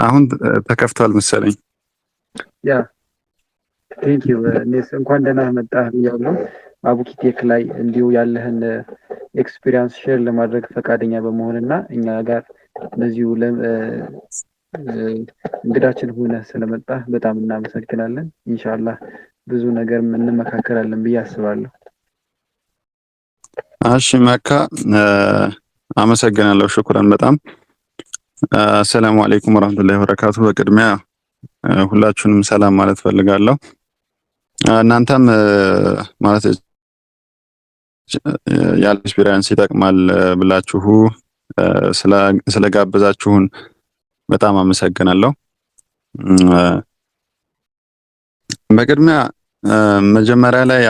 አሁን ተከፍቷል መሰለኝ። ያ ቴንክ ዩ እኔስ እንኳን ደህና መጣህ ብያለሁ። አቡኪቴክ ላይ እንዲሁ ያለህን ኤክስፒሪያንስ ሼር ለማድረግ ፈቃደኛ በመሆንና እኛ ጋር እነዚሁ እንግዳችን ሆነህ ስለመጣህ በጣም እናመሰግናለን። ኢንሻአላህ ብዙ ነገር እንመካከራለን ብዬ አስባለሁ። እሺ መካ አመሰግናለሁ። ሽኩረን በጣም አሰላሙ አለይኩም ወራህመቱላሂ ወበረካቱ። በቅድሚያ ሁላችሁንም ሰላም ማለት ፈልጋለሁ። እናንተም ማለት ያለ ኤክስፒሪየንስ ይጠቅማል ብላችሁ ስለጋበዛችሁን በጣም አመሰግናለሁ። በቅድሚያ መጀመሪያ ላይ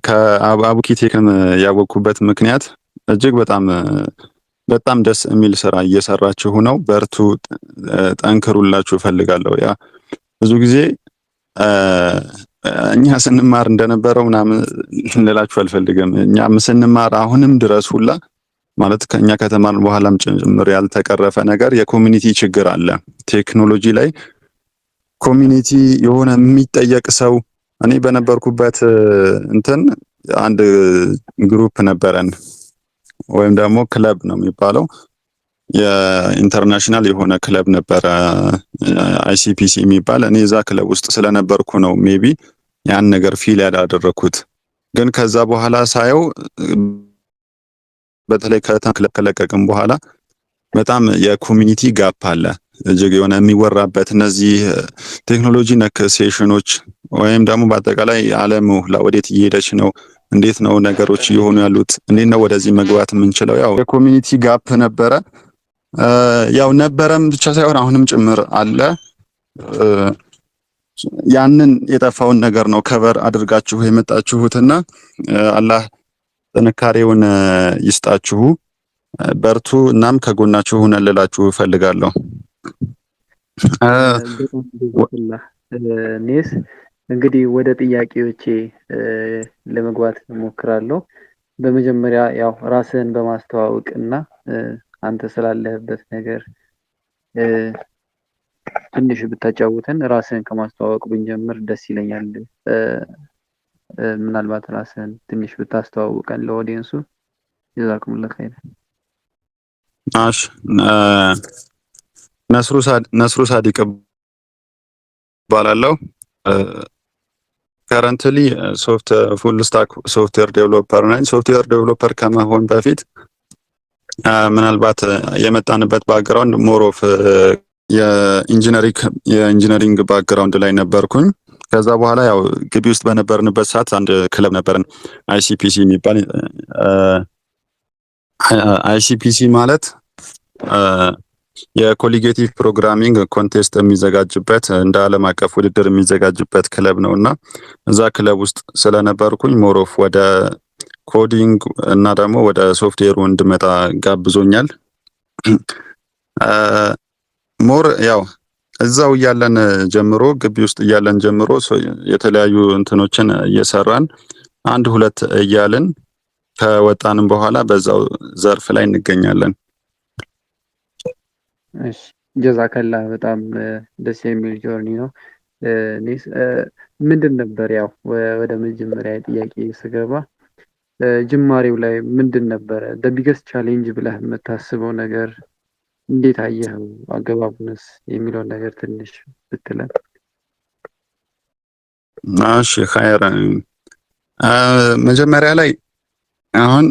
ከአቡኪቴክም ያወቅኩበት ምክንያት እጅግ በጣም ደስ የሚል ስራ እየሰራችሁ ነው። በርቱ፣ ጠንክሩላችሁ እፈልጋለሁ። ያ ብዙ ጊዜ እኛ ስንማር እንደነበረው ምናምን ልላችሁ አልፈልግም። እኛም ስንማር አሁንም ድረስ ሁላ ማለት ከኛ ከተማርን በኋላም ጭምር ያልተቀረፈ ነገር የኮሚኒቲ ችግር አለ። ቴክኖሎጂ ላይ ኮሚኒቲ የሆነ የሚጠየቅ ሰው እኔ በነበርኩበት እንትን አንድ ግሩፕ ነበረን ወይም ደግሞ ክለብ ነው የሚባለው። የኢንተርናሽናል የሆነ ክለብ ነበረ አይሲፒሲ የሚባል። እኔ እዛ ክለብ ውስጥ ስለነበርኩ ነው ሜቢ ያን ነገር ፊል ያላደረኩት። ግን ከዛ በኋላ ሳየው በተለይ ክለብ ከለቀቅም በኋላ በጣም የኮሚኒቲ ጋፕ አለ። እጅግ የሆነ የሚወራበት እነዚህ ቴክኖሎጂ ነክ ሴሽኖች ወይም ደግሞ በአጠቃላይ ዓለም ወዴት እየሄደች ነው፣ እንዴት ነው ነገሮች እየሆኑ ያሉት፣ እንዴት ነው ወደዚህ መግባት የምንችለው? ያው የኮሚኒቲ ጋፕ ነበረ። ያው ነበረም ብቻ ሳይሆን አሁንም ጭምር አለ። ያንን የጠፋውን ነገር ነው ከቨር አድርጋችሁ የመጣችሁትና አላህ ጥንካሬውን ይስጣችሁ። በርቱ። እናም ከጎናችሁ ሆነን ልላችሁ እፈልጋለሁ። ኔስ እንግዲህ ወደ ጥያቄዎቼ ለመግባት እሞክራለሁ። በመጀመሪያ ያው ራስህን በማስተዋወቅ እና አንተ ስላለህበት ነገር ትንሽ ብታጫውተን። ራስህን ከማስተዋወቅ ብንጀምር ደስ ይለኛል። ምናልባት ራስህን ትንሽ ብታስተዋውቀን ለኦዲየንሱ። ጀዛኩሙላህ ኸይር። እሺ ነስሩ ሳዲቅ እባላለሁ። ከረንትሊ ፉል ስታክ ሶፍትዌር ዴቨሎፐር ነኝ። ሶፍትዌር ዴቨሎፐር ከመሆን በፊት ምናልባት የመጣንበት ባክግራውንድ ሞር ኦፍ የኢንጂነሪንግ ባክግራውንድ ላይ ነበርኩኝ። ከዛ በኋላ ያው ግቢ ውስጥ በነበርንበት ሰዓት አንድ ክለብ ነበረን አይሲፒሲ የሚባል። አይሲፒሲ ማለት የኮሊጌቲቭ ፕሮግራሚንግ ኮንቴስት የሚዘጋጅበት እንደ ዓለም አቀፍ ውድድር የሚዘጋጅበት ክለብ ነው እና እዛ ክለብ ውስጥ ስለነበርኩኝ ሞሮፍ ወደ ኮዲንግ እና ደግሞ ወደ ሶፍትዌሩ እንድመጣ ጋብዞኛል። ሞር ያው እዛው እያለን ጀምሮ ግቢ ውስጥ እያለን ጀምሮ የተለያዩ እንትኖችን እየሰራን አንድ ሁለት እያልን ከወጣንም በኋላ በዛው ዘርፍ ላይ እንገኛለን። እሺ ጀዛከላ በጣም ደስ የሚል ጆርኒ ነው። ምንድን ነበር ያው ወደ መጀመሪያ ጥያቄ ስገባ ጅማሬው ላይ ምንድን ነበረ ቢገስት ቻሌንጅ ብለህ የምታስበው ነገር? እንዴት አየኸው አገባቡንስ የሚለውን ነገር ትንሽ ብትለን። እሺ ኸይር። መጀመሪያ ላይ አሁን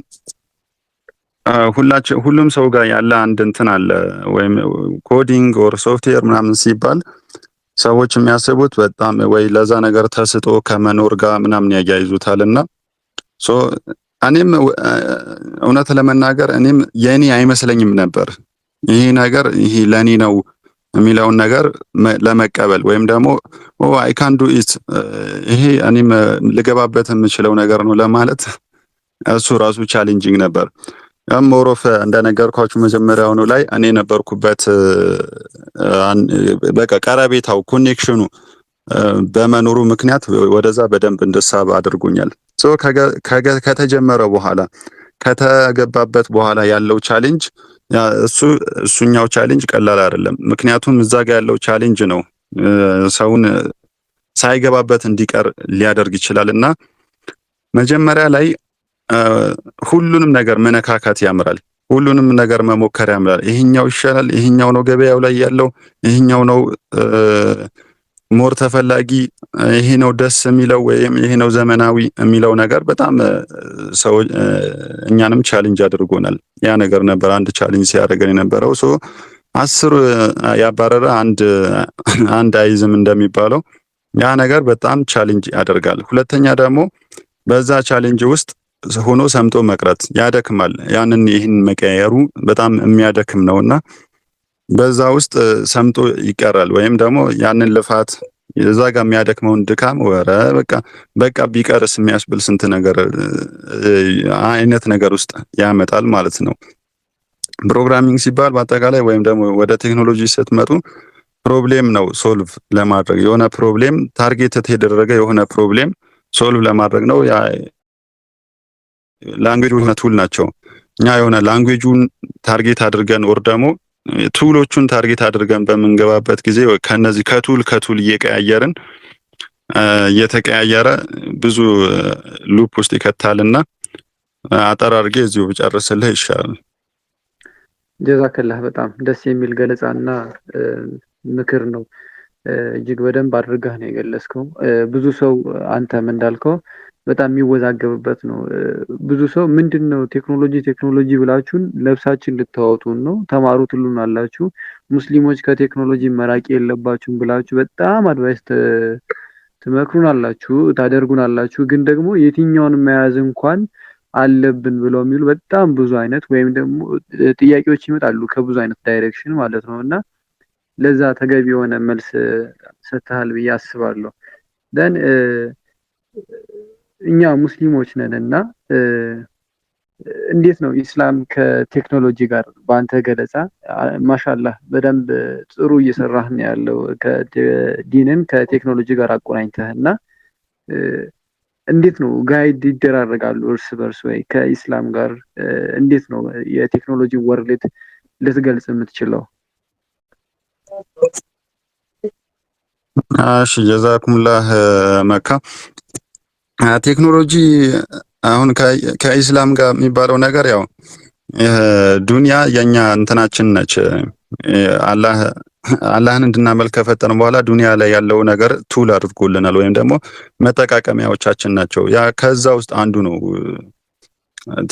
ሁሉም ሰው ጋር ያለ አንድ እንትን አለ ወይም ኮዲንግ ኦር ሶፍትዌር ምናምን ሲባል ሰዎች የሚያስቡት በጣም ወይ ለዛ ነገር ተስጦ ከመኖር ጋር ምናምን ያያይዙታልና እኔም እውነት ለመናገር እኔም የኔ አይመስለኝም ነበር ይሄ ነገር ይሄ ለኔ ነው የሚለውን ነገር ለመቀበል ወይም ደግሞ አይ ካን ዱ ኢት ይሄ እኔም ልገባበት የምችለው ነገር ነው ለማለት እሱ ራሱ ቻሌንጂንግ ነበር። ሞሮፍ እንደነገርኳችሁ መጀመሪያውኑ ላይ እኔ ነበርኩበት በቃ ቀረቤታው ኮኔክሽኑ በመኖሩ ምክንያት ወደዛ በደንብ እንድሳብ አድርጎኛል። ከተጀመረ በኋላ ከተገባበት በኋላ ያለው ቻሌንጅ ያ እሱኛው ቻሌንጅ ቀላል አይደለም። ምክንያቱም እዛ ጋር ያለው ቻሌንጅ ነው ሰውን ሳይገባበት እንዲቀር ሊያደርግ ይችላልና መጀመሪያ ላይ ሁሉንም ነገር መነካካት ያምራል። ሁሉንም ነገር መሞከር ያምራል። ይሄኛው ይሻላል፣ ይሄኛው ነው ገበያው ላይ ያለው፣ ይሄኛው ነው ሞር ተፈላጊ፣ ይሄ ነው ደስ የሚለው ወይም ይሄ ነው ዘመናዊ የሚለው ነገር በጣም ሰው እኛንም ቻሌንጅ አድርጎናል። ያ ነገር ነበር አንድ ቻሌንጅ ሲያደርገን የነበረው። 10 ያባረረ አንድ አይዝም እንደሚባለው ያ ነገር በጣም ቻሌንጅ ያደርጋል። ሁለተኛ ደግሞ በዛ ቻሌንጅ ውስጥ ሆኖ ሰምጦ መቅረት ያደክማል። ይህን መቀየሩ በጣም የሚያደክም ነውና በዛ ውስጥ ሰምጦ ይቀራል። ወይም ደግሞ ያንን ልፋት እዛ ጋር የሚያደክመውን ድካም በቃ ቢቀርስ የሚያስብል ስንት ነገር አይነት ነገር ውስጥ ያመጣል ማለት ነው። ፕሮግራሚንግ ሲባል በአጠቃላይ ወይም ደግሞ ወደ ቴክኖሎጂ ስትመጡ ፕሮብሌም ነው ሶልቭ ለማድረግ የሆነ ፕሮብሌም ታርጌት የተደረገ የሆነ ፕሮብሌም ሶልቭ ለማድረግ ነው። ያ ላንጉዌጅ ቱል ናቸው። እኛ የሆነ ላንጉዌጁን ታርጌት አድርገን ወር ደግሞ ቱሎቹን ታርጌት አድርገን በምንገባበት ጊዜ ከነዚህ ከቱል እየተቀያየረ ብዙ ሉፕ ውስጥ ይከታልና አጠር አድርጌ እዚሁ ብጨርስልህ ይሻላል። ጀዛከላህ በጣም ደስ የሚል ገለጻና ምክር ነው። እጅግ በደንብ አድርገህ ነው የገለጽከው። ብዙ ሰው አንተም እንዳልከው በጣም የሚወዛገብበት ነው። ብዙ ሰው ምንድነው ቴክኖሎጂ ብላችሁን ለብሳችን ልታወጡን ነው፣ ተማሩ ትሉን አላችሁ፣ ሙስሊሞች ከቴክኖሎጂ መራቅ የለባችሁም ብላችሁ በጣም አድቫይስ ትመክሩን አላችሁ፣ ታደርጉን አላችሁ። ግን ደግሞ የትኛውን መያዝ እንኳን አለብን ብለው የሚሉ በጣም ብዙ አይነት ወይም ደግሞ ጥያቄዎች ይመጣሉ ከብዙ አይነት ዳይሬክሽን ማለት ነው። እና ለዛ ተገቢ የሆነ መልስ ሰጥተሃል ብዬ አስባለሁ። ደን እኛ ሙስሊሞች ነን እና እንዴት ነው ኢስላም ከቴክኖሎጂ ጋር በአንተ ገለጻ ማሻአላህ በደንብ ጥሩ እየሰራህ ነው ያለው ዲንን ከቴክኖሎጂ ጋር አቆራኝተህ እና እንዴት ነው ጋይድ ይደራረጋሉ እርስ በርስ ወይ ከኢስላም ጋር እንዴት ነው የቴክኖሎጂ ወርልድ ልትገልጽ የምትችለው? እሺ ጀዛኩሙላህ መካ። ቴክኖሎጂ አሁን ከኢስላም ጋር የሚባለው ነገር ያው ዱንያ የኛ እንትናችን ነች። አላህን እንድናመልክ ከፈጠርን በኋላ ዱንያ ላይ ያለው ነገር ቱል አድርጎልናል ወይም ደግሞ መጠቃቀሚያዎቻችን ናቸው። ያ ከዛ ውስጥ አንዱ ነው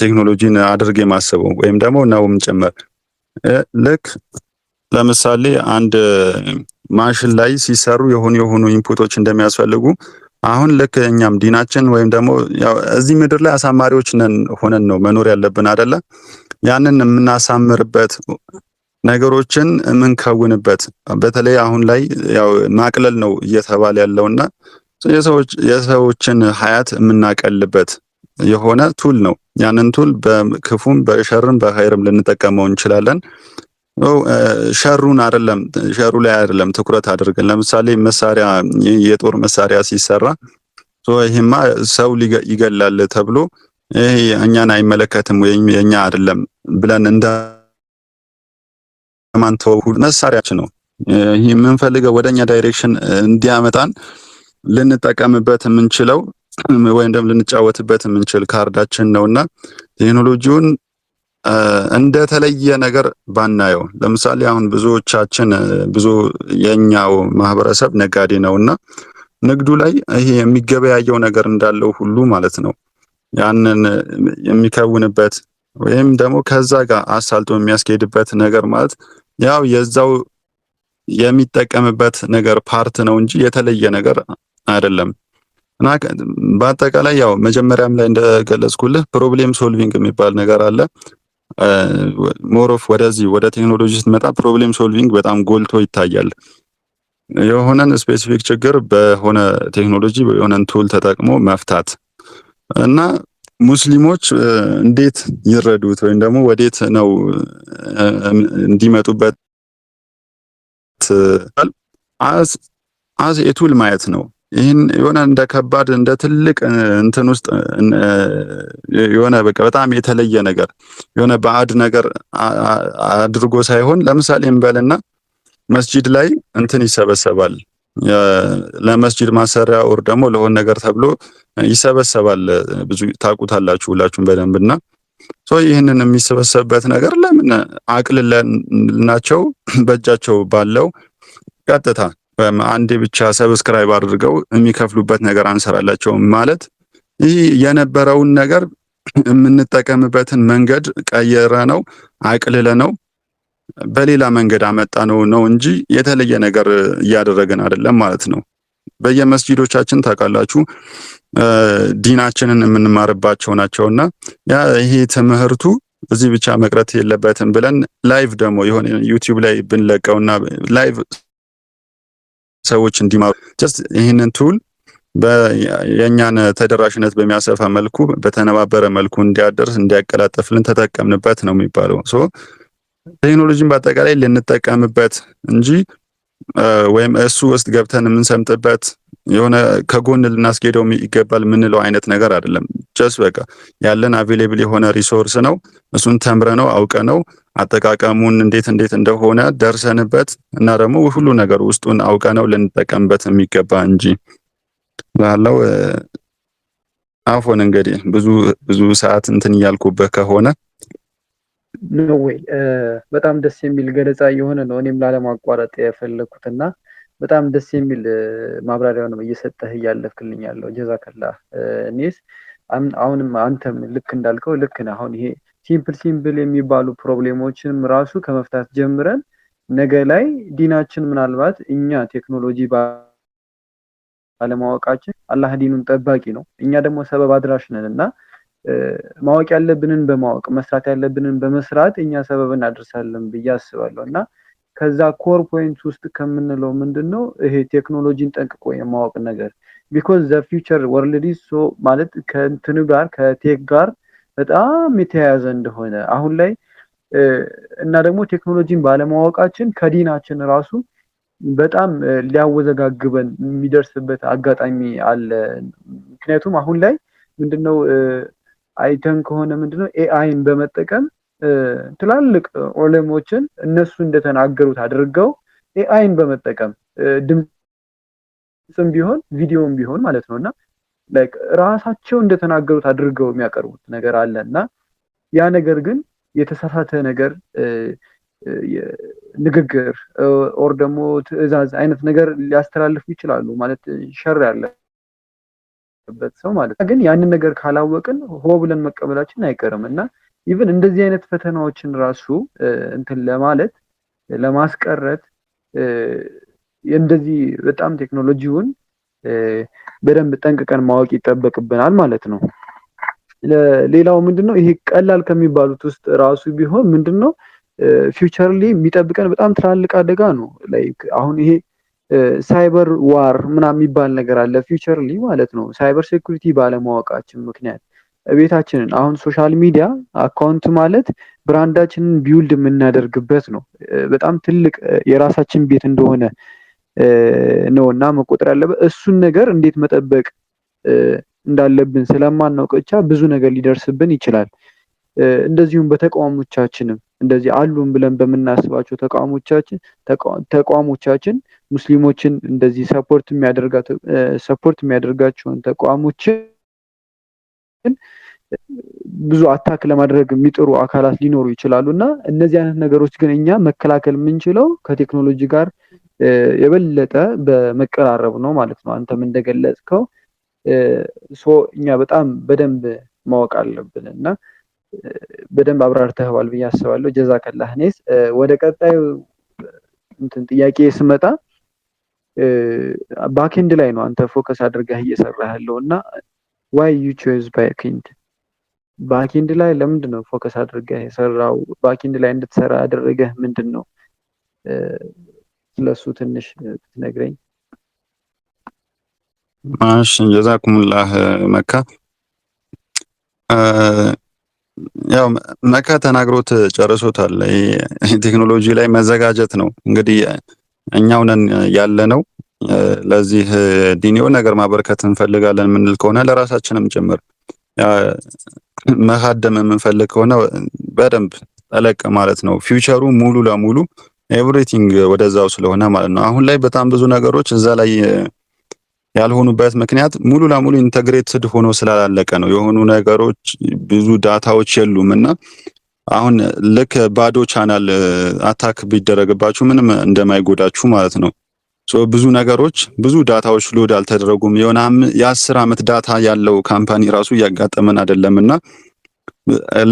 ቴክኖሎጂን አድርጌ ማስበው ወይም ደግሞ ነውም ጭምር። ልክ ለምሳሌ አንድ ማሽን ላይ ሲሰሩ የሆኑ ኢንፑቶች እንደሚያስፈልጉ አሁን ልክ እኛም ዲናችን ወይም ደግሞ ያው እዚህ ምድር ላይ አሳማሪዎች ሆነን ነው መኖር ያለብን አይደለ? ያንን የምናሳምርበት ነገሮችን የምንከውንበት በተለይ አሁን ላይ ያው ማቅለል ነው እየተባለ ያለውና የሰዎችን ሀያት የምናቀልበት የሆነ ቱል ነው። ያንን ቱል በክፉም በሸርም በኸይርም ልንጠቀመው እንችላለን። ሸሩ ላይ አይደለም ትኩረት አድርገን ለምሳሌ መሳሪያ የጦር መሳሪያ ሲሰራ ይሄማ ሰው ይገላል ተብሎ ይሄ እኛን አይመለከትም ወይም የኛ አይደለም ብለን እንደማንተው መሳሪያችን ነው። ይሄ የምንፈልገው ወደኛ ዳይሬክሽን እንዲያመጣን ልንጠቀምበት የምንችለው ወይም ደግሞ ልንጫወትበት የምንችል ካርዳችን ነውና ቴክኖሎጂውን እንደተለየ ነገር ባናየው። ለምሳሌ አሁን ብዙ የኛው ማህበረሰብ ነጋዴ ነውና ንግዱ ላይ ይሄ የሚገበያየው ነገር እንዳለው ሁሉ ማለት ነው ያንን የሚከውንበት ወይም ደግሞ ከዛ ጋር አሳልጦ የሚያስኬድበት ነገር ማለት ያው የዛው የሚጠቀምበት ነገር ፓርት ነው እንጂ የተለየ ነገር አይደለም። እና በአጠቃላይ ያው መጀመሪያም ላይ እንደገለጽኩልህ ፕሮብሌም ሶልቪንግ የሚባል ነገር አለ። ሞሮፍ ወደ ቴክኖሎጂ ስትመጣ ፕሮብሌም ሶልቪንግ በጣም ጎልቶ ይታያል። የሆነን ስፔሲፊክ ችግር በሆነ ቴክኖሎጂ የሆነን ቱል ተጠቅሞ መፍታት እና ሙስሊሞች እንዴት ይረዱት ወይም ደግሞ ወዴት ነው እንዲመጡበት አዝ ኤቱል ማየት ነው። ይህን የሆነ እንደ ከባድ እንደ ትልቅ እንትን ውስጥ የሆነ በቃ በጣም የተለየ ነገር የሆነ ባዕድ ነገር አድርጎ ሳይሆን ለምሳሌ እንበልና መስጂድ ላይ እንትን ይሰበሰባል ለመስጂድ ማሰሪያ ወር ደግሞ ለሆነ ነገር ተብሎ ይሰበሰባል። ብዙ ታውቁታላችሁ ሁላችሁም በደንብና ይህንን የሚሰበሰብበት ነገር ለምን አቅልለናቸው በእጃቸው ባለው ቀጥታ አንዴ ብቻ ሰብስክራይብ አድርገው የሚከፍሉበት ነገር አንሰራላቸውም ማለት ይህ የነበረውን ነገር የምንጠቀምበትን መንገድ ቀየረ ነው አቅልለ ነው በሌላ መንገድ አመጣ ነው እንጂ የተለየ ነገር እያደረገን አይደለም ማለት ነው። በየመስጂዶቻችን ታውቃላችሁ ዲናችንን የምንማርባቸው ናቸውና ያ ይሄ ትምህርቱ እዚህ ብቻ መቅረት የለበትም ብለን ላይቭ ደግሞ የሆነ ዩቲዩብ ላይ ብንለቀውና ላይቭ ሰዎች እንዲማሩ ጀስት ይህንን ቱል የኛን ተደራሽነት በሚያሰፋ መልኩ በተነባበረ መልኩ እንዲያደርስ እንዲያቀላጥፍልን ተጠቀምንበት ነው የሚባለው። ቴክኖሎጂን በአጠቃላይ ልንጠቀምበት እንጂ ወይም እሱ ውስጥ ገብተን የምንሰምጥበት የሆነ ከጎን ልናስጌደው ይገባል የምንለው አይነት ነገር አይደለም። ጀስት በቃ ያለን አቬሌብል የሆነ ሪሶርስ ነው። እሱን ተምረነው አውቀነው አጠቃቀሙን እንዴት እንደሆነ ደርሰንበት እና ደግሞ ሁሉ ነገር ውስጡን አውቀነው ልንጠቀምበት የሚገባ እንጂ ላለው አፎን እንግዲህ ብዙ ሰዓት እንትን እያልኩበት ከሆነ ኖ ዌይ በጣም ደስ የሚል ገለጻ የሆነ ነው። እኔም ላለማቋረጥ የፈለኩትና በጣም ደስ የሚል ማብራሪያ ነው እየሰጠህ እያለፍክልኝ ያለው ጀዛከላህ። እኔስ አሁንም አንተም ልክ እንዳልከው ልክ ነህ። አሁን ይሄ ሲምፕል የሚባሉ ፕሮብሌሞችንም ራሱ ከመፍታት ጀምረን ነገ ላይ ዲናችን ምናልባት እኛ ቴክኖሎጂ ባለማወቃችን አላህ ዲኑን ጠባቂ ነው፣ እኛ ደግሞ ሰበብ አድራሽ ነን እና ማወቅ ያለብንን በማወቅ መስራት ያለብንን በመስራት እኛ ሰበብ እናደርሳለን ብዬ አስባለሁ። እና ከዛ ኮር ፖይንት ውስጥ ከምንለው ምንድነው ይሄ ቴክኖሎጂን ጠንቅቆ የማወቅ ነገር ቢኮዝ ዘ ፊውቸር ወርልድ ኢዝ ሶ ማለት ከእንትኑ ጋር ከቴክ ጋር በጣም የተያያዘ እንደሆነ አሁን ላይ እና ደግሞ ቴክኖሎጂን ባለማወቃችን ከዲናችን ራሱ በጣም ሊያወዘጋግበን የሚደርስበት አጋጣሚ አለ። ምክንያቱም አሁን ላይ ምንድነው አይተን ከሆነ ምንድነው ኤአይን በመጠቀም ትላልቅ ዑለሞችን እነሱ እንደተናገሩት አድርገው ኤአይን በመጠቀም ድምጽም ቢሆን ቪዲዮም ቢሆን ማለት ነውና ላይክ ራሳቸው እንደተናገሩት አድርገው የሚያቀርቡት ነገር አለና ያ ነገር ግን የተሳሳተ ነገር ንግግር ኦር ደግሞ ትዕዛዝ አይነት ነገር ሊያስተላልፉ ይችላሉ ማለት ሸር ያለበት ሰው ማለት ግን ያንን ነገር ካላወቅን ሆ ብለን መቀበላችን አይቀርም እና ኢቭን እንደዚህ አይነት ፈተናዎችን ራሱ እንትን ለማለት ለማስቀረት እንደዚህ በጣም ቴክኖሎጂውን በደንብ ጠንቅቀን ማወቅ ይጠበቅብናል ማለት ነው። ሌላው ምንድነው ይሄ ቀላል ከሚባሉት ውስጥ ራሱ ቢሆን ምንድነው ፊውቸርሊ የሚጠብቀን በጣም ትላልቅ አደጋ ነው። ላይክ አሁን ይሄ ሳይበር ዋር ምናምን የሚባል ነገር አለ ፊውቸርሊ ማለት ነው። ሳይበር ሴኩሪቲ ባለማወቃችን ምክንያት ቤታችንን አሁን ሶሻል ሚዲያ አካውንት ማለት ብራንዳችንን ቢውልድ የምናደርግበት ነው። በጣም ትልቅ የራሳችን ቤት እንደሆነ ነውና መቆጠር ያለበት እሱን ነገር እንዴት መጠበቅ እንዳለብን ስለማናውቅ ብቻ ብዙ ነገር ሊደርስብን ይችላል። እንደዚሁም በተቋሞቻችንም እንደዚህ አሉን ብለን በምናስባቸው ተቋሞቻችን ሙስሊሞችን እንደዚህ ሰፖርት የሚያደርጋቸውን ተቋሞችን ብዙ አታክ ለማድረግ የሚጥሩ አካላት ሊኖሩ ይችላሉ እና እነዚህ አይነት ነገሮች ግን እኛ መከላከል የምንችለው ከቴክኖሎጂ ጋር የበለጠ በመቀራረብ ነው ማለት ነው። አንተም እንደገለጽከው እኛ በጣም በደንብ ማወቅ አለብን እና በደንብ አብራርተኸዋል ብዬ አስባለሁ። ጀዛከላህ። እኔስ ወደ ቀጣዩ እንትን ጥያቄ ስመጣ ባክኤንድ ላይ ነው አንተ ፎከስ አድርገህ እየሰራህ ያለው እና why you chose ባክኤንድ ላይ ለምንድን ነው ፎከስ አድርገህ የሰራው? ባክኤንድ ላይ እንድትሰራ ያደረገህ ምንድን ነው? ስለሱ ትንሽ ትነግረኝ። ማሽ ጀዛኩሙላህ መካ ያው መካ ተናግሮት ጨርሶታል። ቴክኖሎጂ ላይ መዘጋጀት ነው እንግዲህ እኛው ነን ያለነው ለዚህ ዲኒዮ ነገር ማበርከት እንፈልጋለን የምንል ከሆነ ለራሳችንም ጭምር መካደም የምንፈልግ ከሆነ በደንብ ጠለቅ ማለት ነው። ፊውቸሩ ሙሉ ለሙሉ ኤቭሪቲንግ ወደዛው ስለሆነ ማለት ነው። አሁን ላይ በጣም ብዙ ነገሮች እዛ ላይ ያልሆኑበት ምክንያት ሙሉ ለሙሉ ኢንተግሬትድ ሆኖ ስላላለቀ ነው። የሆኑ ነገሮች ብዙ ዳታዎች የሉም እና አሁን ልክ ባዶ ቻናል አታክ ቢደረግባችሁ ምንም እንደማይጎዳችሁ ማለት ነው። ብዙ ነገሮች ብዙ ዳታዎች ሎድ አልተደረጉም። የሆነ የ10 ዓመት ዳታ ያለው ካምፓኒ ራሱ እያጋጠመን አይደለምና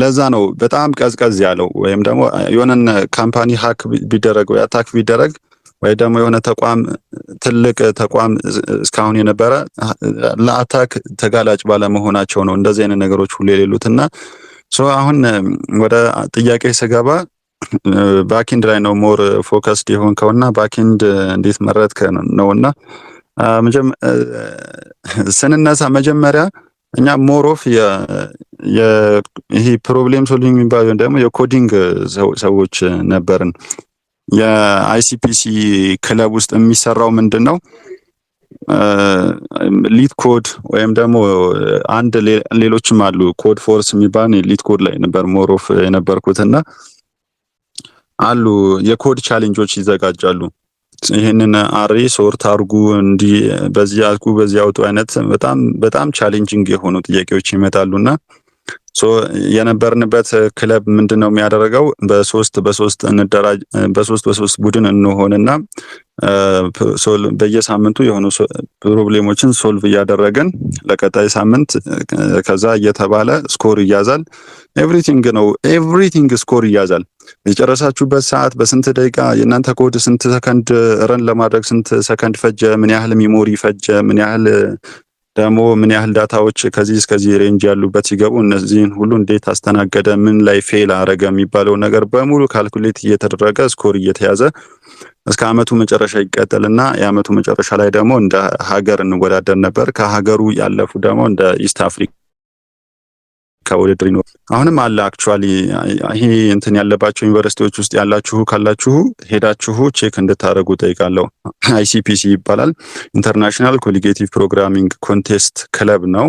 ለዛ ነው በጣም ቀዝቀዝ ያለው። ወይም ደግሞ የሆነን ካምፓኒ ሃክ ቢደረግ ወይ አታክ ቢደረግ ወይ ደግሞ የሆነ ተቋም ትልቅ ተቋም እስካሁን የነበረ ለአታክ ተጋላጭ ባለመሆናቸው ነው እንደዚህ አይነት ነገሮች ሁሉ የሌሉትና አሁን ወደ ጥያቄ ስገባ ባክኤንድ ላይ ነው ሞር ፎከስድ የሆንከውና ባክኤንድ እንዴት መረጥከ ነውና ስንነሳ መጀመሪያ እኛ ሞር ኦፍ ይሄ ፕሮብሌም ሶልቪንግ የሚባለው ደግሞ የኮዲንግ ሰዎች ነበርን። የአይሲፒሲ ክለብ ውስጥ የሚሰራው ምንድነው ሊድ ኮድ ወይም ደግሞ አንድ ሌሎችም አሉ ኮድ ፎርስ የሚባል ሊድ ኮድ ላይ ነበር ሞር ኦፍ የነበርኩትና አሉ የኮድ ቻሌንጆች ይዘጋጃሉ። ይሄንን አሬ ሶርት አርጉ እንዲ በዚህ አልኩ በዚህ አውጡ አይነት በጣም ቻሌንጂንግ የሆኑ ጥያቄዎች ይመጣሉና የነበርንበት ክለብ ምንድነው የሚያደርገው በሶስት እንደራጅ በሶስት ቡድን እንሆንና በየሳምንቱ የሆኑ ፕሮብሌሞችን ሶልቭ እያደረግን ለቀጣይ ሳምንት ከዛ እየተባለ ስኮር ይያዛል። ኤቭሪቲንግ ስኮር ይያዛል። የጨረሳችሁበት ሰዓት በስንት ደቂቃ የእናንተ ኮድ ስንት ሰከንድ ረን ለማድረግ ስንት ሰከንድ ፈጀ፣ ምን ያህል ሚሞሪ ፈጀ፣ ምን ያህል ዳታዎች ከዚህ እስከዚህ ሬንጅ ያሉበት ሲገቡ እነዚህን ሁሉ እንዴት አስተናገደ፣ ምን ላይ ፌል አረገ የሚባለው ነገር በሙሉ ካልኩሌት እየተደረገ ስኮር እየተያዘ እስከ አመቱ መጨረሻ ይቀጥልና የአመቱ መጨረሻ ላይ ደግሞ እንደ ሀገር እንወዳደር ነበር። ከሀገሩ ያለፉ ደግሞ እንደ ኢስት አፍሪካ ውድድር ነው። አሁንም አለ አክቹአሊ ይሄ እንትን ያለባቸው ዩኒቨርሲቲዎች ውስጥ ያላችሁ ካላችሁ ሄዳችሁ ቼክ እንድታረጉ ጠይቃለሁ። አይሲፒሲ ይባላል። ኢንተርናሽናል ኮሊጌቲቭ ፕሮግራሚንግ ኮንቴስት ክለብ ነው።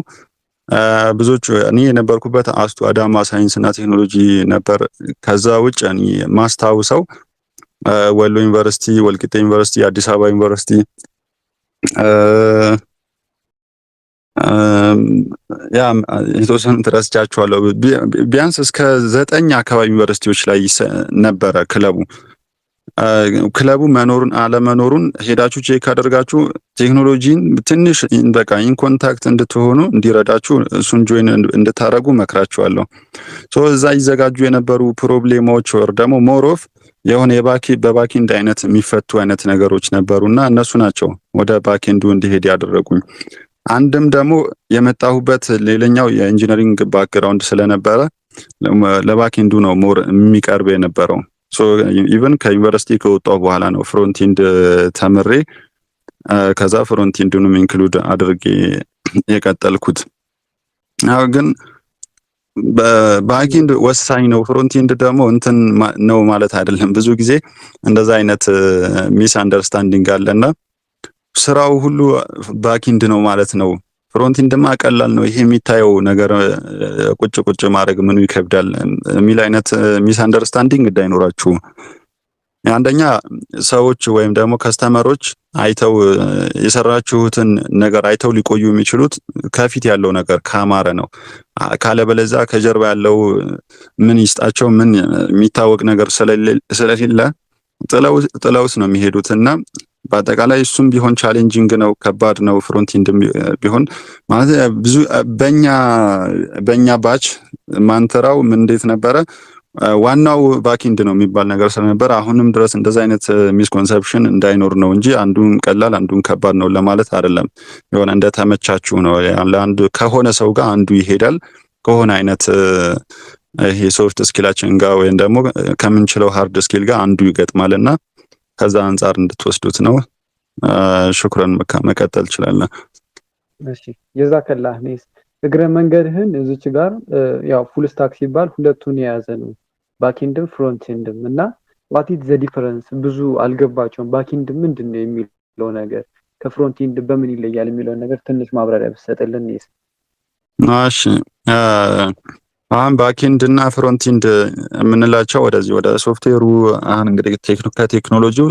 ብዙዎች እኔ የነበርኩበት አስቱ አዳማ ሳይንስና ቴክኖሎጂ ነበር። ከዛ ውጭ እኔ ማስታውሰው ወሎ ዩኒቨርሲቲ፣ ወልቂጤ ዩኒቨርሲቲ፣ አዲስ አበባ ዩኒቨርሲቲ ያ የተወሰኑት ረስቻቸዋለሁ። ቢያንስ እስከ 9 አካባቢ ዩኒቨርሲቲዎች ላይ ነበረ ክለቡ መኖሩን አለመኖሩን ሄዳችሁ ቼክ አደርጋችሁ ቴክኖሎጂን ትንሽ በቃ ኢን ኮንታክት እንድትሆኑ እንዲረዳችሁ እሱን ጆይን እንድታረጉ መክራችኋለሁ። እዛ ይዘጋጁ የነበሩ ፕሮብሌሞች ወር ደግሞ ሞር ኦፍ የሆነ በባኪንድ አይነት የሚፈቱ አይነት ነገሮች ነበሩና እነሱ ናቸው ወደ ባኪንዱ እንዲሄድ ያደረጉኝ። አንድም ደግሞ የመጣሁበት ሌላኛው የኢንጂነሪንግ ባክግራውንድ ስለነበረ ለባኪንዱ ነው ሞር የሚቀርብ የነበረው። ኢቭን ከዩኒቨርሲቲ ከወጣሁ በኋላ ነው ፍሮንቲንድ ተምሬ ከዛ ፍሮንቲንዱንም ኢንክሉድ አድርጌ የቀጠልኩት። ግን በባኪንድ ወሳኝ ነው፣ ፍሮንቲንድ ደግሞ እንትን ነው ማለት አይደለም። ብዙ ጊዜ እንደዛ አይነት ሚስ አንደርስታንዲንግ አለና ስራው ሁሉ ባኪንድ ነው ማለት ነው። ፍሮንቲንድማ ቀላል ነው፣ ይሄ የሚታየው ነገር ቁጭ ማድረግ ምኑ ይከብዳል የሚል አይነት ሚስ አንደርስታንዲንግ እንዳይኖራችሁ። አንደኛ ሰዎች ወይም ደግሞ ከስተመሮች አይተው የሰራችሁትን ነገር አይተው ሊቆዩ የሚችሉት ከፊት ያለው ነገር ካማረ ነው። ካለበለዛ ከጀርባ ያለው ምን ይስጣቸው ምን የሚታወቅ ነገር ስለሌለ ጥለውት ነው የሚሄዱትና በአጠቃላይ እሱም ቢሆን ቻሌንጂንግ ነው፣ ከባድ ነው። ፍሮንቲንድ ቢሆን ማለት ብዙ በእኛ ባች ማንተራው ምን እንዴት ነበረ ዋናው ባኪንድ ነው የሚባል ነገር ስለነበር አሁንም ድረስ እንደዛ አይነት ሚስኮንሰፕሽን እንዳይኖር ነው እንጂ አንዱን ቀላል አንዱን ከባድ ነው ለማለት አይደለም። የሆነ እንደተመቻችሁ ነው። ለአንዱ ከሆነ ሰው ጋር አንዱ ይሄዳል ከሆነ አይነት ይሄ ሶፍት ስኪላችን ጋር ወይም ደግሞ ከምንችለው ሃርድ ስኪል ጋር አንዱ ይገጥማልና ከዛ አንፃር እንድትወስዱት ነው። ሽኩረን መቀጠል ይችላል። እሺ ጀዛከላህ ኔስ እግረ መንገድህን እዚች ጋር ያው ፉል ስታክ ሲባል ሁለቱን የያዘ ነው ባክኤንድም ፍሮንትኤንድም እና ዋት ኢዝ ዘ ዲፈረንስ ብዙ አልገባቸውም። ባክኤንድ ምንድነው የሚለው ነገር ከፍሮንት ኢንድ በምን ይለያል የሚለውን ነገር ትንሽ ማብራሪያ ብትሰጥልን። እሺ አሁን ባክኤንድ እና ፍሮንት ኢንድ የምንላቸው ወደዚህ ወደ ሶፍትዌሩ አሁን እንግዲህ ከቴክኖሎጂው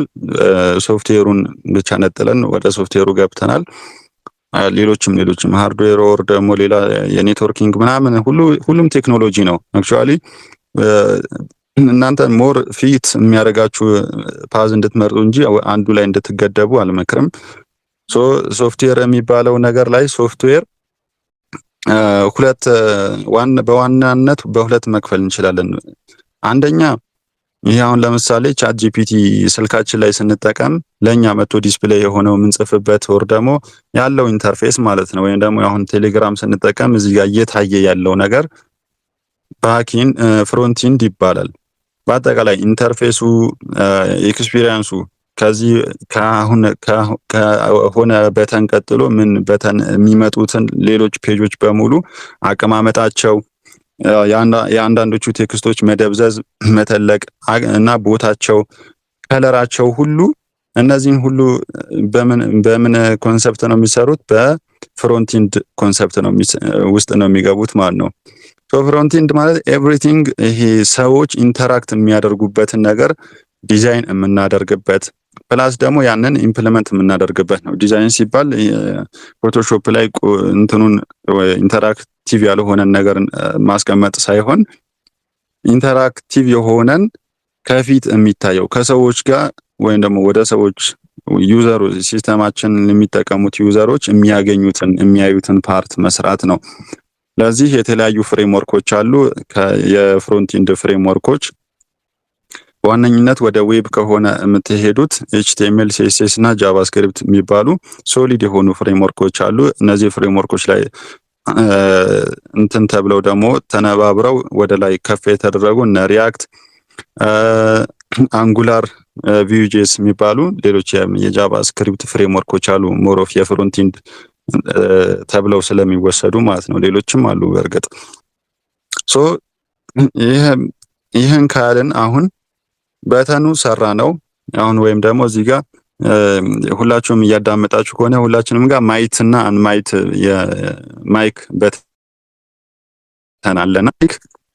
ሶፍትዌሩን ብቻ ነጥለን ወደ ሶፍትዌሩ ገብተናል። ሌሎችም ሃርድዌር ኦር ደግሞ ሌላ የኔትወርኪንግ ምናምን ሁሉም ቴክኖሎጂ ነው። አክቹአሊ እናንተ ሞር ፊት የሚያደርጋችሁ ፓዝ እንድትመርጡ እንጂ አንዱ ላይ እንድትገደቡ አልመክርም። ሶፍትዌር የሚባለው ነገር ላይ ሶፍትዌር በዋናነት በሁለት መክፈል እንችላለን። አንደኛ ይሄ አሁን ለምሳሌ ቻት ጂፒቲ ስልካችን ላይ ስንጠቀም ለኛ መጥቶ ዲስፕሌይ የሆነው የምንጽፍበት ወር ደግሞ ያለው ኢንተርፌስ ማለት ነው። ወይም ደግሞ አሁን ቴሌግራም ስንጠቀም እዚህ ጋር እየታየ ያለው ነገር ባክኤንድ ፍሮንት ኢንድ ይባላል። በአጠቃላይ ኢንተርፌሱ ኤክስፒሪየንሱ ከዚህ ከሆነ በተን ቀጥሎ ምን በተን የሚመጡትን ሌሎች ፔጆች በሙሉ አቀማመጣቸው የአንዳንዶቹ ቴክስቶች መደብዘዝ፣ መተለቅ እና ቦታቸው፣ ከለራቸው ሁሉ እነዚህን ሁሉ በምን ኮንሰፕት ነው የሚሰሩት? በፍሮንት ኢንድ ኮንሰፕት ነው ውስጥ ነው የሚገቡት ማለት ነው። ፍሮንት ኢንድ ማለት ኤቭሪቲንግ ይሄ ሰዎች ኢንተራክት የሚያደርጉበትን ነገር ዲዛይን የምናደርግበት ፕላስ ደግሞ ያንን ኢምፕሊመንት የምናደርግበት ነው። ዲዛይን ሲባል ፎቶሾፕ ላይ እንትኑን ኢንተራክቲቭ ያልሆነን ነገር ማስቀመጥ ሳይሆን ኢንተራክቲቭ የሆነን ከፊት የሚታየው ከሰዎች ጋር ወይም ደግሞ ወደ ሰዎች ዩዘሮች ሲስተማችን የሚጠቀሙት ዩዘሮች የሚያዩትን ፓርት መስራት ነው። ለዚህ የተለያዩ ፍሬምወርኮች አሉ። የፍሮንት ኢንድ ፍሬምወርኮች በዋነኝነት ወደ ዌብ ከሆነ የምትሄዱት ኤችቲኤምኤል፣ ሲኤስኤስ እና ጃቫስክሪፕት የሚባሉ ሶሊድ የሆኑ ፍሬምወርኮች አሉ። እነዚህ ፍሬምወርኮች ላይ እንትን ተብለው ደግሞ ተነባብረው ወደ ላይ ከፍ የተደረጉ እነ ሪያክት፣ አንጉላር፣ ቪዩጄስ የሚባሉ ሌሎች የጃቫስክሪፕት ፍሬምወርኮች አሉ። ሞሮፍ የፍሮንት ኢንድ ተብለው ስለሚወሰዱ ማለት ነው። ሌሎችም አሉ በእርግጥ። ይህን ካልን አሁን በተኑ ሰራ ነው። አሁን ወይም ደግሞ እዚህ ጋር ሁላችሁም እያዳመጣችሁ ከሆነ ሁላችንም ጋር ማይት እና አንማይት የማይክ በተን አለና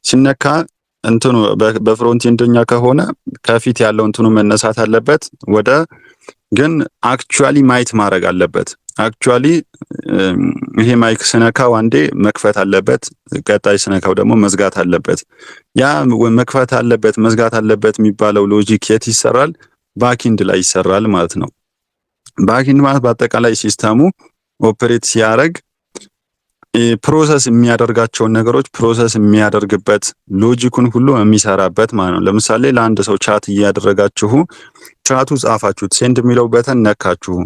ሲነካ እንትኑ በፍሮንት ኢንድኛ ከሆነ ከፊት ያለው እንትኑ መነሳት አለበት። ግን አክቹአሊ ማይት ማድረግ አለበት። አክቹአሊ ይሄ ማይክ ስነካው አንዴ መክፈት አለበት፣ ቀጣይ ስነካው ደግሞ መዝጋት አለበት። ያ መክፈት አለበት መዝጋት አለበት የሚባለው ሎጂክ የት ይሰራል? ባክኤንድ ላይ ይሰራል ማለት ነው። ባክኤንድ ማለት በአጠቃላይ ሲስተሙ ኦፕሬት ሲያደርግ ፕሮሰስ የሚያደርጋቸውን ነገሮች ፕሮሰስ የሚያደርግበት ሎጂኩን ሁሉ የሚሰራበት ማለት ነው። ለምሳሌ ለአንድ ሰው ቻት እያደረጋችሁ ቻቱ ጻፋችሁት፣ ሴንድ የሚለው በተን ነካችሁ።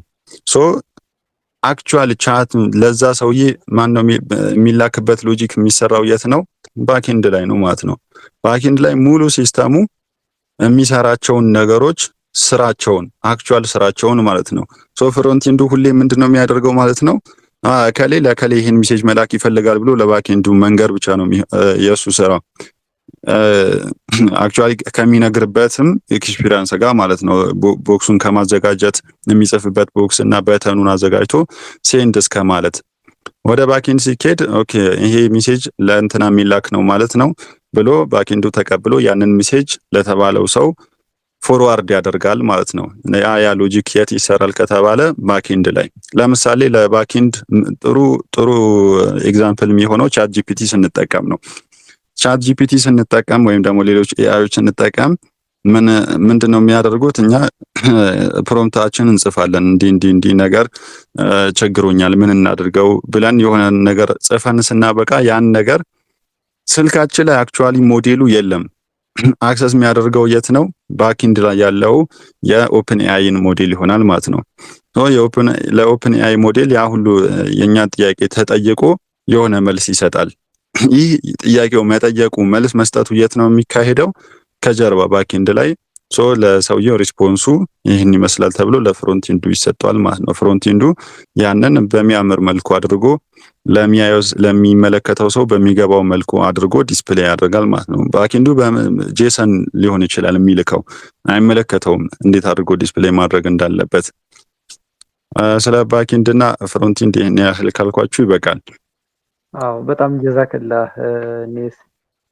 አክቹአሊ ቻት ለዛ ሰውዬ ማን ነው የሚላክበት ሎጂክ የሚሰራው የት ነው? ባክኤንድ ላይ ነው ማለት ነው። ባክኤንድ ላይ ሙሉ ሲስተሙ የሚሰራቸውን ነገሮች አክቹአል ስራቸውን ማለት ነው። ፍሮንት ኢንዱ ሁሌ ምንድነው የሚያደርገው ማለት ነው? ለከሌ ይሄን ሜሴጅ መላክ ይፈልጋል ብሎ ለባክኤንዱ መንገር ብቻ ነው የሱ ስራ። አክቹአሊ ከሚነግርበትም ኤክስፒሪየንስ ጋር ማለት ነው። ቦክሱን ከማዘጋጀት የሚጽፍበት ቦክስ እና በተኑን አዘጋጅቶ ሴንድ እስከ ማለት ወደ ባክኤንድ ሲኬድ ኦኬ ይሄ ሜሴጅ ለእንትና የሚላክ ነው ማለት ነው ብሎ ባክኤንዱ ተቀብሎ ያንን ሜሴጅ ለተባለው ሰው ፎርዋርድ ያደርጋል ማለት ነው። ያ ሎጂክ የት ይሰራል ከተባለ ባክኤንድ ላይ። ለምሳሌ ለባክኤንድ ጥሩ ኤግዛምፕል የሚሆነው ቻት ጂፒቲ ስንጠቀም ነው። ቻት ጂፒቲ ስንጠቀም ወይም ደግሞ ሌሎች ኤአዮች ስንጠቀም ምንድነው የሚያደርጉት? እኛ ፕሮምፕታችን እንጽፋለን። እንዲህ ነገር ቸግሮኛል ምን እናድርገው ብለን የሆነ ነገር ጽፈን ስናበቃ ያን ነገር ስልካችን ላይ አክቹአሊ ሞዴሉ የለም። አክሰስ የሚያደርገው የት ነው? ባክኤንድ ላይ ያለው የኦፕን ኤአይን ሞዴል ይሆናል ማለት ነው። ለኦፕን ኤአይ ሞዴል ያ ሁሉ የኛ ጥያቄ ተጠይቆ የሆነ መልስ ይሰጣል። ይህ ጥያቄው መጠየቁ መልስ መስጠቱ የት ነው የሚካሄደው? ከጀርባ ባክኤንድ ላይ። ለሰውየው ሪስፖንሱ ይህን ይመስላል ተብሎ ለፍሮንት ኢንዱ ይሰጠዋል ማለት ነው። ፍሮንት ኢንዱ ያንን በሚያምር መልኩ አድርጎ ለሚመለከተው ሰው በሚገባው መልኩ አድርጎ ዲስፕሌይ ያደርጋል ማለት ነው። ባክኤንዱ በጄሰን ሊሆን ይችላል የሚልከው፣ አይመለከተውም እንዴት አድርጎ ዲስፕሌይ ማድረግ እንዳለበት። ስለ ባክኤንድ እና ፍሮንቲንድ ይህን ያህል ካልኳችሁ ይበቃል። አዎ በጣም ጀዛከላህ ኔስ፣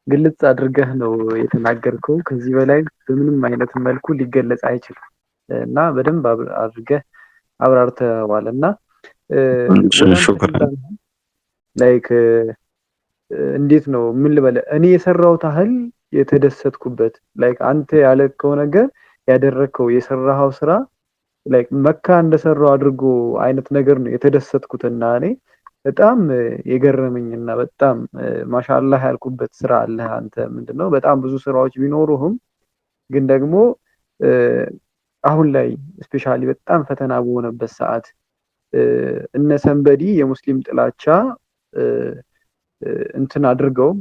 ግልጽ አድርገህ ነው የተናገርከው። ከዚህ በላይ በምንም አይነት መልኩ ሊገለጽ አይችልም እና በደንብ አድርገህ አብራርተዋል። እና ወደ አንተ ሹክራን። ስልጣን ላይክ እንዴት ነው ምን ልበለ፣ እኔ የሰራሁት ያህል የተደሰትኩበት ላይክ አንተ ያለከው ነገር ያደረግከው የሰራኸው ስራ ላይክ መካ እንደሰራው አድርጎ አይነት ነገር ነው የተደሰትኩትና እኔ በጣም የገረመኝና በጣም ማሻአላህ ያልኩበት ስራ አለ። አንተ ምንድነው በጣም ብዙ ስራዎች ቢኖሩህም ግን ደግሞ አሁን ላይ ስፔሻሊ በጣም ፈተና በሆነበት ሰዓት እነ ሰንበዲ የሙስሊም ጥላቻ እንትን አድርገው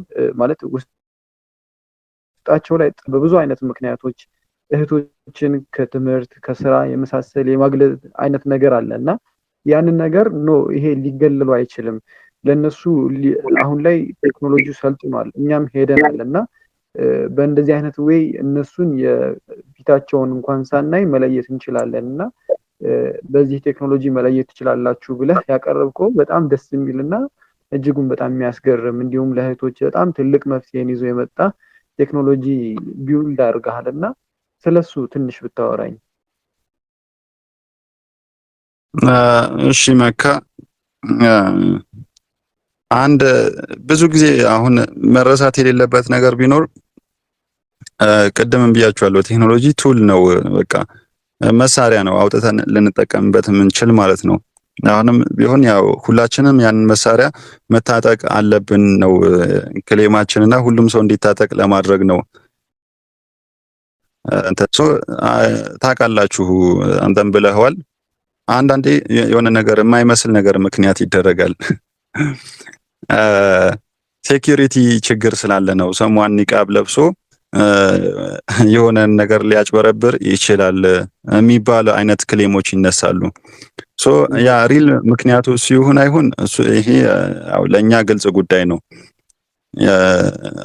ማለት ውስጣቸው ላይ በብዙ አይነት ምክንያቶች እህቶችን ከትምህርት ከስራ የመሳሰል የማግለል አይነት ነገር አለ እና ያንን ነገር ኖ ይሄ ሊገለሉ አይችልም። ለነሱ አሁን ላይ ቴክኖሎጂው ሰልጥኗል፣ እኛም ሄደናል እና በእንደዚህ አይነት ዌይ እነሱን የፊታቸውን እንኳን ሳናይ መለየት እንችላለን እና በዚህ ቴክኖሎጂ መለየት ትችላላችሁ ብለህ ያቀረብከው በጣም ደስ የሚልና እጅጉን በጣም የሚያስገርም እንዲሁም ለእህቶች በጣም ትልቅ መፍትሄን ይዞ የመጣ ቴክኖሎጂ ቢውልድ አድርገሃል እና ስለሱ ትንሽ ብታወራኝ። እሺ መካ፣ አንድ ብዙ ጊዜ አሁን መረሳት የሌለበት ነገር ቢኖር ቅድምም ብያችኋለሁ፣ ቴክኖሎጂ ቱል ነው፣ በቃ መሳሪያ ነው፣ አውጥተን ልንጠቀምበት የምንችል ማለት ነው። አሁንም ቢሆን ያው ሁላችንም ያንን መሳሪያ መታጠቅ አለብን ነው ክሌማችንና ሁሉም ሰው እንዲታጠቅ ለማድረግ ነው። ታውቃላችሁ፣ አንተም ብለኸዋል። አንዳንዴ የሆነ ነገር የማይመስል ነገር ምክንያት ይደረጋል። ሴኩሪቲ ችግር ስላለ ነው። ሰሟን ኒቃብ ለብሶ የሆነ ነገር ሊያጭበረብር ይችላል የሚባል አይነት ክሌሞች ይነሳሉ። ሶ ያ ሪል ምክንያቱ ሲሆን አይሁን እሱ ይሄ ለኛ ግልጽ ጉዳይ ነው።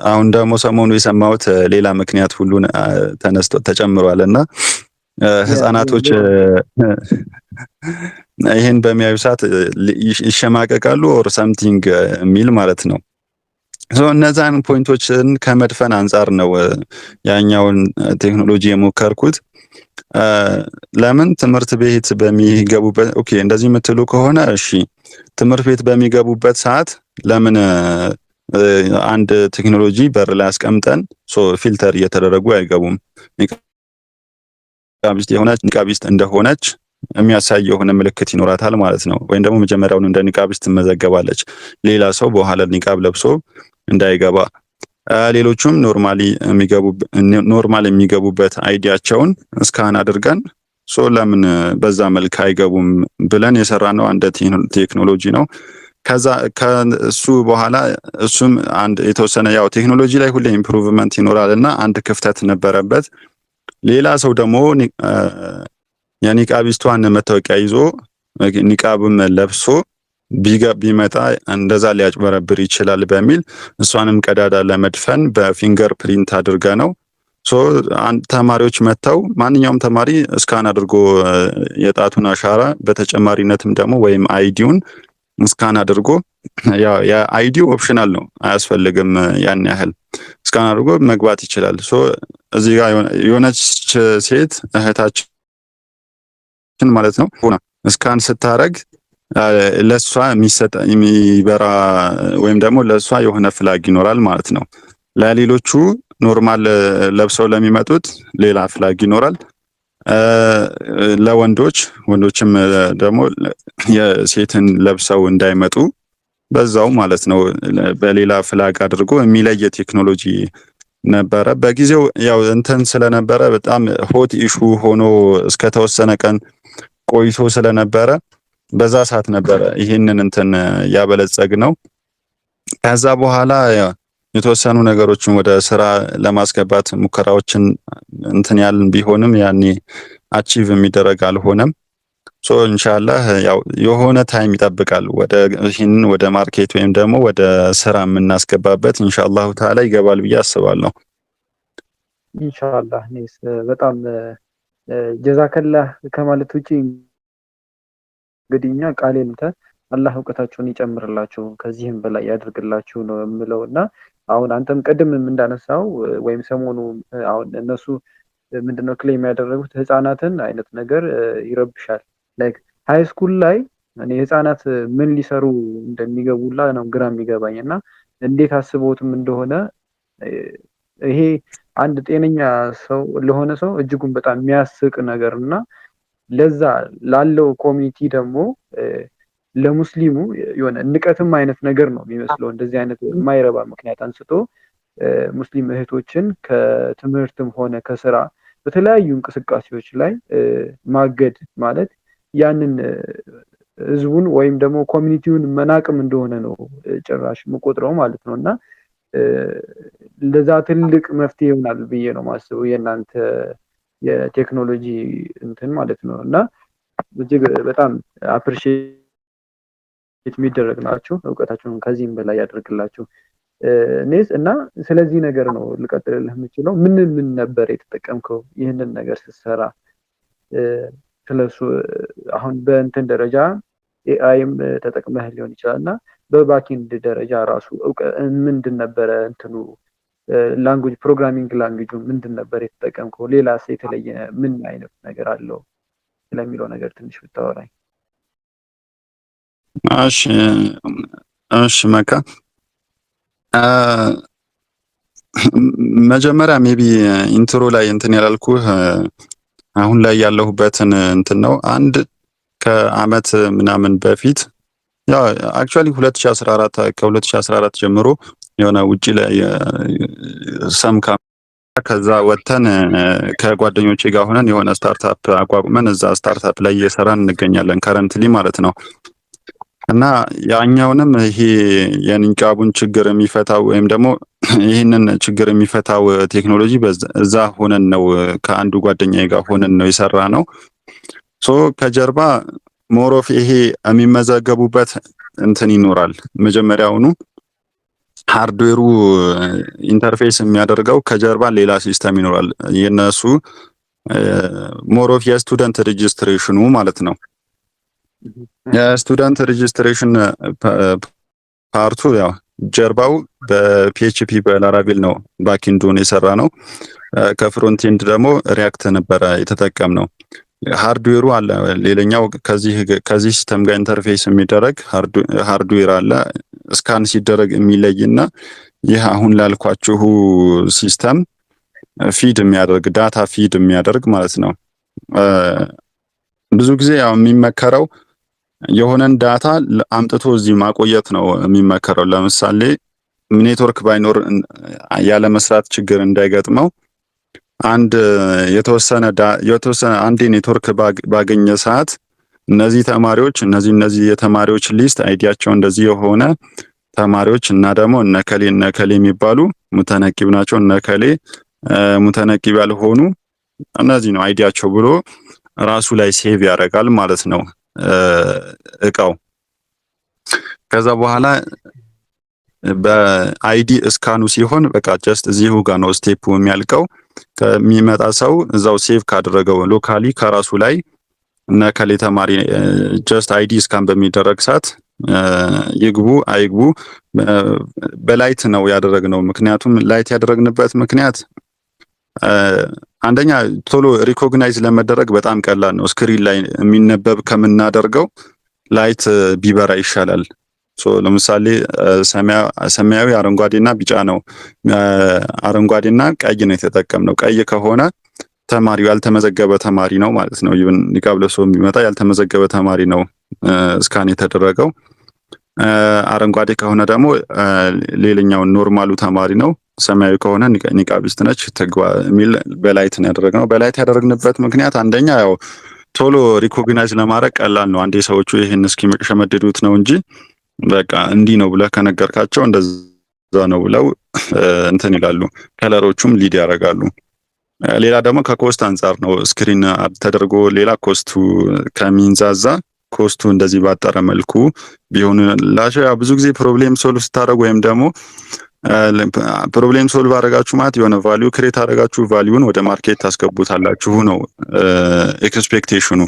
አሁን ደግሞ ሰሞኑ የሰማሁት ሌላ ምክንያት ሁሉን ተነስቶ ተጨምሯልና ህፃናቶች ይሄን በሚያዩ ሰዓት ይሸማቀቃሉ ኦር ሰምቲንግ የሚል ማለት ነው። ሶ እነዛን ፖይንቶችን ከመድፈን አንጻር ነው ያኛውን ቴክኖሎጂ የሞከርኩት። ለምን ትምህርት ቤት በሚገቡበት ኦኬ እንደዚህ የምትሉ ከሆነ እሺ፣ ትምህርት ቤት በሚገቡበት ሰዓት ለምን አንድ ቴክኖሎጂ በር ላይ አስቀምጠን ፊልተር እየተደረጉ አይገቡም? ኒቃቢስት የሆነች ኒቃቢስት እንደሆነች የሚያሳይ የሆነ ምልክት ይኖራታል ማለት ነው። ወይም ደግሞ መጀመሪያውን እንደ ኒቃቢስት ትመዘገባለች፣ ሌላ ሰው በኋላ ኒቃብ ለብሶ እንዳይገባ። ሌሎቹም ኖርማል የሚገቡበት አይዲያቸውን እስካን አድርገን ለምን በዛ መልክ አይገቡም ብለን የሰራነው አንድ ቴክኖሎጂ ነው። ከዛ ከሱ በኋላ እሱም አንድ የተወሰነ ያው ቴክኖሎጂ ላይ ሁሌ ኢምፕሩቭመንት ይኖራልና አንድ ክፍተት ነበረበት። ሌላ ሰው ደግሞ የኒቃቢስቷን መታወቂያ ይዞ ኒቃብም ለብሶ ቢመጣ እንደዛ ሊያጭበረብር ይችላል በሚል እሷንም ቀዳዳ ለመድፈን በፊንገር ፕሪንት አድርገ ነው ተማሪዎች መተው ማንኛውም ተማሪ እስካን አድርጎ የጣቱን አሻራ በተጨማሪነትም ደግሞ ወይም አይዲውን እስካን አድርጎ የአይዲው ኦፕሽናል ነው፣ አያስፈልግም ያን ያህል እስካን አድርጎ መግባት ይችላል። እዚህ ጋር የሆነች ሴት እህታችን ማለት ነው እስካን ስታረግ ለሷ የሚበራ ወይም ደግሞ ለሷ የሆነ ፍላግ ይኖራል ማለት ነው። ለሌሎቹ ኖርማል ለብሰው ለሚመጡት ሌላ ፍላግ ይኖራል። ወንዶችም ደግሞ የሴትን ለብሰው እንዳይመጡ በዛው ማለት ነው በሌላ ፍላግ አድርጎ የሚለየ ቴክኖሎጂ ነበረ። በጊዜው ያው እንትን ስለነበረ በጣም ሆት ኢሹ ሆኖ እስከተወሰነ ቀን ቆይቶ ስለነበረ በዛ ሰዓት ነበረ ይሄንን እንትን ያበለጸግ ነው። ከዛ በኋላ የተወሰኑ ነገሮችን ወደ ስራ ለማስገባት ሙከራዎችን እንትን ያልን ቢሆንም ያኔ አቺቭ የሚደረግ አልሆነም። ኢንሻአላህ ያው የሆነ ታይም ይጠብቃል ይህንን ወደ ማርኬት ወይም ደግሞ ወደ ስራ የምናስገባበት ኢንሻአላህ ተዓላ ይገባል ብዬ አስባለሁ። ኢንሻአላህ በጣም ጀዛከላህ ከማለት ውጪ እንግዲህ እኛ ቃሌን አላህ እውቀታቸውን ይጨምርላቸው ከዚህም በላይ ያድርግላችሁ ነው የምለው። እና አሁን አንተም ቅድምም እንዳነሳው ወይም ሰሞኑ አሁን እነሱ ምንድነው ክሌም ያደረጉት ህፃናትን አይነት ነገር ይረብሻል። ላይክ ሃይ ስኩል ላይ እኔ ህፃናት ምን ሊሰሩ እንደሚገቡላ ነው ግራ የሚገባኝ። እና እንዴት አስበውትም እንደሆነ ይሄ አንድ ጤነኛ ሰው ለሆነ ሰው እጅጉን በጣም የሚያስቅ ነገር እና ለዛ ላለው ኮሚኒቲ ደግሞ ለሙስሊሙ የሆነ ንቀትም አይነት ነገር ነው የሚመስለው። እንደዚህ አይነት የማይረባ ምክንያት አንስቶ ሙስሊም እህቶችን ከትምህርትም ሆነ ከስራ በተለያዩ እንቅስቃሴዎች ላይ ማገድ ማለት ያንን ህዝቡን ወይም ደግሞ ኮሚኒቲውን መናቅም እንደሆነ ነው ጭራሽ የምቆጥረው ማለት ነው። እና ለዛ ትልቅ መፍትሄ ይሆናል ብዬ ነው የማስበው የእናንተ የቴክኖሎጂ እንትን ማለት ነው። እና እጅግ በጣም አፕሪሺየት የሚደረግ ናቸው። እውቀታቸውን ከዚህም በላይ ያደርግላቸው። ኔስ እና ስለዚህ ነገር ነው ልቀጥልልህ የምችለው። ምን ምን ነበር የተጠቀምከው ይህንን ነገር ስትሰራ? ስለሱ አሁን በእንትን ደረጃ ኤአይም ተጠቅመህ ሊሆን ይችላል እና በባኪንድ ደረጃ ራሱ ምንድን ነበረ እንትኑ ላንጉጅ ፕሮግራሚንግ ላንጉጁ ምንድን ነበር የተጠቀምከው? ሌላስ የተለየ ምን አይነት ነገር አለው ስለሚለው ነገር ትንሽ ብታወራኝ። እሺ እሺ መካ መጀመሪያ ሜቢ ኢንትሮ ላይ እንትን ያላልኩህ አሁን ላይ ያለሁበትን እንትን ነው። አንድ ከአመት ምናምን በፊት ያው አክቹአሊ 2014 ከ2014 ጀምሮ የሆነ ውጪ ላይ ሰምካ ከዛ ወጥተን ከጓደኞቼ ጋር ሆነን የሆነ ስታርታፕ አቋቁመን እዛ ስታርታፕ ላይ እየሰራን እንገኛለን ከረንትሊ ማለት ነው። እና ያኛውንም ይሄ የኒቃቡን ችግር የሚፈታው ወይም ደግሞ ይህንን ችግር የሚፈታው ቴክኖሎጂ እዛ ሆነን ነው ከአንዱ ጓደኛዬ ጋር ሆነን ነው የሰራ ነው። ሶ ከጀርባ ሞሮፍ ይሄ የሚመዘገቡበት እንትን ይኖራል። መጀመሪያውኑ ሃርድዌሩ ኢንተርፌስ የሚያደርገው ከጀርባ ሌላ ሲስተም ይኖራል። የነሱ ሞሮፍ የስቱደንት ሬጂስትሬሽኑ ማለት ነው። የስቱደንት ሬጂስትሬሽን ፓርቱ ያው ጀርባው በፒኤችፒ በላራቬል ነው ባኪንዱን የሰራ ነው። ከፍሮንት ኤንድ ደግሞ ሪያክት ነበረ የተጠቀም ነው። ሃርድዌሩ አለ። ሌላኛው ከዚህ ሲስተም ጋር ኢንተርፌስ የሚደረግ ሃርድዌር አለ። ስካን ሲደረግ የሚለይና ይህ አሁን ላልኳችሁ ሲስተም ፊድ የሚያደርግ ዳታ ፊድ የሚያደርግ ማለት ነው። ብዙ ጊዜ ያው የሚመከረው የሆነን ዳታ አምጥቶ እዚህ ማቆየት ነው የሚመከረው። ለምሳሌ ኔትወርክ ባይኖር ያለ መስራት ችግር እንዳይገጥመው አንድ የተወሰነ አንድ ኔትወርክ ባገኘ ሰዓት እነዚህ ተማሪዎች እነዚህ የተማሪዎች ሊስት አይዲያቸው እንደዚህ የሆነ ተማሪዎች እና ደግሞ እነከሌ የሚባሉ ሙተነቂብ ናቸው፣ እነከሌ ሙተነቂብ ያልሆኑ እነዚህ ነው አይዲያቸው ብሎ ራሱ ላይ ሴቭ ያደርጋል ማለት ነው እቃው። ከዛ በኋላ በአይዲ እስካኑ ሲሆን በቃ ጀስት እዚሁ ጋር ነው ስቴፑ የሚያልቀው። ከሚመጣ ሰው እዛው ሴቭ ካደረገው ሎካሊ ከራሱ ላይ እነከሌ ተማሪ ጀስት አይዲ እስካን በሚደረግ ሰዓት ይግቡ አይግቡ በላይት ነው ያደረግነው። ምክንያቱም ላይት ያደረግንበት ምክንያት አንደኛ ቶሎ ሪኮግናይዝ ለመደረግ በጣም ቀላል ነው። ስክሪን ላይ የሚነበብ ከምናደርገው ላይት ቢበራ ይሻላል። ለምሳሌ ሰማያዊ አረንጓዴና ቢጫ ነው። አረንጓዴና ቀይ ነው የተጠቀምነው። ቀይ ከሆነ ተማሪው ያልተመዘገበ ተማሪ ነው ማለት ነው። ይብን ኒቃብ ለብሶ የሚመጣ ያልተመዘገበ ተማሪ ነው ስካን የተደረገው። አረንጓዴ ከሆነ ደግሞ ሌላኛው ኖርማሉ ተማሪ ነው። ሰማያዊ ከሆነ ኒቃቢስት ነች ተግባ የሚል በላይት ነው ያደረግነው። በላይት ያደረግንበት ምክንያት አንደኛ ያው ቶሎ ሪኮግናይዝ ለማድረግ ቀላል ነው። አንዴ ሰዎቹ ይሄን እስኪሸመድዱት ነው እንጂ በቃ እንዲህ ነው ብለህ ከነገርካቸው እንደዛ ነው ብለው እንትን ይላሉ። ከለሮቹም ሊድ ያደርጋሉ። ሌላ ደግሞ ከኮስት አንጻር ነው። ስክሪን ተደርጎ ሌላ ኮስቱ ከሚንዛዛ ኮስቱ እንደዚህ ባጠረ መልኩ ቢሆንላቸው ያው ብዙ ጊዜ ፕሮብሌም ሶልቭ ስታደርጉ ወይም ደግሞ ፕሮብሌም ሶልቭ አደረጋችሁ ማለት የሆነ ቫልዩ ክሬት አደረጋችሁ ቫልዩን ወደ ማርኬት ታስገቡታላችሁ ነው ኤክስፔክቴሽኑ።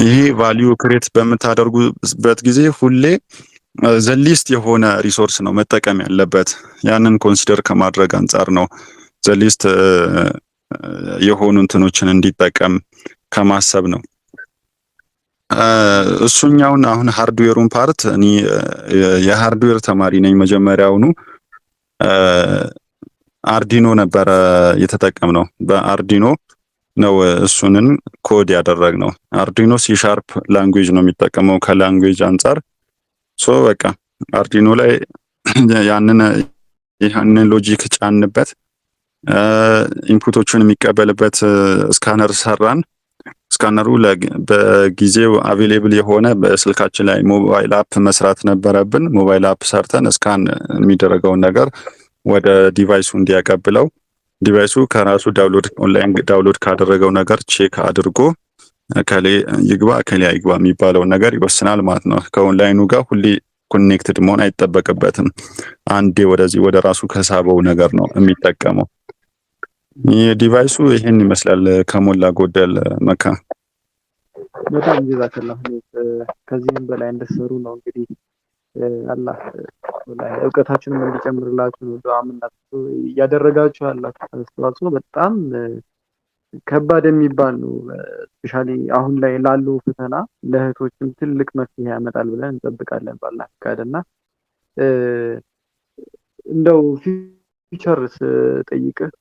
ይሄ ቫልዩ ክሬት በምታደርጉበት ጊዜ ሁሌ ዘሊስት የሆነ ሪሶርስ ነው መጠቀም ያለበት። ያንን ኮንሲደር ከማድረግ አንጻር ነው ዘሊስት የሆኑ እንትኖችን እንዲጠቀም ከማሰብ ነው። እሱኛውን አሁን ሃርድዌሩን ፓርት እኔ የሃርድዌር ተማሪ ነኝ። መጀመሪያውኑ አርዲኖ ነበረ የተጠቀምነው። በአርዲኖ ነው እሱንን ኮድ ያደረግነው። አርዲኖ ሲሻርፕ ላንጉዌጅ ነው የሚጠቀመው ከላንጉዌጅ አንጻር። ሶ በቃ አርዲኖ ላይ ያንን ሎጂክ ጫንበት፣ ኢንፑቶችን የሚቀበልበት ስካነር ሰራን። ስካነሩ በጊዜው አቬሌብል የሆነ በስልካችን ላይ ሞባይል አፕ መስራት ነበረብን። ሞባይል አፕ ሰርተን ስካን የሚደረገውን ነገር ወደ ዲቫይሱ እንዲያቀብለው፣ ዲቫይሱ ከራሱ ኦንላይን ዳውንሎድ ካደረገው ነገር ቼክ አድርጎ ከሌ ይግባ ከሌ አይግባ የሚባለውን ነገር ይወስናል ማለት ነው። ከኦንላይኑ ጋር ሁሌ ኮኔክትድ መሆን አይጠበቅበትም። አንዴ ወደዚህ ወደ ራሱ ከሳበው ነገር ነው የሚጠቀመው። ዲቫይሱ ይሄን ይመስላል ከሞላ ጎደል መካ። በጣም ጀዛከላህ። ከዚህም በላይ እንደሰሩ ነው እንግዲህ አላህ እውቀታችንን እንዲጨምርላችሁ ነው ዱዓ የምናደርገው። እያደረጋችሁ ያላችሁ አስተዋጽኦ በጣም ከባድ የሚባል ነው። ስፔሻሊ አሁን ላይ ላለው ፈተና ለእህቶችም ትልቅ መፍትሄ ያመጣል ብለን እንጠብቃለን በአላህ ፈቃድና እንደው ፊውቸር ስጠይቅህ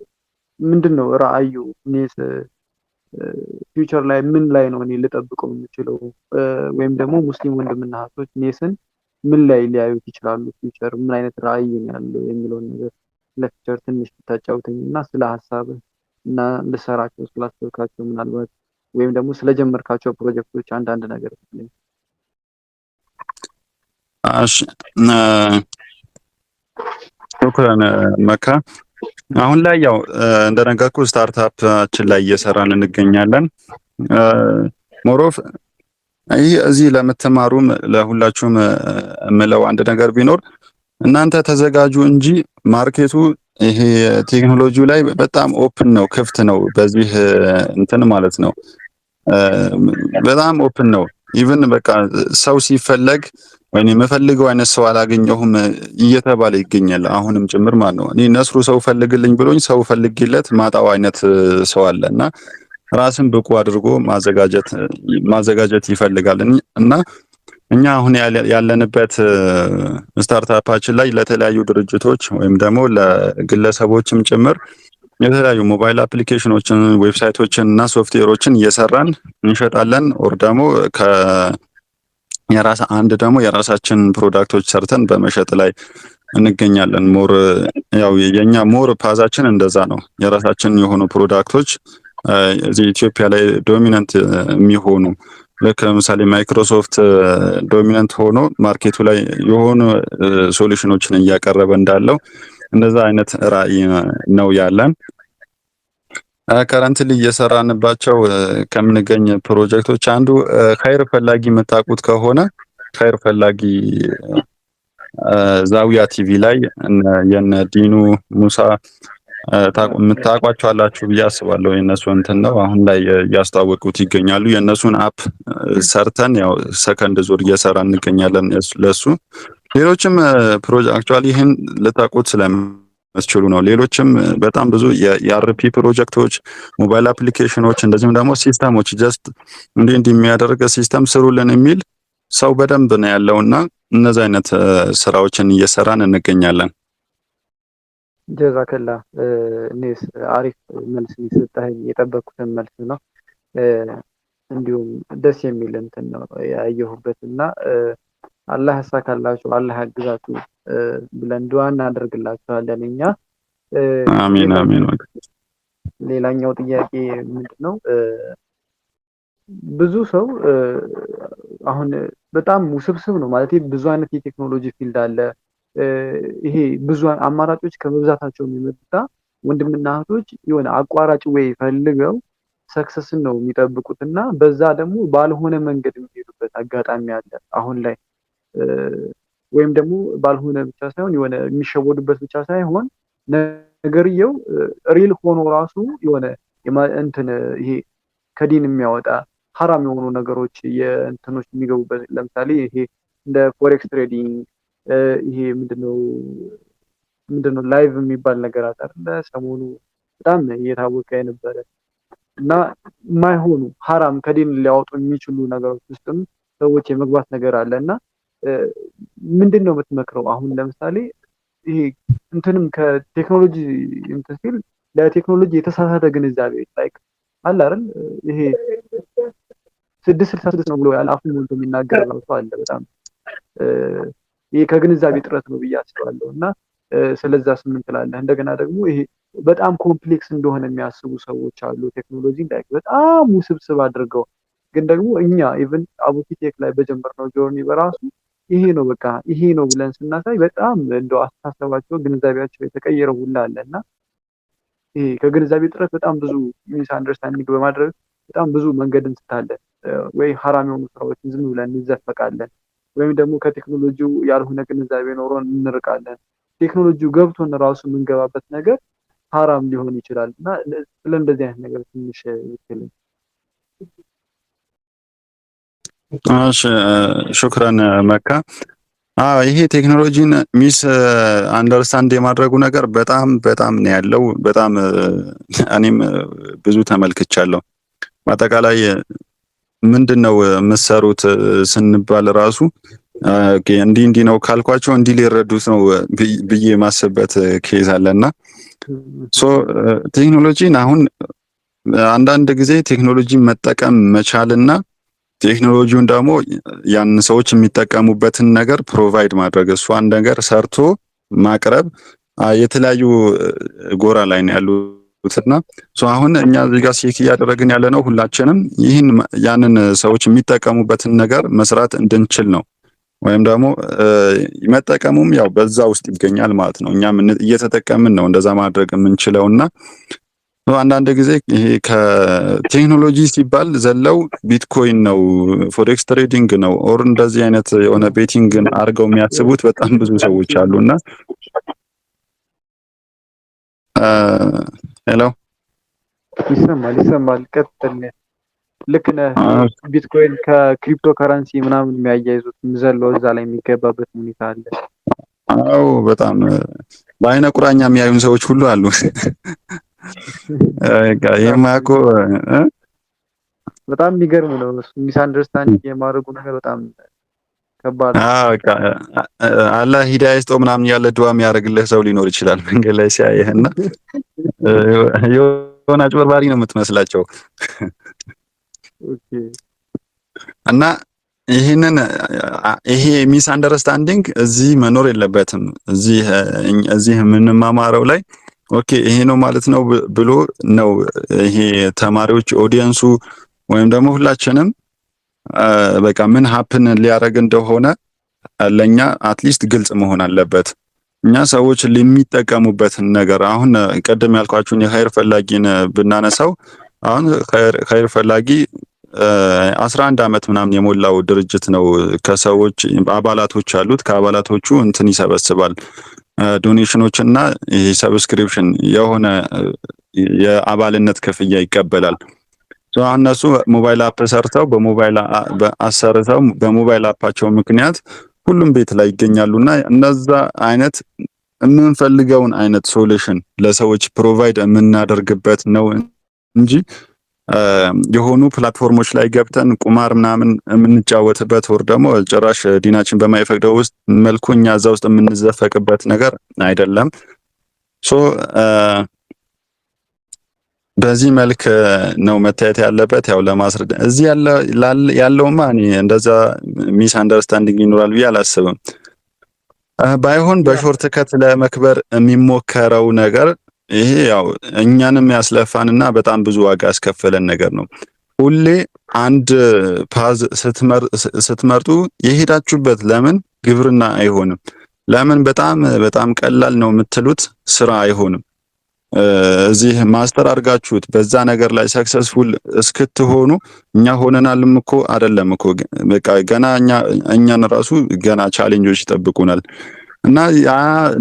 ምንድን ነው ራዕዩ? እኔስ ፊውቸር ላይ ምን ላይ ነው እኔ ልጠብቀው የምችለው? ወይም ደግሞ ሙስሊም ወንድምና እህቶች ኔስን ምን ላይ ሊያዩት ይችላሉ? ፊውቸር ምን አይነት ራዕይ ነው ያለው የሚለውን ነገር ስለ ፊውቸር ትንሽ ብታጫውተኝ እና ስለ ሀሳብህ እና ልሰራቸው ስላሰብካቸው ምናልባት ወይም ደግሞ ስለጀመርካቸው ፕሮጀክቶች አንዳንድ ነገር ብትለኝ። እሺ ሹክራን መካ። አሁን ላይ ያው እንደነገርኩ ስታርታፓችን ላይ እየሰራን እንገኛለን። ሞሮፍ ይህ እዚህ ለምትማሩም ለሁላችሁም የምለው አንድ ነገር ቢኖር እናንተ ተዘጋጁ እንጂ ማርኬቱ ይሄ ቴክኖሎጂው ላይ በጣም ኦፕን ነው፣ ክፍት ነው። በዚህ እንትን ማለት ነው በጣም ኦፕን ነው። ኢቭን በቃ ሰው ሲፈለግ ወይኔ የምፈልገው አይነት ሰው አላገኘሁም እየተባለ ይገኛል። አሁንም ጭምር ማለት ነው። እኔ ነስሩ ሰው ፈልግልኝ ብሎኝ ሰው ፈልግለት ማጣው አይነት ሰው አለ እና ራስን ብቁ አድርጎ ማዘጋጀት ይፈልጋል እና እኛ አሁን ያለንበት ስታርታፓችን ላይ ለተለያዩ ድርጅቶች ወይም ደግሞ ለግለሰቦችም ጭምር የተለያዩ ሞባይል አፕሊኬሽኖችን፣ ዌብሳይቶችን እና ሶፍትዌሮችን እየሰራን እንሸጣለን። ኦር ደግሞ የራሳችን ፕሮዳክቶች ሰርተን በመሸጥ ላይ እንገኛለን። ያው የኛ ፓዛችን እንደዛ ነው። የራሳችን የሆኑ ፕሮዳክቶች እዚህ ኢትዮጵያ ላይ ዶሚናንት የሚሆኑ ልክ ለምሳሌ ማይክሮሶፍት ዶሚናንት ሆኖ ማርኬቱ ላይ የሆኑ ሶሉሽኖችን እያቀረበ እንዳለው እንደዛ አይነት ራዕይ ነው ያለን። ከረንትሊ እየሰራንባቸው ከምንገኝ ፕሮጀክቶች አንዱ ኸይር ፈላጊ የምታውቁት ከሆነ ኸይር ፈላጊ ዛዊያ ቲቪ ላይ የነ ዲኑ ሙሳ የምታውቋቸው አላችሁ ብዬ አስባለሁ። የነሱ እንትን ነው አሁን ላይ እያስተዋወቁት ይገኛሉ። የነሱን አፕ ሰርተን ያው ሰከንድ ዙር እየሰራ እንገኛለን ለሱ። ሌሎችም አክቹአሊ ይህን ልታውቁት ስለምትችሉ ነው። ሌሎችም በጣም ብዙ የአርፒ ፕሮጀክቶች፣ ሞባይል አፕሊኬሽኖች እንደዚሁም ደግሞ ሲስተሞች ጀስት እንዲህ የሚያደርግ ሲስተም ስሩልን የሚል ሰው በደንብ ነው ያለውና እነዚህ አይነት ስራዎችን እየሰራን እንገኛለን። ጀዛከላ። እኔስ አሪፍ መልስ የሰጠኸኝ የጠበቅኩትን መልስ ነው። እንዲሁም ደስ የሚል እንትን ነው ያየሁበት እና አላህ ያሳካላችሁ፣ አላህ ያግዛችሁ ብለን ዱዓ እናደርግላችኋለን እኛ። አሚን አሚን። ሌላኛው ጥያቄ ምንድን ነው? ብዙ ሰው አሁን በጣም ውስብስብ ነው ማለት ብዙ አይነት የቴክኖሎጂ ፊልድ አለ። ይሄ ብዙ አማራጮች ከመብዛታቸው የሚመጣ ወንድምና እህቶች የሆነ አቋራጭ ወይ ፈልገው ሰክሰስን ነው የሚጠብቁት እና በዛ ደግሞ ባልሆነ መንገድ የሚሄዱበት አጋጣሚ አለ አሁን ላይ። ወይም ደግሞ ባልሆነ ብቻ ሳይሆን የሆነ የሚሸወዱበት ብቻ ሳይሆን ነገርየው ሪል ሆኖ ራሱ የሆነ እንትን ይሄ ከዲን የሚያወጣ ሀራም የሆኑ ነገሮች የእንትኖች የሚገቡበት ለምሳሌ ይሄ እንደ ፎሬክስ ትሬዲንግ ይሄ ምንድነው ላይቭ የሚባል ነገር አለ አይደለ? ሰሞኑ በጣም እየታወቀ የነበረ እና የማይሆኑ ሀራም ከዲን ሊያወጡ የሚችሉ ነገሮች ውስጥም ሰዎች የመግባት ነገር አለ እና ምንድን ነው የምትመክረው? አሁን ለምሳሌ ይሄ እንትንም ከቴክኖሎጂ እንትን ሲል ለቴክኖሎጂ የተሳሳተ ግንዛቤ ላይክ አለ አይደል? ይሄ 666 ነው ብሎ ያለ አፉን ሞልቶ የሚናገር ሰው አለ። በጣም ይሄ ከግንዛቤ ጥረት ነው ብዬ አስባለሁ። እና ስለዛስ ምን ትላለህ? እንደገና ደግሞ ይሄ በጣም ኮምፕሌክስ እንደሆነ የሚያስቡ ሰዎች አሉ። ቴክኖሎጂ ላይክ በጣም ውስብስብ አድርገው ግን ደግሞ እኛ ኢቭን አቡቲቴክ ላይ በጀመርነው ጆርኒ በራሱ ይሄ ነው በቃ ይሄ ነው ብለን ስናሳይ በጣም እንደው አስተሳሰባቸው ግንዛቤያቸው የተቀየረ ሁላ አለ እና ይሄ ከግንዛቤ ጥረት በጣም ብዙ ሚስ አንደርስታንዲንግ በማድረግ በጣም ብዙ መንገድ እንስታለን። ወይ ሀራም የሆኑ ስራዎችን ዝም ብለን እንዘፈቃለን፣ ወይም ደግሞ ከቴክኖሎጂው ያልሆነ ግንዛቤ ኖሮን እንርቃለን። ቴክኖሎጂው ገብቶን ራሱ የምንገባበት ነገር ሀራም ሊሆን ይችላል እና ስለ እንደዚህ አይነት ነገር ትንሽ ይችላል። እሺ ሹክራን መካ። ይሄ ቴክኖሎጂን ሚስ አንደርስታንድ የማድረጉ ነገር በጣም በጣም ነው ያለው። በጣም እኔም ብዙ ተመልክቻለሁ። በአጠቃላይ ምንድነው የምትሰሩት ስንባል ራሱ እንዲህ እንዲህ ነው ካልኳቸው እንዲህ ሊረዱት ነው ብዬ የማስብበት ኬዝ አለና ቴክኖሎጂን አሁን አንዳንድ ጊዜ ቴክኖሎጂን መጠቀም መቻልና ቴክኖሎጂውን ደግሞ ያን ሰዎች የሚጠቀሙበትን ነገር ፕሮቫይድ ማድረግ እሷን ነገር ሰርቶ ማቅረብ የተለያዩ ጎራ ላይ ነው ያሉትና አሁን እኛ እዚህ ጋር ቼክ እያደረግን ያለ ነው ሁላችንም ይህን ያንን ሰዎች የሚጠቀሙበትን ነገር መስራት እንድንችል ነው። ወይም ደግሞ መጠቀሙም ያው በዛ ውስጥ ይገኛል ማለት ነው። እኛም እየተጠቀምን ነው እንደዛ ማድረግ የምንችለውና አንዳንድ ጊዜ ይሄ ከቴክኖሎጂ ሲባል ዘለው ቢትኮይን ነው ፎሬክስ ትሬዲንግ ነው ኦር እንደዚህ አይነት የሆነ ቤቲንግን አድርገው የሚያስቡት በጣም ብዙ ሰዎች አሉና ሄሎ ይሰማል ቀጥል። ልክ ነህ። ቢትኮይን ከክሪፕቶ ከረንሲ ምናምን የሚያያይዙት ዘሎ እዛ ላይ የሚገባበት ሁኔታ አለ። አዎ በጣም በአይነ ቁራኛ የሚያዩን ሰዎች ሁሉ አሉ። ይሄማ እኮ በጣም የሚገርም ነው። ሚስ አንደርስታንድ የማድረጉ ነገር በጣም ከባድ ነው። አላህ ሂዳያ ይስጠው ምናምን ያለ ዱዓ የሚያደርግልህ ሰው ሊኖር ይችላል መንገድ ላይ ሲያየህና የሆነ አጭበርባሪ ነው የምትመስላቸው። እና ይሄ ሚስ አንደርስታንዲንግ እዚህ መኖር የለበትም። እዚህ የምንማማረው ላይ ኦኬ ይሄ ነው ማለት ነው ብሎ ነው ይሄ ተማሪዎች ኦዲየንሱ ወይም ደግሞ ሁላችንም በቃ ምን ሀፕን ሊያደርግ እንደሆነ ለኛ አትሊስት ግልጽ መሆን አለበት። እኛ ሰዎች የሚጠቀሙበትን ነገር አሁን ቀደም ያልኳችሁን የኸይር ፈላጊን ብናነሳው አሁን ኸይር ፈላጊ 11 ዓመት ምናምን የሞላው ድርጅት ነው። ከሰዎች አባላቶች አሉት። ከአባላቶቹ እንትን ይሰበስባል ዶኔሽኖች እና ሰብስክሪፕሽን የሆነ የአባልነት ክፍያ ይቀበላል። እነሱ ሞባይል አፕ ሰርተው በሞባይል አፓቸው ምክንያት ሁሉም ቤት ላይ ይገኛሉና እነዛ አይነት የምንፈልገውን አይነት ሶሉሽን ለሰዎች ፕሮቫይድ የምናደርግበት ነው እንጂ የሆኑ ፕላትፎርሞች ላይ ገብተን ቁማር ምናምን የምንጫወትበት ወር ደግሞ ጭራሽ ዲናችን በማይፈቅደው ውስጥ መልኩ እኛ እዛ ውስጥ የምንዘፈቅበት ነገር አይደለም። በዚህ መልክ ነው መታየት ያለበት። ያው ለማስረዳ እዚህ ያለውማ እኔ እንደዛ ሚስ አንደርስታንዲንግ ይኖራል ብዬ አላስብም። ባይሆን በሾርት ከት ለመክበር የሚሞከረው ነገር ይሄ ያው እኛንም ያስለፋንና በጣም ብዙ ዋጋ ያስከፈለን ነገር ነው። ሁሌ አንድ ፓዝ ስትመርጡ የሄዳችሁበት ለምን ግብርና አይሆንም? ለምን በጣም በጣም ቀላል ነው የምትሉት ስራ አይሆንም? እዚህ ማስተር አድርጋችሁት በዛ ነገር ላይ ሰክሰስፉል እስክትሆኑ እኛ ሆነናልም እኮ አይደለም እኮ በቃ ገና እኛን ራሱ ገና ቻሌንጆች ይጠብቁናል። እና ያ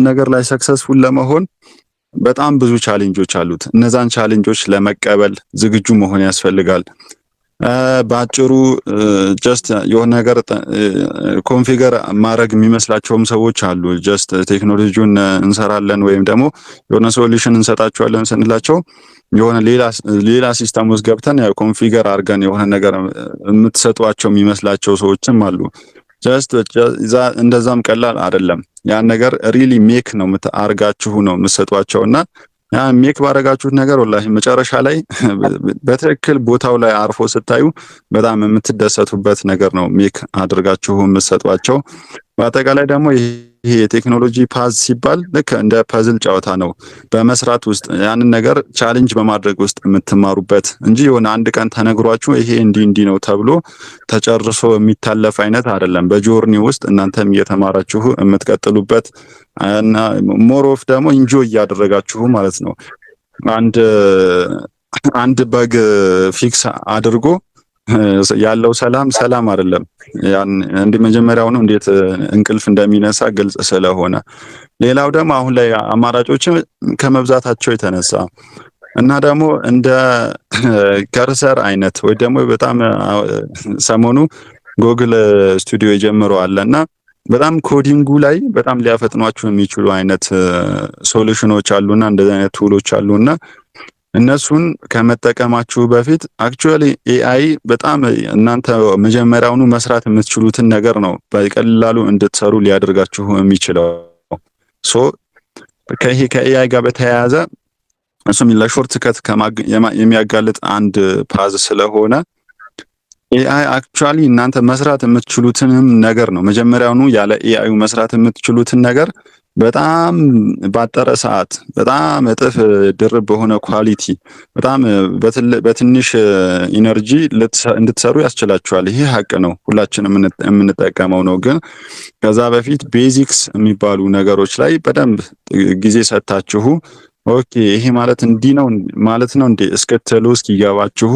ነገር ላይ ሰክሰስፉል ለመሆን በጣም ብዙ ቻሌንጆች አሉት። እነዛን ቻሌንጆች ለመቀበል ዝግጁ መሆን ያስፈልጋል። በአጭሩ ጀስት የሆነ ነገር ኮንፊገር ማድረግ የሚመስላቸውም ሰዎች አሉ። ጀስት ቴክኖሎጂውን እንሰራለን ወይም ደግሞ የሆነ ሶሉሽን እንሰጣቸዋለን ስንላቸው የሆነ ሌላ ሲስተም ውስጥ ገብተን ያው ኮንፊገር አድርገን የሆነ ነገር የምትሰጧቸው የሚመስላቸው ሰዎችም አሉ። ጀስት እንደዛም ቀላል አይደለም። ያን ነገር ሪሊ ሜክ ነው አርጋችሁ ነው የምትሰጧቸውና ያ ሜክ ባረጋችሁት ነገር ወላሂ መጨረሻ ላይ በትክክል ቦታው ላይ አርፎ ስታዩ በጣም የምትደሰቱበት ነገር ነው ሜክ አድርጋችሁ የምትሰጧቸው። በአጠቃላይ ደግሞ ይሄ የቴክኖሎጂ ፓዝ ሲባል ልክ እንደ ፐዝል ጨዋታ ነው። በመስራት ውስጥ ያንን ነገር ቻሌንጅ በማድረግ ውስጥ የምትማሩበት እንጂ የሆነ አንድ ቀን ተነግሯችሁ ይሄ እንዲህ እንዲህ ነው ተብሎ ተጨርሶ የሚታለፍ አይነት አይደለም። በጆርኒ ውስጥ እናንተም እየተማራችሁ የምትቀጥሉበት እና ሞር ኦፍ ደግሞ ኢንጆይ እያደረጋችሁ ማለት ነው። አንድ በግ ፊክስ አድርጎ ያለው ሰላም አይደለም። ያን እንደ መጀመሪያው ነው እንዴት እንቅልፍ እንደሚነሳ ግልጽ ስለሆነ። ሌላው ደግሞ አሁን ላይ አማራጮች ከመብዛታቸው የተነሳ እና ደግሞ እንደ ከርሰር አይነት ወይ ደግሞ በጣም ሰሞኑ ጎግል ስቱዲዮ የጀመረው እና በጣም ኮዲንጉ ላይ በጣም ሊያፈጥኗችሁ የሚችሉ አይነት ሶሉሽኖች አሉና እንደዚህ አይነት ቱሎች አሉና እነሱን ከመጠቀማችሁ በፊት አክቹአሊ ኤአይ በጣም እናንተ መጀመሪያውኑ መስራት የምትችሉትን ነገር ነው በቀላሉ እንድትሰሩ ሊያደርጋችሁ የሚችለው። ሶ ከኤአይ ጋር በተያያዘ እሱም ለሾርት ከት የሚያጋልጥ አንድ ፓዝ ስለሆነ ኤአይ አክቹአሊ እናንተ መስራት የምትችሉትንም ነገር ነው መጀመሪያውኑ ያለ ኤአዩ መስራት የምትችሉትን ነገር በጣም ባጠረ ሰዓት በጣም እጥፍ ድርብ በሆነ ኳሊቲ በጣም በትንሽ ኢነርጂ እንድትሰሩ ያስችላችኋል። ይሄ ሀቅ ነው፣ ሁላችንም የምንጠቀመው ነው። ግን ከዛ በፊት ቤዚክስ የሚባሉ ነገሮች ላይ በደንብ ጊዜ ሰጥታችሁ ኦኬ ይሄ ማለት እንዲህ ነው ማለት ነው እንዴ እስክትሉ እስኪገባችሁ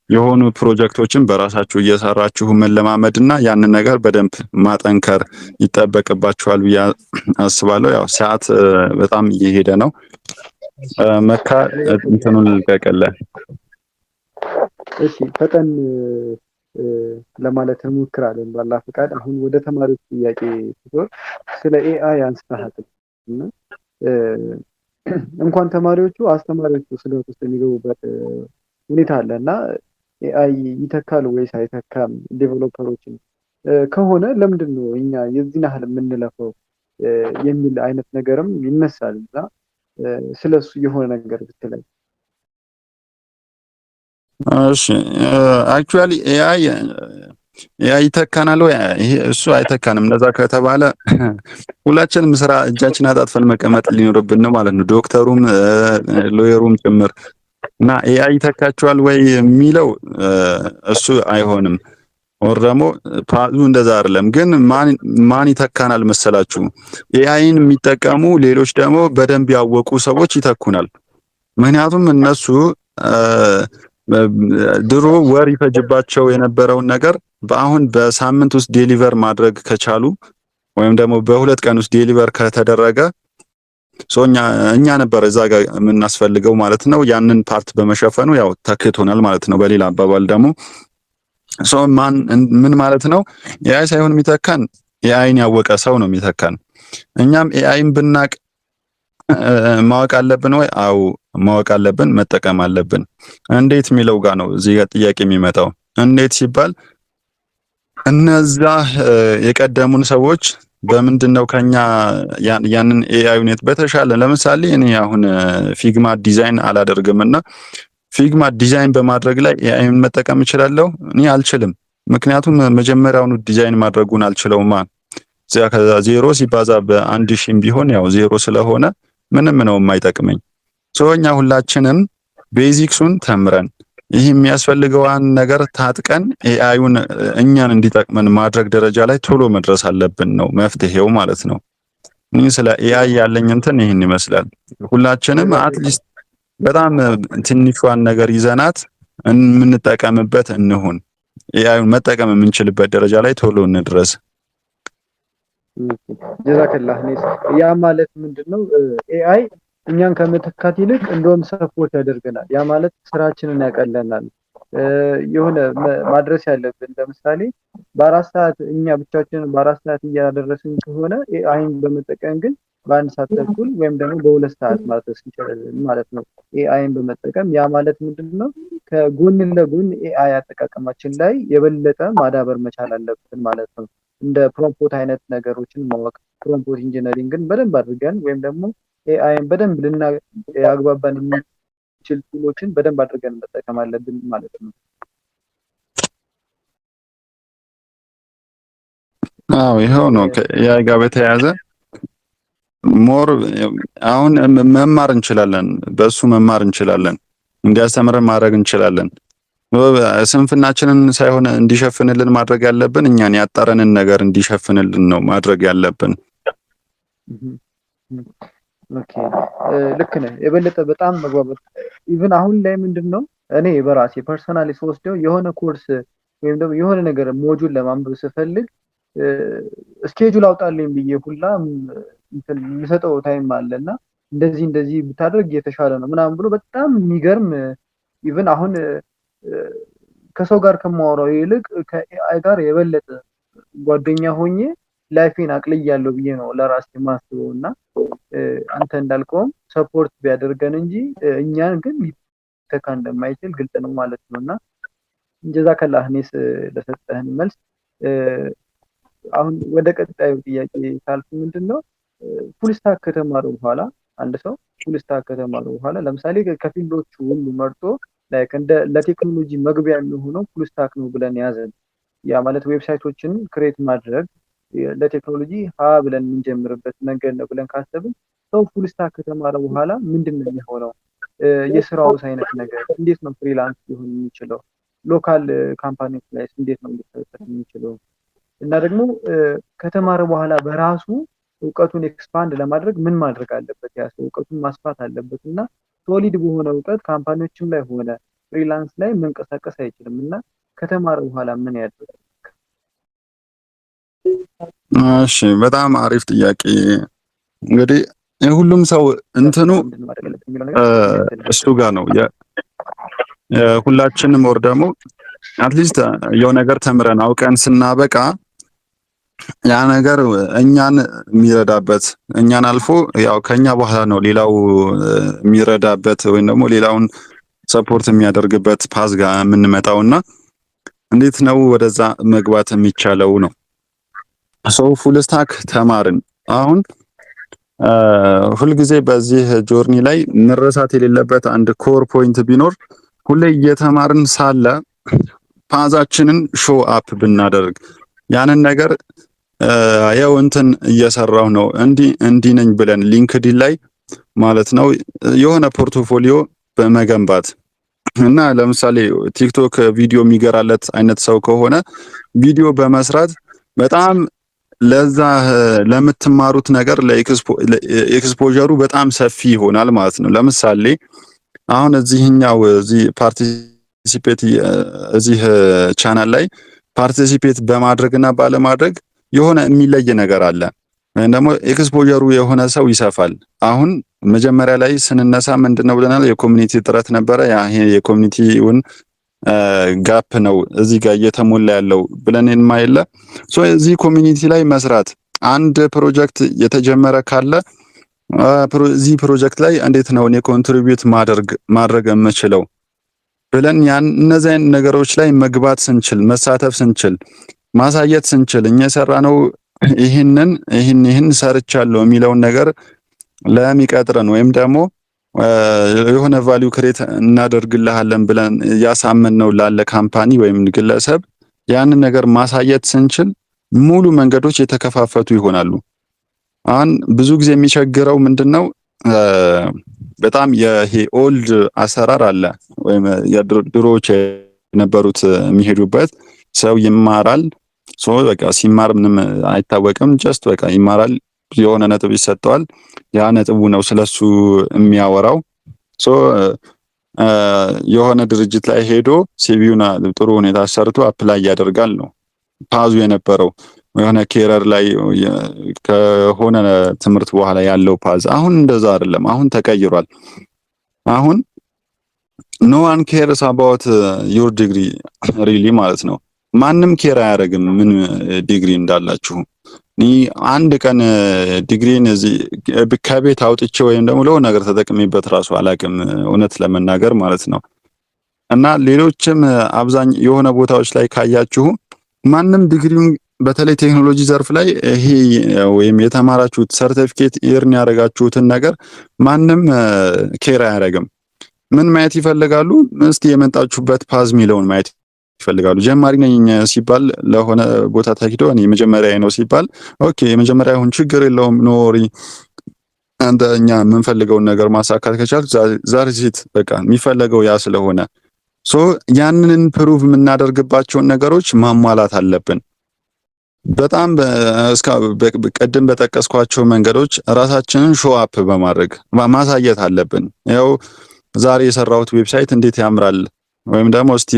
የሆኑ ፕሮጀክቶችን በራሳችሁ እየሰራችሁ መለማመድና ያንን ነገር በደንብ ማጠንከር ይጠበቅባችኋል ብዬ አስባለሁ። ያው ሰዓት በጣም እየሄደ ነው። መካ እንትኑን ልቀቀልህ። እሺ ፈጠን ለማለት እንሞክራለን ባላ ፈቃድ። አሁን ወደ ተማሪዎች ጥያቄ ሲሆን ስለ ኤአይ አንስተሃል እና እንኳን ተማሪዎቹ አስተማሪዎቹ ስጋት ውስጥ የሚገቡበት ሁኔታ አለ እና ኤአይ ይተካል ወይስ አይተካም ዴቨሎፐሮችን ከሆነ ለምንድን ነው እኛ የዚህን ያህል የምንለፈው የሚል አይነት ነገርም ይነሳል እና ስለሱ የሆነ ነገር ብትለኝ። እሺ አክቹአሊ ኤአይ ይተካናል ወይ? ይሄ እሱ አይተካንም። እንደዛ ከተባለ ሁላችንም ስራ እጃችን አጣጥፈን መቀመጥ ሊኖርብን ነው ማለት ነው፣ ዶክተሩም ሎየሩም ጭምር። እና ኤአይ ይተካቸዋል ወይ የሚለው እሱ አይሆንም። ወር ደግሞ ፓዙ እንደዛ አይደለም። ግን ማን ይተካናል መሰላችሁ? ኤአይን የሚጠቀሙ ሌሎች ደግሞ በደንብ ያወቁ ሰዎች ይተኩናል። ምክንያቱም እነሱ ድሮ ወር ይፈጅባቸው የነበረውን ነገር በአሁን በሳምንት ውስጥ ዴሊቨር ማድረግ ከቻሉ ወይም ደግሞ በሁለት ቀን ውስጥ ዴሊቨር ከተደረገ እኛ ነበር እዛ ጋር የምናስፈልገው ማለት ነው። ያንን ፓርት በመሸፈኑ ያው ተክቶናል ማለት ነው። በሌላ አባባል ደግሞ ምን ማለት ነው? ኤአይ ሳይሆን የሚተካን ኤአይን ያወቀ ሰው ነው የሚተካን። እኛም ኤአይን ብናቅ ማወቅ አለብን ወይ? አው ማወቅ አለብን፣ መጠቀም አለብን። እንዴት የሚለው ጋር ነው እዚህ ጋር ጥያቄ የሚመጣው። እንዴት ሲባል እነዛ የቀደሙን ሰዎች በምንድነው ከኛ ያንን ኤአይ ዩኒት በተሻለ ለምሳሌ እኔ አሁን ፊግማ ዲዛይን አላደርግምና ፊግማ ዲዛይን በማድረግ ላይ ኤአይን መጠቀም እችላለሁ? እኔ አልችልም። ምክንያቱም መጀመሪያውኑ ዲዛይን ማድረጉን አልችለውማ። ዜሮ ሲባዛ በአንድ ሺህም ቢሆን ያው ዜሮ ስለሆነ ምንም ነው የማይጠቅመኝ። እኛ ሁላችንም ቤዚክሱን ተምረን ይህ የሚያስፈልገውን ነገር ታጥቀን ኤአዩን እኛን እንዲጠቅመን ማድረግ ደረጃ ላይ ቶሎ መድረስ አለብን ነው መፍትሄው ማለት ነው። እኔ ስለ ኤአይ ያለኝ እንትን ይህን ይመስላል። ሁላችንም አትሊስት በጣም ትንሿን ነገር ይዘናት የምንጠቀምበት እንሁን። ኤአዩን መጠቀም የምንችልበት ደረጃ ላይ ቶሎ እንድረስ። ጀዛከላህ። ያ ማለት ምንድነው? ኤአይ እኛን ከመተካት ይልቅ እንደውም ሰፖርት ያደርገናል። ያ ማለት ስራችንን ያቀለናል። የሆነ ማድረስ ያለብን ለምሳሌ በአራት ሰዓት እኛ ብቻችንን በአራት ሰዓት እያደረስን ከሆነ ኤአይን በመጠቀም ግን በአንድ ሰዓት ተኩል ወይም ደግሞ በሁለት ሰዓት ማድረስ እንችላለን ማለት ነው። ኤአይን በመጠቀም ያ ማለት ምንድን ነው? ከጎን ለጎን ኤአይ አጠቃቀማችን ላይ የበለጠ ማዳበር መቻል አለብን ማለት ነው። እንደ ፕሮምፖት አይነት ነገሮችን ማወቅ ፕሮምፖት ኢንጂነሪንግን በደንብ አድርገን ወይም ደግሞ ኤአይን በደንብ ያግባባን የሚችል ቱሎችን በደንብ አድርገን መጠቀም አለብን ማለት ነው። አዎ ይኸው ነው ከኤአይ ጋር በተያያዘ ሞር አሁን መማር እንችላለን፣ በሱ መማር እንችላለን፣ እንዲያስተምረን ማድረግ እንችላለን። ስንፍናችንን ሳይሆን እንዲሸፍንልን ማድረግ ያለብን እኛን ያጣረንን ነገር እንዲሸፍንልን ነው ማድረግ ያለብን። ኦኬ ልክ ነህ። የበለጠ በጣም መግባባት ኢቭን አሁን ላይ ምንድን ነው እኔ በራሴ ፐርሰናሊ ስወስደው የሆነ ኮርስ ወይም ደግሞ የሆነ ነገር ሞጁል ለማንበብ ስፈልግ ስኬጁል አውጣልኝ ብዬ ሁላ የሚሰጠው ታይም አለ እና እንደዚህ እንደዚህ ብታደርግ የተሻለ ነው ምናምን ብሎ በጣም የሚገርም ኢቭን አሁን ከሰው ጋር ከማወራው ይልቅ ከኤአይ ጋር የበለጠ ጓደኛ ሆኜ ላይፌን አቅልያለሁ ብዬ ነው ለራሴ የማስበው። እና አንተ እንዳልከውም ሰፖርት ቢያደርገን እንጂ እኛን ግን ሊተካ እንደማይችል ግልጽ ነው ማለት ነው። እና ጀዛከላህ እኔስ ለሰጠህን መልስ። አሁን ወደ ቀጣዩ ጥያቄ ሳልፍ ምንድን ነው ፉል ስታክ ከተማረ በኋላ አንድ ሰው ፉል ስታክ ከተማረ በኋላ ለምሳሌ ከፊልዶቹ ሁሉ መርጦ ላይክ እንደ ለቴክኖሎጂ መግቢያ የሚሆነው ፉል ስታክ ነው ብለን ያዘን። ያ ማለት ዌብሳይቶችን ክሬት ማድረግ ለቴክኖሎጂ ሀ ብለን የምንጀምርበት መንገድ ነው ብለን ካሰብን ሰው ፉል ስታክ ከተማረ በኋላ ምንድን ነው የሚሆነው? የስራውስ አይነት ነገር እንዴት ነው ፍሪላንስ ሊሆን የሚችለው? ሎካል ካምፓኒዎች ላይ እንዴት ነው ሊፈጠር የሚችለው? እና ደግሞ ከተማረ በኋላ በራሱ እውቀቱን ኤክስፓንድ ለማድረግ ምን ማድረግ አለበት? ያ ሰው እውቀቱን ማስፋት አለበት እና ሶሊድ በሆነ እውቀት ካምፓኒዎችም ላይ ሆነ ፍሪላንስ ላይ መንቀሳቀስ አይችልም። እና ከተማረ በኋላ ምን ያደርጋል? እሺ በጣም አሪፍ ጥያቄ። እንግዲህ የሁሉም ሰው እንትኑ እሱ ጋር ነው። ሁላችንም ወር ደግሞ አትሊስት የሆነ ነገር ተምረን አውቀን ስናበቃ ያ ነገር እኛን የሚረዳበት እኛን አልፎ ያው ከኛ በኋላ ነው ሌላው የሚረዳበት ወይም ደግሞ ሌላውን ሰፖርት የሚያደርግበት ፓዝ ጋር የምንመጣውና እንዴት ነው ወደዛ መግባት የሚቻለው ነው። ሶ ፉል ስታክ ተማርን። አሁን ሁልጊዜ በዚህ ጆርኒ ላይ መረሳት የሌለበት አንድ ኮር ፖይንት ቢኖር ሁሌ እየተማርን ሳለ ፓዛችንን ሾው አፕ ብናደርግ ያንን ነገር ያው እንትን እየሰራው ነው እንዲ ነኝ ብለን ሊንክድኢን ላይ ማለት ነው የሆነ ፖርትፎሊዮ በመገንባት እና ለምሳሌ ቲክቶክ ቪዲዮ የሚገራለት አይነት ሰው ከሆነ ቪዲዮ በመስራት በጣም ለዛ ለምትማሩት ነገር ለኤክስፖዠሩ በጣም ሰፊ ይሆናል ማለት ነው። ለምሳሌ አሁን እዚህ ፓርቲሲፔት እዚህ ቻናል ላይ ፓርቲሲፔት በማድረግና ባለማድረግ የሆነ የሚለይ ነገር አለ ወይም ደግሞ ኤክስፖዠሩ የሆነ ሰው ይሰፋል። አሁን መጀመሪያ ላይ ስንነሳ ምንድነው ብለናል? የኮሚኒቲ ጥረት ነበረ። ይሄ የኮሚኒቲውን ጋፕ ነው እዚህ ጋር እየተሞላ ያለው ብለን የማይለ እዚህ ኮሚኒቲ ላይ መስራት አንድ ፕሮጀክት የተጀመረ ካለ እዚህ ፕሮጀክት ላይ እንዴት ነው እኔ ኮንትሪቢዩት ማድረግ የምችለው ብለን እነዚህ ነገሮች ላይ መግባት ስንችል መሳተፍ ስንችል ማሳየት ስንችል እኛ የሰራነው ይህን ሰርቻለሁ የሚለውን ነገር ለሚቀጥረን ወይም ደግሞ የሆነ ቫልዩ ክሬት እናደርግልሃለን ብለን ያሳመንነው ላለ ካምፓኒ ወይም ግለሰብ ያንን ነገር ማሳየት ስንችል ሙሉ መንገዶች የተከፋፈቱ ይሆናሉ። አሁን ብዙ ጊዜ የሚቸግረው ምንድነው? በጣም ይሄ ኦልድ አሰራር አለ ወይም የድሮዎች የነበሩት የሚሄዱበት ሰው ይማራል። በቃ ሲማር ምንም አይታወቅም። ጀስት በቃ ይማራል፣ የሆነ ነጥብ ይሰጠዋል። ያ ነጥቡ ነው ስለሱ የሚያወራው። የሆነ ድርጅት ላይ ሄዶ ሲቪውን ጥሩ ሁኔታ ሰርቶ አፕላይ ያደርጋል ነው ፓዙ የነበረው። የሆነ ኬረር ላይ ከሆነ ትምህርት በኋላ ያለው ፓዝ አሁን እንደዛ አይደለም። አሁን ተቀይሯል። አሁን ኖ ዋን ኬርስ አባውት ዩር ዲግሪ ሪሊ ማለት ነው። ማንም ኬር አያደርግም ምን ዲግሪ እንዳላችሁ። እኔ አንድ ቀን ዲግሪን እዚህ ከቤት አውጥቼ ወይም ደግሞ ለሆነ ነገር ተጠቅሜበት ራሱ አላቅም እውነት ለመናገር ማለት ነው። እና ሌሎችም አብዛኛው የሆነ ቦታዎች ላይ ካያችሁ ማንም ዲግሪውን በተለይ ቴክኖሎጂ ዘርፍ ላይ ይሄ ወይም የተማራችሁት ሰርቲፊኬት ኤርን ያደረጋችሁትን ነገር ማንም ኬር አያደርግም። ምን ማየት ይፈልጋሉ? እስቲ የመጣችሁበት ፓዝ ሚለውን ማየት ይፈልጋሉ። ጀማሪ ነኝ ሲባል ለሆነ ቦታ ተኪዶ እኔ የመጀመሪያ ነው ሲባል ኦኬ የመጀመሪያ ይሁን ችግር የለውም ኖሪ አንተ እኛ የምንፈልገውን ነገር ማሳካት ከቻልክ ዛሬ በቃ የሚፈለገው ያ ስለሆነ ሶ ያንን ፕሩቭ የምናደርግባቸውን ነገሮች ማሟላት አለብን። በጣም ቀደም በጠቀስኳቸው መንገዶች ራሳችንን ሾው አፕ በማድረግ ማሳየት አለብን። ያው ዛሬ የሰራሁት ዌብሳይት እንዴት ያምራል ወይም ደግሞ እስቲ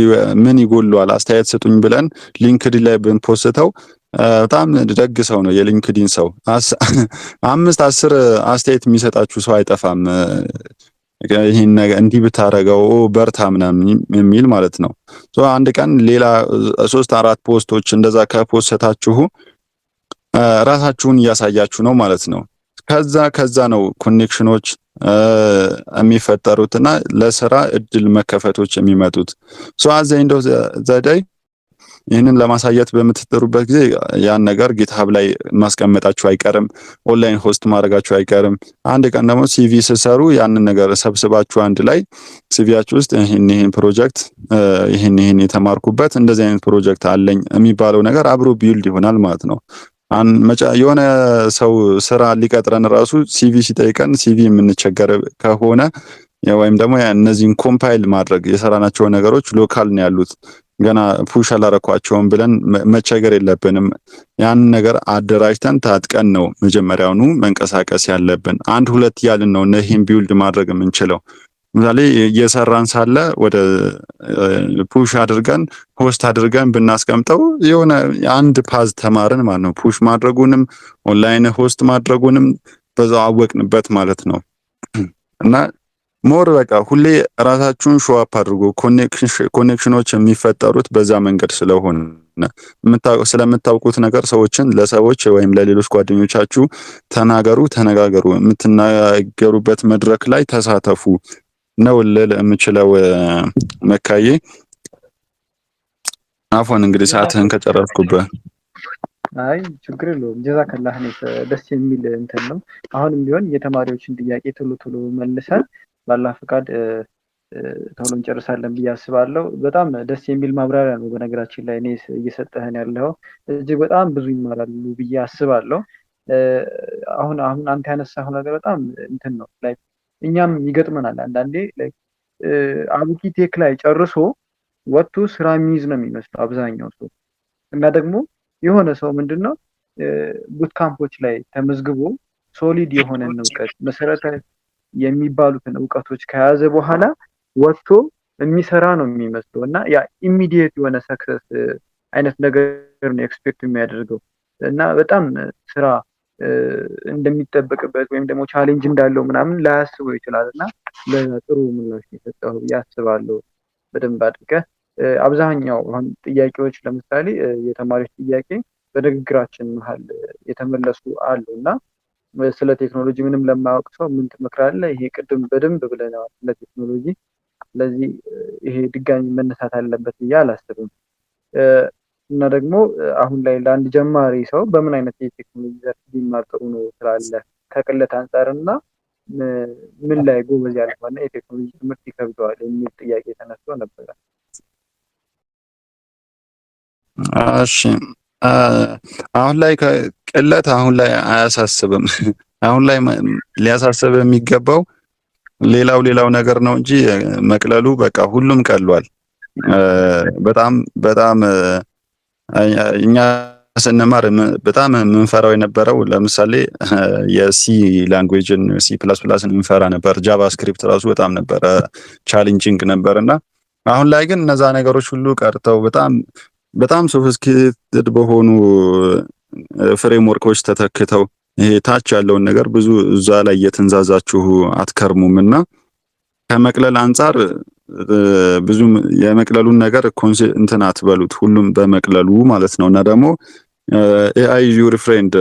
ምን ይጎልዋል አስተያየት ስጡኝ ብለን ሊንክድኢን ላይ ብንፖስተው በጣም ደግ ሰው ነው የሊንክድኢን ሰው 5-10 አስተያየት የሚሰጣችሁ ሰው አይጠፋም። ይሄን ነገር እንዲህ ብታረገው በርታ ምናምን የሚል ማለት ነው። አንድ ቀን ሌላ 3-4 ፖስቶች እንደዛ ከፖስታችሁ ራሳችሁን እያሳያችሁ ነው ማለት ነው። ከዛ ነው ኮኔክሽኖች የሚፈጠሩትና ለስራ እድል መከፈቶች የሚመጡት። አዘ ኤንድ ኦፍ ዘ ዴይ ይህንን ለማሳየት በምትጥሩበት ጊዜ ያን ነገር ጊትሃብ ላይ ማስቀመጣችሁ አይቀርም፣ ኦንላይን ሆስት ማድረጋችሁ አይቀርም። አንድ ቀን ደግሞ ሲቪ ስሰሩ ያንን ነገር ሰብስባችሁ አንድ ላይ ሲቪያችሁ ውስጥ ይሄን ፕሮጀክት ይሄን የተማርኩበት እንደዚህ አይነት ፕሮጀክት አለኝ የሚባለው ነገር አብሮ ቢልድ ይሆናል ማለት ነው። የሆነ ሰው ስራ ሊቀጥረን ራሱ ሲቪ ሲጠይቀን ሲቪ የምንቸገር ከሆነ ወይም ደግሞ እነዚህን ኮምፓይል ማድረግ የሰራናቸው ነገሮች ሎካል ነው ያሉት ገና ፑሽ አላረኳቸውም ብለን መቸገር የለብንም። ያን ነገር አደራጅተን ታጥቀን ነው መጀመሪያውኑ መንቀሳቀስ ያለብን። 1-2 ያልን ነው ይሄን ቢልድ ማድረግ የምንችለው። ምሳሌ እየሰራን ሳለ ወደ ፑሽ አድርገን ሆስት አድርገን ብናስቀምጠው የሆነ አንድ ፓዝ ተማርን ማለት ነው። ፑሽ ማድረጉንም ኦንላይን ሆስት ማድረጉንም በዛው አወቅንበት ማለት ነው። እና ሞር በቃ ሁሌ ራሳችሁን ሾው አፕ አድርጎ ኮኔክሽኖች የሚፈጠሩት በዛ መንገድ ስለሆነ ስለምታውቁት ነገር ሰዎችን ለሰዎች ወይም ለሌሎች ጓደኞቻችሁ ተነጋገሩ። የምትናገሩበት መድረክ ላይ ተሳተፉ ነው ልል የምችለው። መካዬ አፎን እንግዲህ ሰዓትህን ከጨረስኩበት። አይ ችግር የለውም። ጀዛከላህ ነው ደስ የሚል እንትን ነው። አሁንም ቢሆን የተማሪዎችን ጥያቄ ቶሎ መልሰን ባላህ ፍቃድ ቶሎ እንጨርሳለን ብዬ አስባለሁ። በጣም ደስ የሚል ማብራሪያ ነው በነገራችን ላይ እኔ እየሰጠህን ያለው እጅግ በጣም ብዙ ይማራሉ ብዬ አስባለሁ። አሁን አንተ ያነሳኸው ነገር በጣም እንትን ነው ላይ እኛም ይገጥመናል አንዳንዴ አቡኪ ቴክ ላይ ጨርሶ ወጥቶ ስራ የሚይዝ ነው የሚመስለው አብዛኛው ሰው። እና ደግሞ የሆነ ሰው ምንድነው ቡት ካምፖች ላይ ተመዝግቦ ሶሊድ የሆነን እውቀት መሰረታዊ የሚባሉትን እውቀቶች ከያዘ በኋላ ወጥቶ የሚሰራ ነው የሚመስለው እና ያ ኢሚዲየት የሆነ ሰክሰስ አይነት ነገር ነው ኤክስፔክት የሚያደርገው እና በጣም ስራ እንደሚጠበቅበት ወይም ደግሞ ቻሌንጅ እንዳለው ምናምን ላያስበው ይችላል። እና ለጥሩ ምላሽ የሰጠው ብዬ አስባለሁ። በደንብ አድርገህ አብዛኛው አሁን ጥያቄዎች ለምሳሌ የተማሪዎች ጥያቄ በንግግራችን መሀል የተመለሱ አሉ እና ስለ ቴክኖሎጂ ምንም ለማያውቅ ሰው ምን ትመክራለህ? ይሄ ቅድም በደንብ ብለናል ስለ ቴክኖሎጂ። ስለዚህ ይሄ ድጋሚ መነሳት አለበት ብዬ አላስብም። እና ደግሞ አሁን ላይ ለአንድ ጀማሪ ሰው በምን አይነት የቴክኖሎጂ ዘርፍ ቢማር ጥሩ ነው ትላለህ? ከቅለት አንጻር እና ምን ላይ ጎበዝ ያልሆነ የቴክኖሎጂ ትምህርት ይከብደዋል የሚል ጥያቄ ተነስቶ ነበረ። እሺ አሁን ላይ ቅለት አሁን ላይ አያሳስብም። አሁን ላይ ሊያሳስብ የሚገባው ሌላው ነገር ነው እንጂ መቅለሉ በቃ ሁሉም ቀሏል። በጣም እኛ ስንማር በጣም የምንፈራው የነበረው ለምሳሌ የሲ ላንጉዌጅን C++ን እንፈራ ነበር። ጃቫስክሪፕት ራሱ በጣም ነበር ቻሌንጂንግ ነበርና አሁን ላይ ግን እነዛ ነገሮች ሁሉ ቀርተው በጣም ሶፊስቲኬትድ በሆኑ ፍሬምወርኮች ተተክተው ይሄ ታች ያለውን ነገር ብዙ እዛ ላይ እየተንዛዛችሁ አትከርሙምና ከመቅለል አንጻር ብዙም የመቅለሉን ነገር እንትን አትበሉት፣ ሁሉም በመቅለሉ ማለት ነው። እና ደግሞ ኤአይ ዩር ፍሬንድ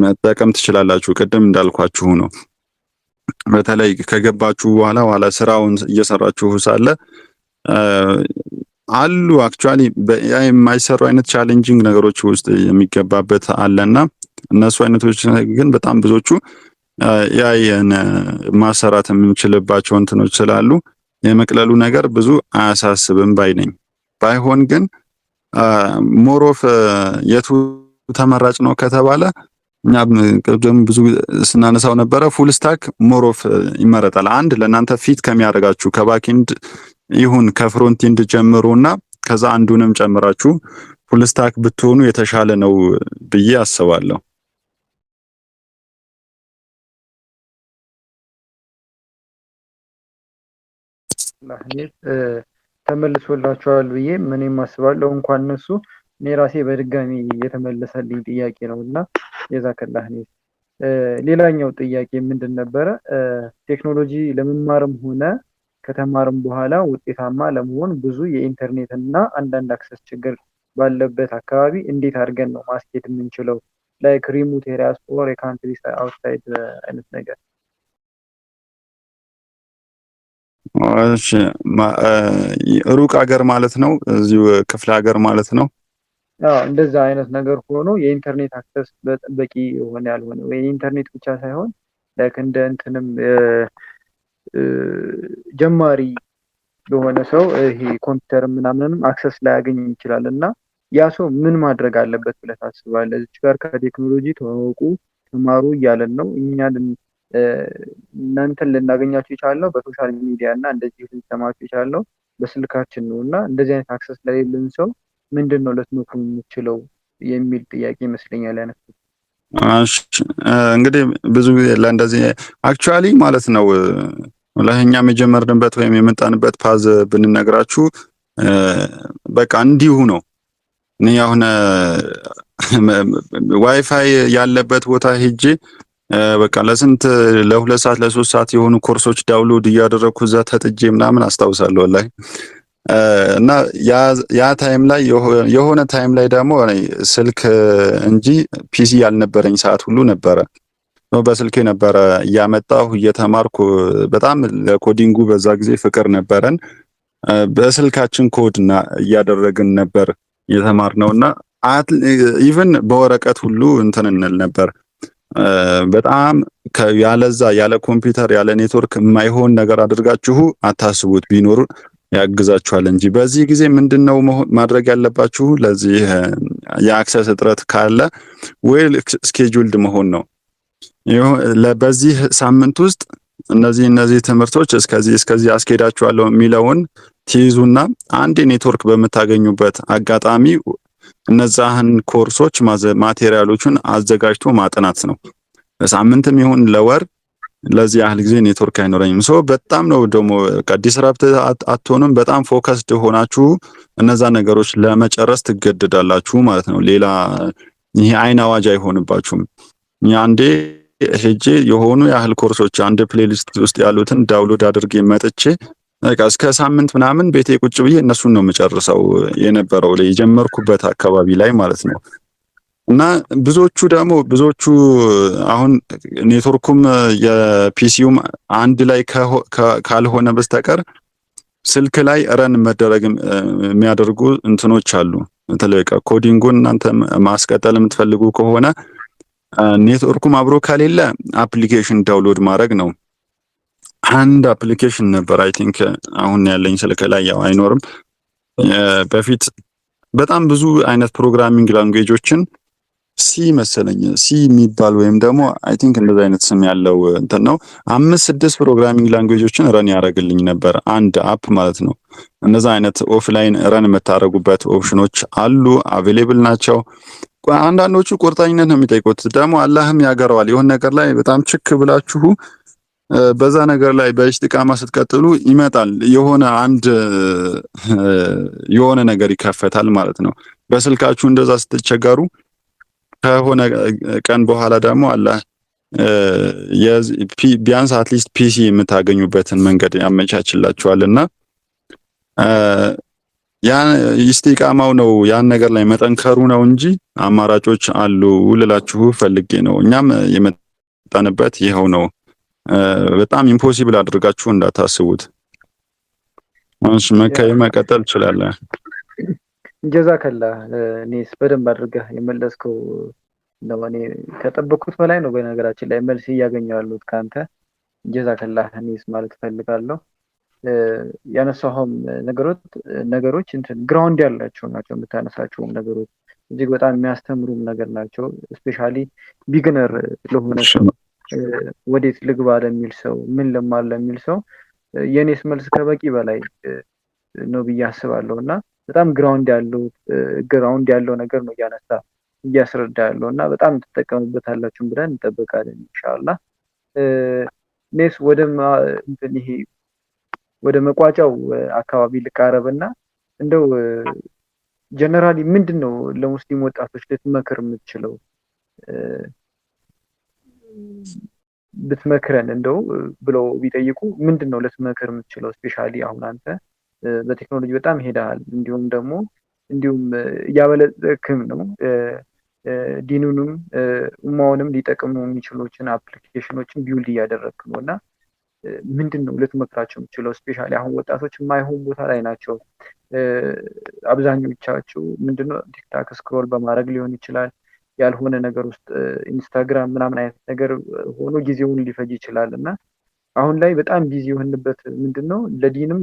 መጠቀም ትችላላችሁ። ቅድም እንዳልኳችሁ ነው። በተለይ ከገባችሁ በኋላ ስራውን እየሰራችሁ ሳለ አሉ አክቹአሊ በኤአይ የማይሰሩ አይነት ቻሌንጂንግ ነገሮች ውስጥ የሚገባበት አለና እነሱ አይነቶች ግን በጣም ብዙዎቹ ኤአይን ማሰራት የምንችልባቸው እንትኖች ስላሉ የመቅለሉ ነገር ብዙ አያሳስብም ባይ ነኝ። ባይሆን ግን ሞሮፍ የቱ ተመራጭ ነው ከተባለ እኛ ቅድም ብዙ ስናነሳው ነበረ፣ ፉል ስታክ ሞሮፍ ይመረጣል። አንድ ለእናንተ ፊት ከሚያደርጋችሁ ከባክኤንድ ይሁን ከፍሮንት ኤንድ ጀምሩና ከዛ አንዱንም ጨምራችሁ ፉል ስታክ ብትሆኑ የተሻለ ነው ብዬ አስባለሁ። ተመልሶላቸዋል ብዬ ምንም አስባለሁ። እንኳን እነሱ እኔ ራሴ በድጋሚ የተመለሰልኝ ጥያቄ ነው እና የዛከላህ ኔት። ሌላኛው ጥያቄ ምንድን ነበረ? ቴክኖሎጂ ለመማርም ሆነ ከተማርም በኋላ ውጤታማ ለመሆን ብዙ የኢንተርኔት እና አንዳንድ አክሰስ ችግር ባለበት አካባቢ እንዴት አድርገን ነው ማስኬድ የምንችለው? ላይክ ሪሞት ኤሪያስ ኦር የካንትሪ አውትሳይድ አይነት ነገር። እሺ ሩቅ ሀገር ማለት ነው? እዚሁ ክፍለ ሀገር ማለት ነው? እንደዛ አይነት ነገር ሆኖ የኢንተርኔት አክሰስ በቂ የሆነ ያልሆነ ወይ ኢንተርኔት ብቻ ሳይሆን ላይክ እንደ እንትንም ጀማሪ የሆነ ሰው ይሄ ኮምፒውተር ምናምንም አክሰስ ላያገኝ ይችላል እና ያ ሰው ምን ማድረግ አለበት ብለህ ታስባለህ? እዚህ ጋር ከቴክኖሎጂ ተዋወቁ ተማሩ እያለን ነው። እናንተን ልናገኛቸው የቻልነው በሶሻል ሚዲያ እና እንደዚህ ልንሰማቸው የቻልነው በስልካችን ነው እና እንደዚህ አይነት አክሰስ ለሌለን ሰው ምንድን ነው ልትመክሩ የምችለው የሚል ጥያቄ ይመስለኛል ያነሱት። እንግዲህ ብዙ ጊዜ ለእንደዚህ አክቹአሊ ማለት ነው ለኛም የጀመርንበት ወይም የመጣንበት ፓዝ ብንነግራችሁ በቃ እንዲሁ ነው። እኔ አሁን ዋይፋይ ያለበት ቦታ ሄጄ በቃ ለሁለት ሰዓት ለሶስት ሰዓት የሆኑ ኮርሶች ዳውንሎድ እያደረኩ እዛ ተጥጄ ምናምን አስታውሳለሁ ወላሂ። እና ያ ታይም ላይ የሆነ ታይም ላይ ደግሞ ስልክ እንጂ ፒሲ ያልነበረኝ ሰዓት ሁሉ ነበረ። በስልኬ ነበረ እያመጣሁ እየተማርኩ በጣም ለኮዲንጉ በዛ ጊዜ ፍቅር ነበረን። በስልካችን ኮድና እያደረግን ነበር የተማርነውና ኢቭን በወረቀት ሁሉ እንትን እንል ነበር። በጣም ያለዛ ያለ ኮምፒውተር ያለ ኔትወርክ የማይሆን ነገር አድርጋችሁ አታስቡት። ቢኖር ያግዛችኋል እንጂ በዚህ ጊዜ ምንድነው ማድረግ ያለባችሁ? ለዚህ የአክሰስ እጥረት ካለ ዌል ስኬጁልድ መሆን ነው። በዚህ ሳምንት ውስጥ እነዚህ ትምህርቶች እስከዚህ አስኬዳችኋለሁ የሚለውን ትይዙና አንድ ኔትወርክ በምታገኙበት አጋጣሚ እነዛህን ኮርሶች ማቴሪያሎችን አዘጋጅቶ ማጥናት ነው። በሳምንትም ይሁን ለወር ለዚህ ያህል ጊዜ ኔትወርክ አይኖረኝም በጣም ነው ደግሞ ዲስራፕት አትሆኑም። በጣም ፎከስድ ሆናችሁ እነዛ ነገሮች ለመጨረስ ትገደዳላችሁ ማለት ነው። ሌላ ይሄ አይን አዋጅ አይሆንባችሁም። አንዴ ሄጄ የሆኑ ያህል ኮርሶች አንድ ፕሌሊስት ውስጥ ያሉትን ዳውንሎድ አድርጌ መጥቼ በቃ እስከ ሳምንት ምናምን ቤቴ ቁጭ ብዬ እነሱን ነው የምጨርሰው የነበረው ላይ የጀመርኩበት አካባቢ ላይ ማለት ነው። እና ብዙዎቹ አሁን ኔትወርኩም የፒሲውም አንድ ላይ ካልሆነ በስተቀር ስልክ ላይ ረን መደረግ የሚያደርጉ እንትኖች አሉ። በተለይ ኮዲንጉን እናንተ ማስቀጠል የምትፈልጉ ከሆነ ኔትወርኩም አብሮ ከሌለ አፕሊኬሽን ዳውንሎድ ማድረግ ነው። አንድ አፕሊኬሽን ነበር አይ ቲንክ አሁን ያለኝ ስልክ ላይ ያው አይኖርም። በፊት በጣም ብዙ አይነት ፕሮግራሚንግ ላንጉዌጆችን ሲ መሰለኝ ሲ የሚባል ወይም ደግሞ አይ ቲንክ እንደዛ አይነት ስም ያለው እንትን ነው 5-6 ፕሮግራሚንግ ላንጉዌጆችን ረን ያደርግልኝ ነበር አንድ አፕ ማለት ነው። እነዛ አይነት ኦፍላይን ረን የምታደርጉበት ኦፕሽኖች አሉ፣ አቬሌብል ናቸው። አንዳንዶቹ ቁርጠኝነት ነው የሚጠይቁት። ደግሞ አላህም ያገረዋል። የሆነ ነገር ላይ በጣም ችክ ብላችሁ በዛ ነገር ላይ በኢስቲቃማ ስትቀጥሉ ይመጣል የሆነ ነገር ይከፈታል ማለት ነው። በስልካችሁ እንደዛ ስትቸገሩ ከሆነ ቀን በኋላ ደግሞ አላህ ቢያንስ አትሊስት ፒሲ የምታገኙበትን መንገድ ያመቻችላችኋልና ያን ኢስቲቃማው ነው ያን ነገር ላይ መጠንከሩ ነው እንጂ አማራጮች አሉ ልላችሁ ፈልጌ ነው። እኛም የመጣንበት ይኸው ነው። በጣም ኢምፖሲብል አድርጋችሁ እንዳታስቡት። እሺ መካይ መቀጠል ትችላለህ። ጀዛከላ እኔስ በደንብ አድርገህ የመለስከው ነው። እኔ ከጠበቅኩት በላይ ነው በነገራችን ላይ መልስ እያገኘሁ ያሉት ከአንተ። ጀዛከላ እኔስ ማለት እፈልጋለሁ። ያነሳኸውም ነገሮች እንትን ግራውንድ ያላቸው ናቸው። የምታነሳቸውም ነገሮች እጅግ በጣም የሚያስተምሩም ነገር ናቸው። እስፔሻሊ ቢግነር ለሆነ ሰው ወዴት ልግባ ለሚል ሰው ምን ልማር ለሚል ሰው የኔስ መልስ ከበቂ በላይ ነው ብዬ አስባለሁ። እና በጣም ግራውንድ ያለው ነገር ነው እያስረዳ ያለው እና በጣም ትጠቀሙበታላችሁ ብለን እንጠብቃለን ኢንሻአላህ። ኔስ ወደ መቋጫው አካባቢ ልቃረብና እንደው ጀነራሊ ምንድን ነው ለሙስሊም ወጣቶች ልትመክር የምትችለው? ብትመክረን እንደው ብለው ቢጠይቁ ምንድን ነው ልትመክር የምትችለው? ስፔሻሊ አሁን አንተ በቴክኖሎጂ በጣም ሄደሃል፣ እንዲሁም እያበለጸክም ነው። ዲኑንም ኡማውንም ሊጠቅሙ የሚችሉትን አፕሊኬሽኖችን ቢውልድ እያደረግክ ነው እና ምንድን ነው ልትመክራቸው የምችለው? ስፔሻሊ አሁን ወጣቶች የማይሆን ቦታ ላይ ናቸው። አብዛኞቻቸው ምንድነው ቲክታክ ስክሮል በማድረግ ሊሆን ይችላል፣ ያልሆነ ነገር ውስጥ ኢንስታግራም ምናምን አይነት ነገር ሆኖ ጊዜውን ሊፈጅ ይችላል እና አሁን ላይ በጣም ቢዚ የሆንበት ምንድን ነው ለዲንም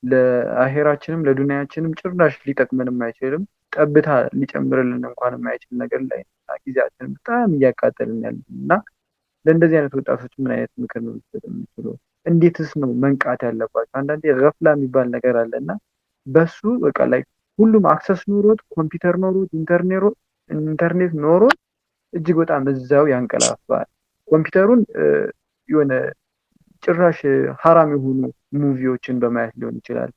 ለአሄራችንም ለዱንያችንም ጭራሽ ሊጠቅመንም አይችልም፣ ጠብታ ሊጨምርልን እንኳን የማይችል ነገር ላይ ጊዜያችንን በጣም እያቃጠልን ያለ እና ለእንደዚህ አይነት ወጣቶች ምን አይነት ምክር ነው ሊሰጥ የሚችለው? እንዴትስ ነው መንቃት ያለባቸው? አንዳንዴ ገፍላ የሚባል ነገር አለ እና በሱ በቃ ላይ ሁሉም አክሰስ ኖሮት ኮምፒውተር ኖሮት ኢንተርኔት ኖሮት እጅግ በጣም እዛው ያንቀላፋል። ኮምፒውተሩን የሆነ ጭራሽ ሀራም የሆኑ ሙቪዎችን በማየት ሊሆን ይችላል፣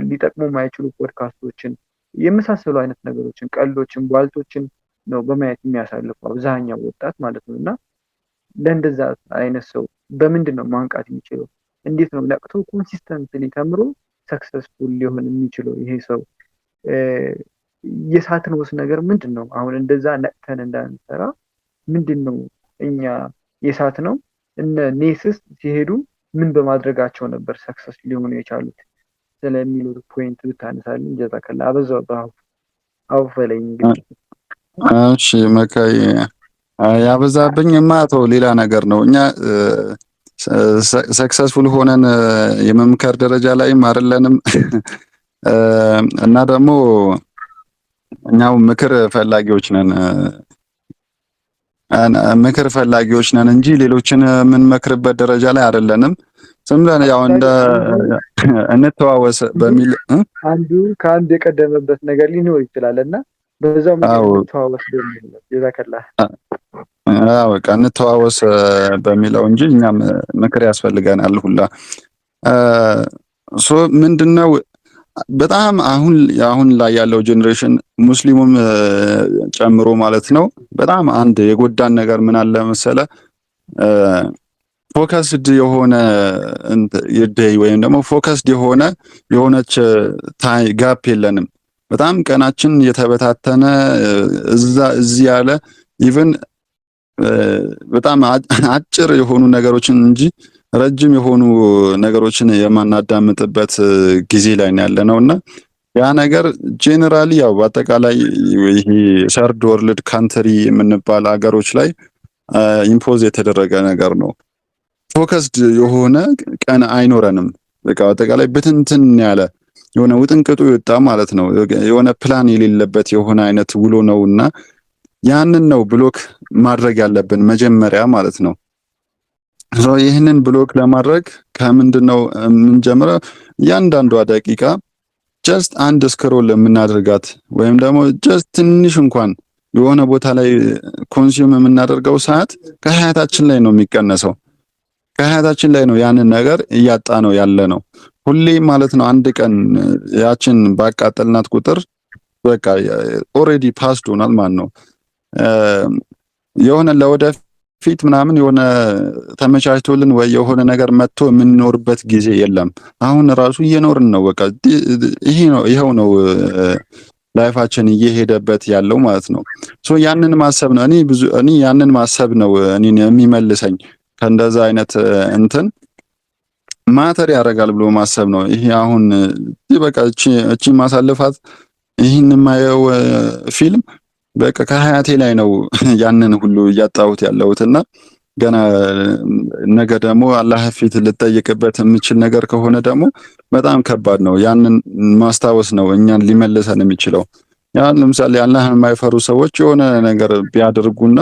ሊጠቅሙ የማይችሉ ፖድካስቶችን የመሳሰሉ አይነት ነገሮችን፣ ቀልዶችን፣ ቧልቶችን ነው በማየት የሚያሳልፈው አብዛኛው ወጣት ማለት ነው እና ለእንደዛ አይነት ሰው በምንድን ነው ማንቃት የሚችለው? እንዴት ነው ነቅቶ ኮንሲስተንትሊ ተምሮ ሰክሰስፉል ሊሆን የሚችለው? ይሄ ሰው የሳትነውስ ነገር ምንድን ነው? አሁን እንደዛ ነቅተን እንዳንሰራ ምንድን ነው እኛ የሳትነው? እነ ኔስስ ሲሄዱ ምን በማድረጋቸው ነበር ሰክሰስ ሊሆኑ የቻሉት ስለሚሉት ፖይንት ብታነሳልን ጀዛከላ። አበዛው አውፈለኝ እንግዲህ። እሺ መካይ ያበዛብኝማ ተው ሌላ ነገር ነው። እኛ ሰክሰስፉል ሆነን የመምከር ደረጃ ላይም አይደለንም እና ደግሞ እኛው ምክር ፈላጊዎች ነን እንጂ ሌሎችን የምንመክርበት ደረጃ ላይ አይደለንም። ዝም ብለን ያው እንደ እንተዋወስ በሚል አንዱ ከአንዱ የቀደመበት ነገር ሊኖር ይችላል እና በዛው እንተዋወስ በሚል ነው ይዘከላ። በቃ እንተዋወስ በሚለው እንጂ እኛም ምክር ያስፈልገናል ሁላ። ምንድነው በጣም አሁን ላይ ያለው ጄኔሬሽን ሙስሊሙም ጨምሮ ማለት ነው በጣም አንድ የጎዳን ነገር ምን አለ መሰለ፣ ፎከስድ የሆነ የደይ ወይም ደግሞ ፎከስድ የሆነች ጋፕ የለንም። በጣም ቀናችን የተበታተነ እዚህ ያለ ኢቭን በጣም አጭር የሆኑ ነገሮችን እንጂ ረጅም የሆኑ ነገሮችን የማናዳምጥበት ጊዜ ላይ ያለነው እና ያ ነገር ጄኔራሊ ያው በአጠቃላይ ይሄ ሰርድ ወርልድ ካንትሪ የምንባል ሀገሮች ላይ ኢምፖዝ የተደረገ ነገር ነው። ፎከስድ የሆነ ቀን አይኖረንም። በቃ በአጠቃላይ ብትንትን ያለ የሆነ ውጥንቅጡ ይወጣ ማለት ነው። የሆነ ፕላን የሌለበት የሆነ አይነት ውሎ ነውና ያንን ነው ብሎክ ማድረግ ያለብን መጀመሪያ ማለት ነው። ይህንን ብሎክ ለማድረግ ከምንድነው የምንጀምረው? እያንዳንዷ ደቂቃ ጀስት አንድ ስክሮል የምናደርጋት ወይም ደግሞ ጀስት ትንሽ እንኳን የሆነ ቦታ ላይ ኮንሱም የምናደርገው ሰዓት ከሀያታችን ላይ ነው የሚቀነሰው። ከሀያታችን ላይ ነው ያንን ነገር እያጣ ነው ያለ ነው ሁሌ ማለት ነው። አንድ ቀን ያችን ባቃጠልናት ቁጥር በቃ ኦሬዲ ፓስድ ሆናል ማለት ነው። የሆነ ለወደፊት ፊት ምናምን የሆነ ተመቻችቶልን ወይ የሆነ ነገር መጥቶ የምንኖርበት ጊዜ የለም። አሁን ራሱ እየኖርን ነው። በቃ ይሄው ነው ላይፋችን እየሄደበት ያለው ማለት ነው። ሶ ያንን ማሰብ ነው እኔ ያንን ማሰብ ነው እኔን የሚመልሰኝ ከእንደዛ አይነት እንትን ማተር ያደርጋል ብሎ ማሰብ ነው። ይሄ አሁን በቃ እቺ ማሳልፋት ይህን የማየው ፊልም በቃ ከሀያቴ ላይ ነው ያንን ሁሉ እያጣሁት ያለሁትና ገና ነገ ደግሞ አላህ ፊት ልጠይቅበት የምችል ነገር ከሆነ ደግሞ በጣም ከባድ ነው። ያንን ማስታወስ ነው እኛን ሊመልሰን የሚችለው። ያን ለምሳሌ አላህን የማይፈሩ ሰዎች የሆነ ነገር ቢያደርጉና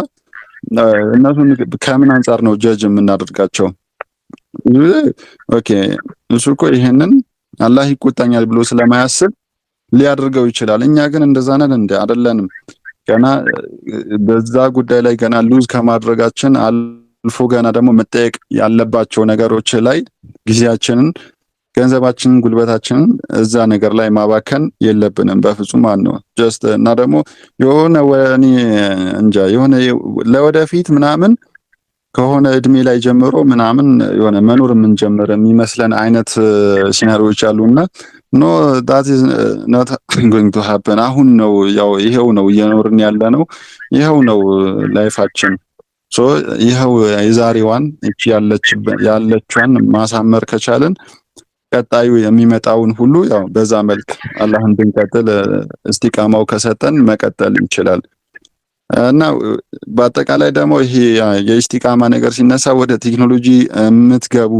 እነሱን ከምን አንጻር ነው ጀጅ የምናደርጋቸው? ኦኬ እሱ እኮ ይሄንን አላህ ይቆጣኛል ብሎ ስለማያስብ ሊያደርገው ይችላል። እኛ ግን እንደዛ ነን እንደ አይደለንም። ገና በዛ ጉዳይ ላይ ገና ሉዝ ከማድረጋችን አልፎ ገና ደግሞ መጠየቅ ያለባቸው ነገሮች ላይ ጊዜያችንን፣ ገንዘባችንን፣ ጉልበታችንን እዛ ነገር ላይ ማባከን የለብንም በፍጹም ነው። ጀስት እና ደግሞ የሆነ ወኔ እንጃ የሆነ ለወደፊት ምናምን ከሆነ እድሜ ላይ ጀምሮ ምናምን የሆነ መኖር የምንጀምር የሚመስለን አይነት ሲናሪዎች አሉና ኖ that is not going to happen። አሁን ነው ያው ይሄው ነው እየኖርን ያለ ነው። ይሄው ነው ላይፋችን። ሶ ይሄው የዛሬዋን እቺ ያለችዋን ማሳመር ከቻለን ቀጣዩ የሚመጣውን ሁሉ ያው በዛ መልክ አላህን ብንቀጥል እስቲቃማው ከሰጠን መቀጠል ይችላል። እና በአጠቃላይ ደግሞ ይሄ የኢስቲቃማ ነገር ሲነሳ ወደ ቴክኖሎጂ የምትገቡ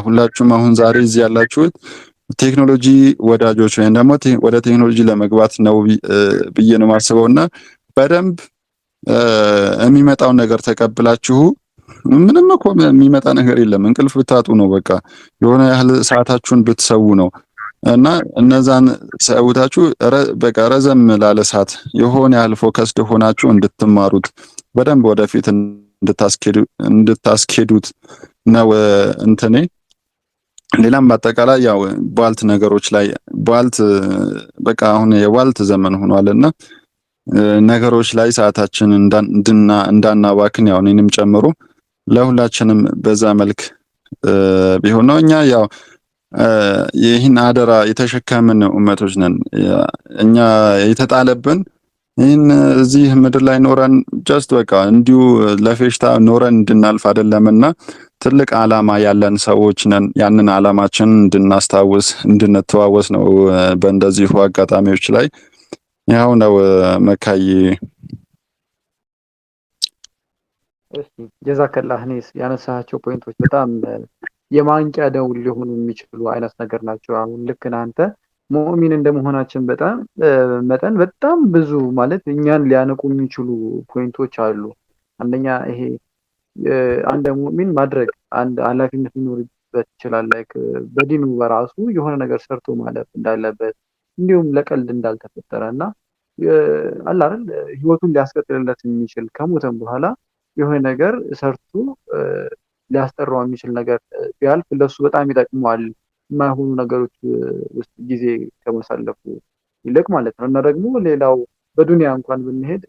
ሁላችሁም አሁን ዛሬ እዚህ ያላችሁት ቴክኖሎጂ ወዳጆች ወይም ደግሞ ወደ ቴክኖሎጂ ለመግባት ነው ብዬ ነው የማስበው። እና በደንብ የሚመጣውን ነገር ተቀብላችሁ ምንም እኮ የሚመጣ ነገር የለም። እንቅልፍ ብታጡ ነው በቃ የሆነ ያህል ሰዓታችሁን ብትሰው ነው እና እነዛን ሰውታችሁ በቃ ረዘም ላለ ሰዓት የሆነ ያህል ፎከስድ ሆናችሁ እንድትማሩት በደንብ ወደፊት እንድታስኬዱት ነው እንትኔ። ሌላም በአጠቃላይ ያው ቧልት ነገሮች ላይ በቃ አሁን የቧልት ዘመን ሆኗልና ነገሮች ላይ ሰዓታችን እንዳናባክን ያው እኔንም ጨምሮ ለሁላችንም በዛ መልክ ቢሆን ነው። እኛ ያው ይህን አደራ የተሸከምን ኡመቶች ነን። እኛ የተጣለብን ይህን እዚህ ምድር ላይ ኖረን ጀስት በቃ እንዲሁ ለፌሽታ ኖረን እንድናልፍ አይደለምና ትልቅ ዓላማ ያለን ሰዎች ነን። ያንን ዓላማችን እንድናስታውስ እንድንተዋወስ ነው በእንደዚሁ አጋጣሚዎች ላይ ያው ነው መካይ። እሺ ጀዛከላህ። እኔ ያነሳቸው ፖይንቶች በጣም የማንቂያ ደውል ሊሆኑ የሚችሉ አይነት ነገር ናቸው። አሁን ልክ አንተ ሙእሚን እንደመሆናችን በጣም መጠን በጣም ብዙ ማለት እኛን ሊያነቁ የሚችሉ ፖይንቶች አሉ። አንደኛ ይሄ አንድ ሙእሚን ማድረግ አንድ ኃላፊነት ሊኖርበት ይችላል። ላይክ በዲኑ በራሱ የሆነ ነገር ሰርቶ ማለፍ እንዳለበት እንዲሁም ለቀልድ እንዳልተፈጠረ እና አለ አይደል ህይወቱን ሊያስቀጥልለት የሚችል ከሞተም በኋላ የሆነ ነገር ሰርቶ ሊያስጠራው የሚችል ነገር ቢያልፍ ለሱ በጣም ይጠቅመዋል። የማይሆኑ ነገሮች ውስጥ ጊዜ ከመሳለፉ ይልቅ ማለት ነው። እና ደግሞ ሌላው በዱንያ እንኳን ብንሄድ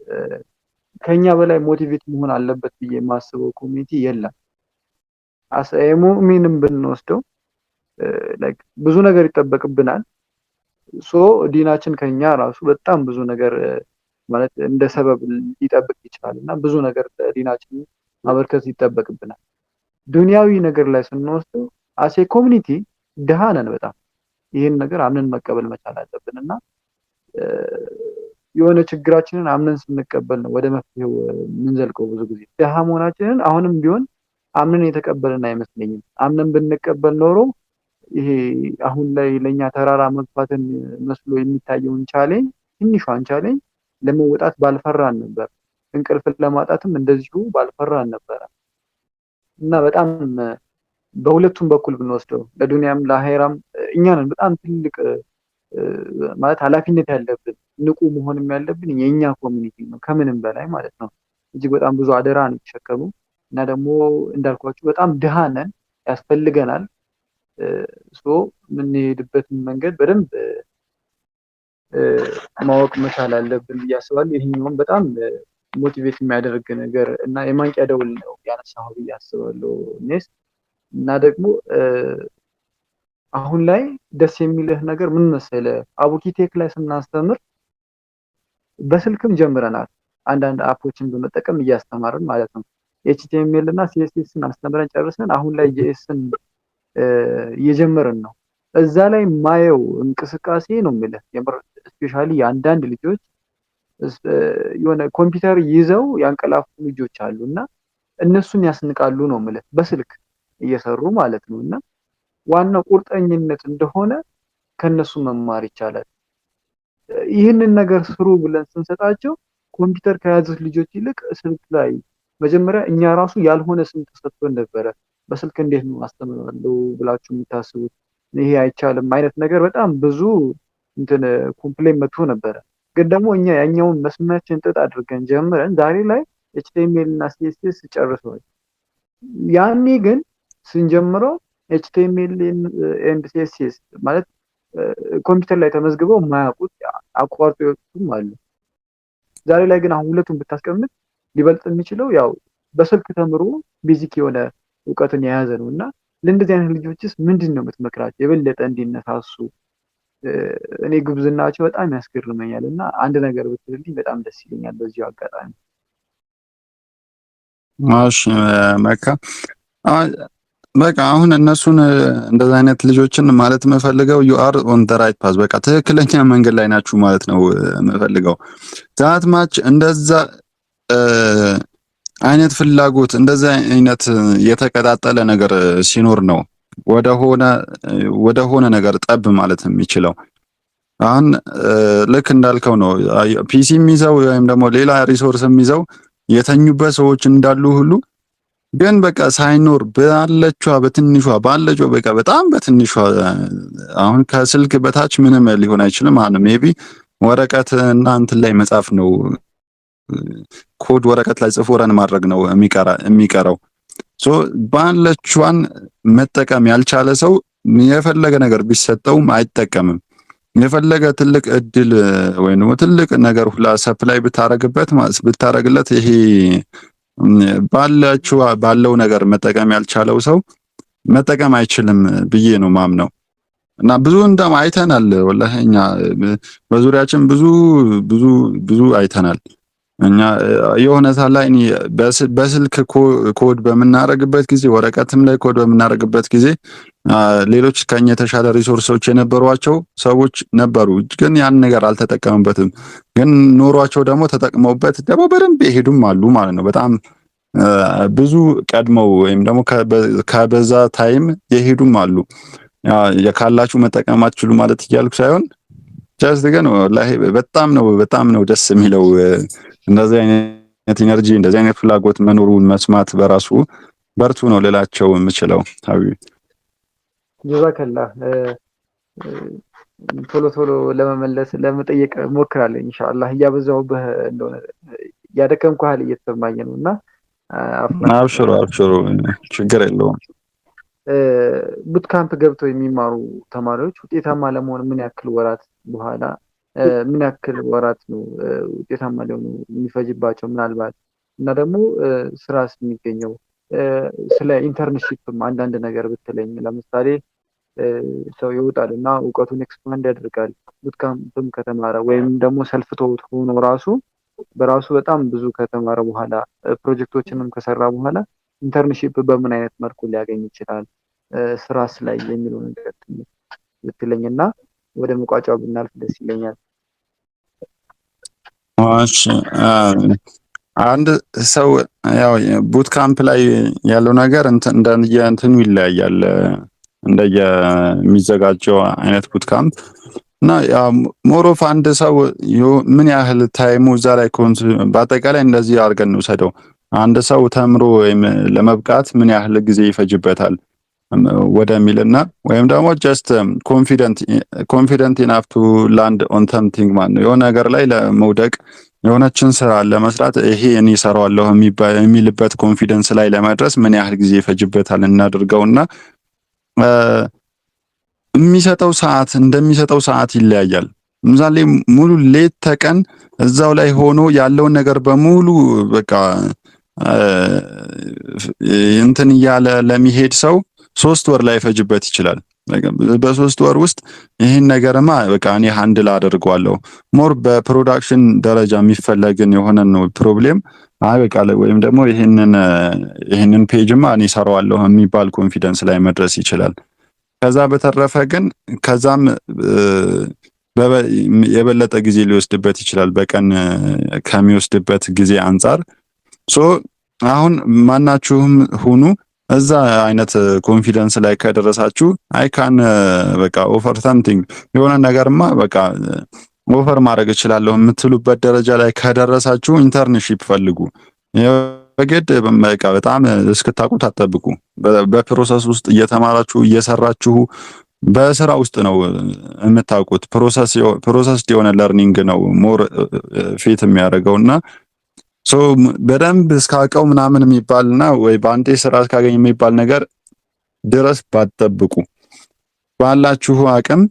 ከኛ በላይ ሞቲቬት መሆን አለበት ብዬ የማስበው ኮሚኒቲ የለም። ሙእሚንም ብንወስደው ላይክ ብዙ ነገር ይጠበቅብናል። ሶ ዲናችን ከኛ ራሱ በጣም ብዙ ነገር ማለት እንደ ሰበብ ሊጠብቅ ይችላል እና ብዙ ነገር ዲናችን ማበርከት ይጠበቅብናል። ዱንያዊ ነገር ላይ ስንወስደው አሴ ኮሚኒቲ ድሃ ነን በጣም። ይህን ነገር አምነን መቀበል መቻል አለብን እና የሆነ ችግራችንን አምነን ስንቀበል ነው ወደ መፍትሄው የምንዘልቀው። ብዙ ጊዜ ድሃ መሆናችንን አሁንም ቢሆን አምነን የተቀበልን አይመስለኝም። አምነን ብንቀበል ኖሮ ይሄ አሁን ላይ ለኛ ተራራ መግፋትን መስሎ የሚታየውን ቻሌንጅ ትንሿን ቻሌንጅ ለመወጣት ባልፈራን ነበር። እንቅልፍ ለማጣትም እንደዚሁ ባልፈራን ነበር እና በጣም በሁለቱም በኩል ብንወስደው ለዱንያም ለአሄራም እኛንን በጣም ትልቅ ማለት ኃላፊነት ያለብን ንቁ መሆንም ያለብን የኛ ኮሚኒቲ ነው ከምንም በላይ ማለት ነው። እጅግ በጣም ብዙ አደራ ነው የተሸከሙ እና ደግሞ እንዳልኳችሁ በጣም ድሃ ነን፣ ያስፈልገናል። ሶ የምንሄድበትን መንገድ በደንብ ማወቅ መቻል አለብን ብዬ አስባለሁ። ይሄኛውም በጣም ሞቲቬት የሚያደርግ ነገር እና የማንቂያ ደውል ነው ያነሳኸው ብዬ አስባለሁ ኔስ። እና ደግሞ አሁን ላይ ደስ የሚልህ ነገር ምን መሰለህ? አቡኪቴክ ላይ ስናስተምር በስልክም ጀምረናል። አንዳንድ አፖችን በመጠቀም እያስተማርን ማለት ነው። ኤችቲኤምኤል እና ሲኤስኤስን አስተምረን ጨርሰን አሁን ላይ ጂኤስን እየጀመርን ነው። እዛ ላይ ማየው እንቅስቃሴ ነው የምልህ። ስፔሻሊ የአንዳንድ ልጆች የሆነ ኮምፒውተር ይዘው ያንቀላፉ ልጆች አሉ እና እነሱን ያስንቃሉ ነው የምልህ፣ በስልክ እየሰሩ ማለት ነው። እና ዋናው ቁርጠኝነት እንደሆነ ከነሱ መማር ይቻላል። ይህንን ነገር ስሩ ብለን ስንሰጣቸው ኮምፒውተር ከያዙት ልጆች ይልቅ ስልክ ላይ መጀመሪያ እኛ ራሱ ያልሆነ ስም ተሰጥቶን ነበረ። በስልክ እንዴት ነው አስተምራለሁ ብላችሁ የምታስቡት? ይሄ አይቻልም አይነት ነገር በጣም ብዙ እንትን ኮምፕሌን መጥቶ ነበረ። ግን ደግሞ እኛ ያኛውን መስመራችን ጥጥ አድርገን ጀምረን ዛሬ ላይ ኤችቲኤምኤል እና ሲኤስኤስ ጨርሰዋል። ያኔ ግን ስንጀምረው ኤችቲኤምኤል ኤንድ ሲኤስኤስ ማለት ኮምፒውተር ላይ ተመዝግበው የማያውቁት አቋርጦ የወጡም አሉ። ዛሬ ላይ ግን አሁን ሁለቱን ብታስቀምጥ ሊበልጥ የሚችለው ያው በስልክ ተምሮ ቤዚክ የሆነ እውቀትን የያዘ ነው። እና ለእንደዚህ አይነት ልጆችስ ምንድን ነው የምትመክራቸው የበለጠ እንዲነሳሱ? እኔ ጉብዝናቸው በጣም ያስገርመኛል እና አንድ ነገር ብትልልኝ በጣም ደስ ይለኛል በዚሁ አጋጣሚ። እሺ መካ በቃ አሁን እነሱን እንደዛ አይነት ልጆችን ማለት የምፈልገው ዩ አር ኦን ዘ ራይት ፓዝ፣ በቃ ትክክለኛ መንገድ ላይ ናችሁ ማለት ነው የምፈልገው። ዛት ማች እንደዛ አይነት ፍላጎት እንደዛ አይነት የተቀጣጠለ ነገር ሲኖር ነው ወደ ሆነ ነገር ጠብ ማለት የሚችለው። አሁን ልክ እንዳልከው ነው ፒሲ የሚይዘው ወይም ደግሞ ሌላ ሪሶርስ የሚይዘው የተኙበት ሰዎች እንዳሉ ሁሉ ግን በቃ ሳይኖር ባለችው በቃ በጣም በትንሿ አሁን ከስልክ በታች ምንም ሊሆን አይችልም። አሁን ሜቢ ወረቀት እና እንትን ላይ መጻፍ ነው፣ ኮድ ወረቀት ላይ ጽፎ ረን ማድረግ ነው የሚቀረው። ሶ ባለችዋን መጠቀም ያልቻለ ሰው የፈለገ ነገር ቢሰጠውም አይጠቀምም። የፈለገ ትልቅ እድል ወይም ደግሞ ትልቅ ነገር ሁላ ሰፕላይ ብታረግለት ይሄ ባለው ነገር መጠቀም ያልቻለው ሰው መጠቀም አይችልም ብዬ ነው ማምነው። እና ብዙ እንደም አይተናል ወላሂ እኛ በዙሪያችን ብዙ አይተናል። እኛ የሆነ ሰዓት ላይ በስልክ ኮድ በምናረግበት ጊዜ ወረቀትም ላይ ኮድ በምናረግበት ጊዜ ሌሎች ከኛ የተሻለ ሪሶርሶች የነበሯቸው ሰዎች ነበሩ፣ ግን ያን ነገር አልተጠቀሙበትም። ግን ኖሯቸው ደግሞ ተጠቅመውበት ደግሞ በደንብ ይሄዱም አሉ ማለት ነው። በጣም ብዙ ቀድመው ወይም ደግሞ ከበዛ ታይም የሄዱም አሉ። ካላችሁ መጠቀም አትችሉ ማለት እያልኩ ሳይሆን ጀስት ግን ወላሂ በጣም ነው ደስ የሚለው እንደዚህ አይነት ኢነርጂ እንደዚህ አይነት ፍላጎት መኖሩን መስማት በራሱ በርቱ ነው ልላቸው የምችለው። ሀቢቢ ጀዛከላህ። ቶሎ ለመመለስ ለመጠየቅ ሞክራለሁ ኢንሻአላህ። እያበዛሁብህ እንደሆነ ያደከምኩህ ያህል እየተሰማኝ ነው እና አብሽሩ ችግር የለውም። ቡት ካምፕ ገብተው የሚማሩ ተማሪዎች ውጤታማ ለመሆን ምን ያክል ወራት ነው ውጤታማ ሊሆኑ የሚፈጅባቸው ምናልባት? እና ደግሞ ስራስ የሚገኘው ስለ ኢንተርንሺፕም አንዳንድ ነገር ብትለኝ። ለምሳሌ ሰው ይወጣል እና እውቀቱን ኤክስፓንድ ያደርጋል ቡት ካምፕም ከተማረ ወይም ደግሞ ሰልፍ ተውት ሆኖ በራሱ በጣም ብዙ ከተማረ በኋላ ፕሮጀክቶችንም ከሰራ በኋላ ኢንተርንሺፕ በምን አይነት መልኩ ሊያገኝ ይችላል? ስራስ ላይ የሚለው ነገር ብትለኝ እና ወደ መቋጫው ብናልፍ ደስ ይለኛል። እሺ አንድ ሰው ያው ቡት ካምፕ ላይ ያለው ነገር እንደየእንትኑ ይለያያል፣ እንደየሚዘጋጀው አይነት ቡት ካምፕ እና ሞሮፍ አንድ ሰው ምን ያህል ታይሙ እዛ ላይ በአጠቃላይ እንደዚህ አድርገን እንውሰደው። አንድ ሰው ተምሮ ወይም ለመብቃት ምን ያህል ጊዜ ይፈጅበታል ወደሚልና ወይም ደግሞ ጀስት ኮንፊደንት ኢናፍ ቱ ላንድ ኦን ሰምቲንግ ማለት ነው። የሆነ ነገር ላይ ለመውደቅ የሆነችን ስራ ለመስራት ይሄ እኔ እሰራዋለሁ የሚልበት ኮንፊደንስ ላይ ለመድረስ ምን ያህል ጊዜ ይፈጅበታል እናድርገውና እንደሚሰጠው ሰዓት ይለያያል። ምሳሌ ሙሉ ሌት ተቀን እዛው ላይ ሆኖ ያለውን ነገር በሙሉ በቃ እንትን እያለ ለሚሄድ ሰው 3 ወር ላይ ፈጅበት ይችላል። በ3 ወር ውስጥ ይህን ነገርማ በቃ እኔ ሃንድል አደርገዋለሁ። ሞር በፕሮዳክሽን ደረጃ የሚፈለግን የሆነን ነው ፕሮብሌም አይ በቃ ወይም ደግሞ ይህንን ፔጅማ እኔ እሰራዋለሁ የሚባል ኮንፊደንስ ላይ መድረስ ይችላል። ከዛ በተረፈ ግን ከዛም የበለጠ ጊዜ ሊወስድበት ይችላል በቀን ከሚወስድበት ጊዜ አንፃር። ሶ አሁን ማናችሁም ሁኑ እዛ አይነት ኮንፊደንስ ላይ ከደረሳችሁ አይ ካን በቃ ኦፈር ሳምቲንግ የሆነ ነገርማ በቃ ኦፈር ማድረግ እችላለሁ የምትሉበት ደረጃ ላይ ከደረሳችሁ ኢንተርንሺፕ ፈልጉ። በግድ በቃ በጣም እስክታውቁት አትጠብቁ። በፕሮሰስ ውስጥ እየተማራችሁ እየሰራችሁ በስራ ውስጥ ነው የምታውቁት። ፕሮሰስ የሆነ ለርኒንግ ነው ሞር ፊት የሚያደርገውና ሶ በደንብ እስካውቀው ምናምን የሚባልና ወይ በአንዴ ስራ እስካገኝ የሚባል ነገር ድረስ ባትጠብቁ። ባላችሁ አቅም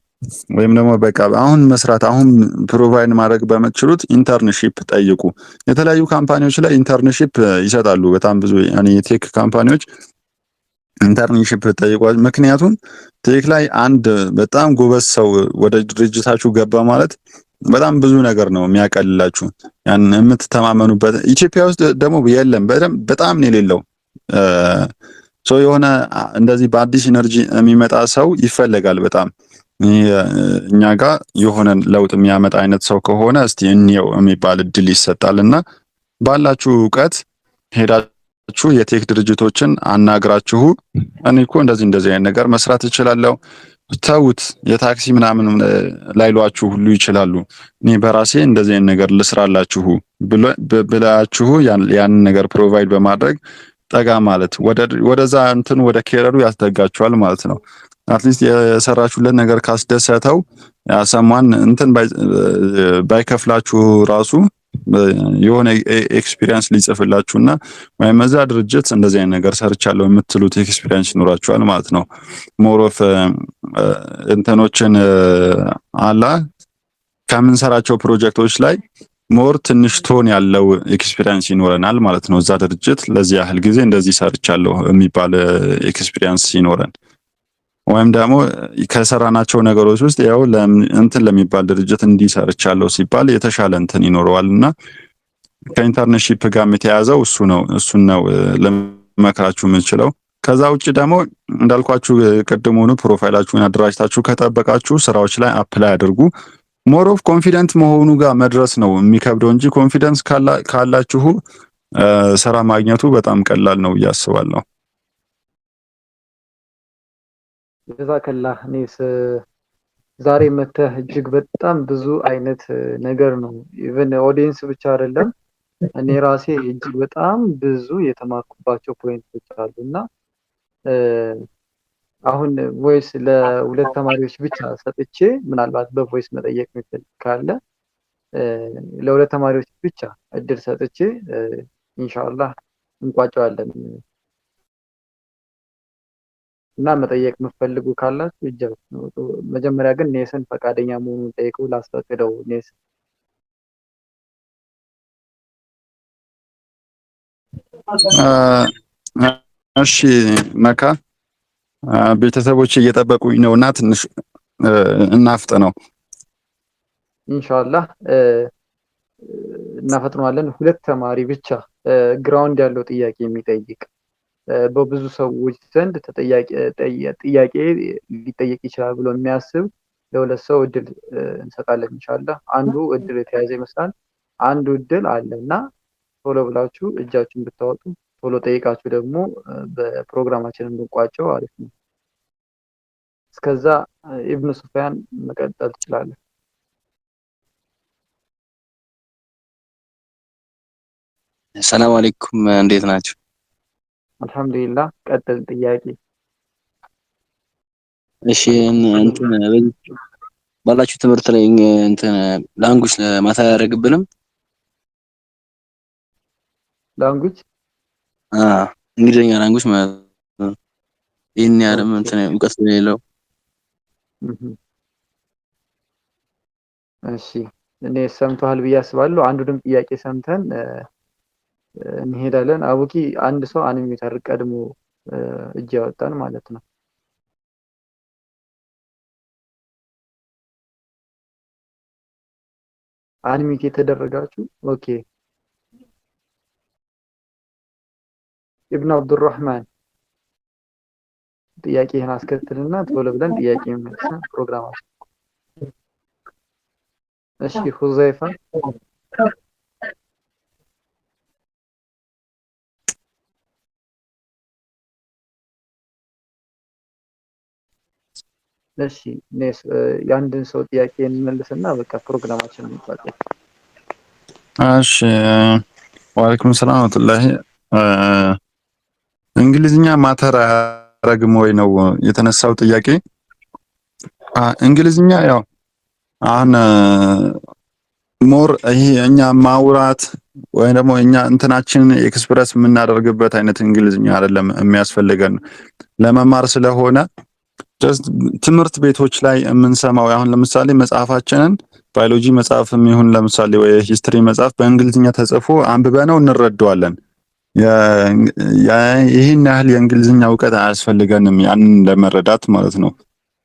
ወይም ደግሞ በቃ አሁን መስራት አሁን ፕሮቫይድ ማድረግ በምትችሉት ኢንተርንሺፕ ጠይቁ። የተለያዩ ካምፓኒዎች ላይ ኢንተርንሺፕ ይሰጣሉ። በጣም ብዙ ያኔ ቴክ ካምፓኒዎች ኢንተርንሺፕ ጠይቋል። ምክንያቱም ቴክ ላይ አንድ በጣም ጎበዝ ሰው ወደ ድርጅታችሁ ገባ ማለት በጣም ብዙ ነገር ነው የሚያቀልላችሁ። ያን የምትተማመኑበት ኢትዮጵያ ውስጥ ደግሞ የለም፣ በጣም ነው የሌለው። ሶ የሆነ እንደዚህ በአዲስ ኢነርጂ የሚመጣ ሰው ይፈለጋል በጣም። እኛ ጋር የሆነ ለውጥ የሚያመጣ አይነት ሰው ከሆነ እስቲ እንየው የሚባል እድል ይሰጣልና ባላችሁ እውቀት ሄዳችሁ የቴክ ድርጅቶችን አናግራችሁ እኔ እኮ እንደዚህ አይነት ነገር መስራት እችላለሁ ተውት የታክሲ ምናምን ላይሏችሁ ሁሉ ይችላሉ። እኔ በራሴ እንደዚህ አይነት ነገር ልስራላችሁ ብላችሁ ያንን ነገር ፕሮቫይድ በማድረግ ጠጋ ማለት ወደዛ እንትን ወደ ኬረሩ ያስጠጋችኋል ማለት ነው። አትሊስት የሰራችሁለት ነገር ካስደሰተው ያሰማን እንትን ባይከፍላችሁ ራሱ የሆነ ኤክስፒሪየንስ ሊጽፍላችሁና ወይም እዛ ድርጅት እንደዚህ አይነት ነገር ሰርቻለሁ የምትሉት ኤክስፒሪየንስ ይኖራችኋል ማለት ነው። ሞር ኦፍ እንትኖችን አላ ከምንሰራቸው ፕሮጀክቶች ላይ ሞር ትንሽ ቶን ያለው ኤክስፒሪየንስ ይኖረናል ማለት ነው። እዛ ድርጅት ለዚህ ያህል ጊዜ እንደዚህ ሰርቻለሁ የሚባል ኤክስፒሪየንስ ይኖረን ወይም ደግሞ ከሰራናቸው ነገሮች ውስጥ ያው እንትን ለሚባል ድርጅት እንዲሰርቻለሁ ሲባል የተሻለ እንትን ይኖረዋልና ከኢንተርንሺፕ ጋር የተያዘው እሱን ነው ለመክራችሁ የምንችለው። ከዛ ውጭ ደግሞ እንዳልኳችሁ ቅድሙኑ ፕሮፋይላችሁን አደራጅታችሁ ከጠበቃችሁ ስራዎች ላይ አፕላይ አድርጉ። ሞር ኦፍ ኮንፊደንት መሆኑ ጋር መድረስ ነው የሚከብደው እንጂ ኮንፊደንስ ካላችሁ ስራ ማግኘቱ በጣም ቀላል ነው ብዬ አስባለሁ። ጀዛከላህ። እኔስ ዛሬ መተህ እጅግ በጣም ብዙ አይነት ነገር ነው ኢቨን ኦዲየንስ ብቻ አይደለም እኔ ራሴ እጅግ በጣም ብዙ የተማርኩባቸው ፖይንቶች አሉና አሁን ቮይስ ለሁለት ተማሪዎች ብቻ ሰጥቼ ምናልባት በቮይስ መጠየቅ የሚፈልግ ካለ ለሁለት ተማሪዎች ብቻ እድል ሰጥቼ ኢንሻአላህ እንቋጨዋለን እና መጠየቅ የምትፈልጉ ካላችሁ እጃችሁ። መጀመሪያ ግን ኔስን ፈቃደኛ መሆኑን ጠይቀው ላስፈቅደው። ኔስ እሺ መካ ቤተሰቦች እየጠበቁኝ ነውና ትንሽ እናፍጥ ነው። ኢንሻአላህ እናፈጥነዋለን። ሁለት ተማሪ ብቻ ግራውንድ ያለው ጥያቄ የሚጠይቅ በብዙ ሰዎች ዘንድ ጥያቄ ሊጠየቅ ይችላል ብሎ የሚያስብ ለሁለት ሰው እድል እንሰጣለን ኢንሻአላህ። አንዱ እድል የተያዘ ይመስላል፣ አንዱ እድል አለና ቶሎ ብላችሁ እጃችሁን ብታወጡ ቶሎ ጠይቃችሁ ደግሞ በፕሮግራማችን እንድንቋጨው አሪፍ ነው። እስከዛ ኢብኑ ሱፊያን መቀጠል ትችላለህ። ሰላም አለይኩም እንዴት ናችሁ? አልহামዱሊላህ። ቀጥል ጥያቄ። እሺ እንትን ባላችሁ ትምህርት ላይ እንትን ላንጉጅ ማታ ያደርግብንም ላንጉጅ እንግሊዝኛ ላንጉጅ ማለት ነው። ይሄን ያለም እንትን እውቀት ስለሌለው እሺ እኔ ሰምተዋል ብዬ አስባለሁ። አንዱንም ጥያቄ ሰምተን እንሄዳለን። አቡኪ አንድ ሰው አንሚዩት አድርግ ቀድሞ እጅ ያወጣን ማለት ነው። አንሚዩት የተደረጋችሁ ኦኬ። ኢብኑ አብዱራህማን ጥያቄህን አስከትልና ቶሎ ብለን ጥያቄ መልሰን ፕሮግራማችን። እሺ ሁዘይፋ እሺ ኔስ የአንድን ሰው ጥያቄ እንመልስና በቃ ፕሮግራማችን እንቋጫለን። እሺ ወአለይኩም ሰላም ወራህመቱላሂ። እንግሊዝኛ ማተር አያረግም ወይ ነው የተነሳው ጥያቄ። እንግሊዝኛ ያው አሁን ሞር ይሄ እኛ ማውራት ወይ ደግሞ እኛ እንትናችንን ኤክስፕረስ የምናደርግበት አይነት እንግሊዝኛ አይደለም የሚያስፈልገን ለመማር ስለሆነ ጀስት ትምህርት ቤቶች ላይ የምንሰማው አሁን ለምሳሌ መጽሐፋችንን ባዮሎጂ መጽሐፍም ይሁን ለምሳሌ ወይ ሂስትሪ መጽሐፍ በእንግሊዝኛ ተጽፎ አንብበነው እንረዳዋለን። ይህን ያህል የእንግሊዝኛ እውቀት አያስፈልገንም ያንን ለመረዳት ማለት ነው።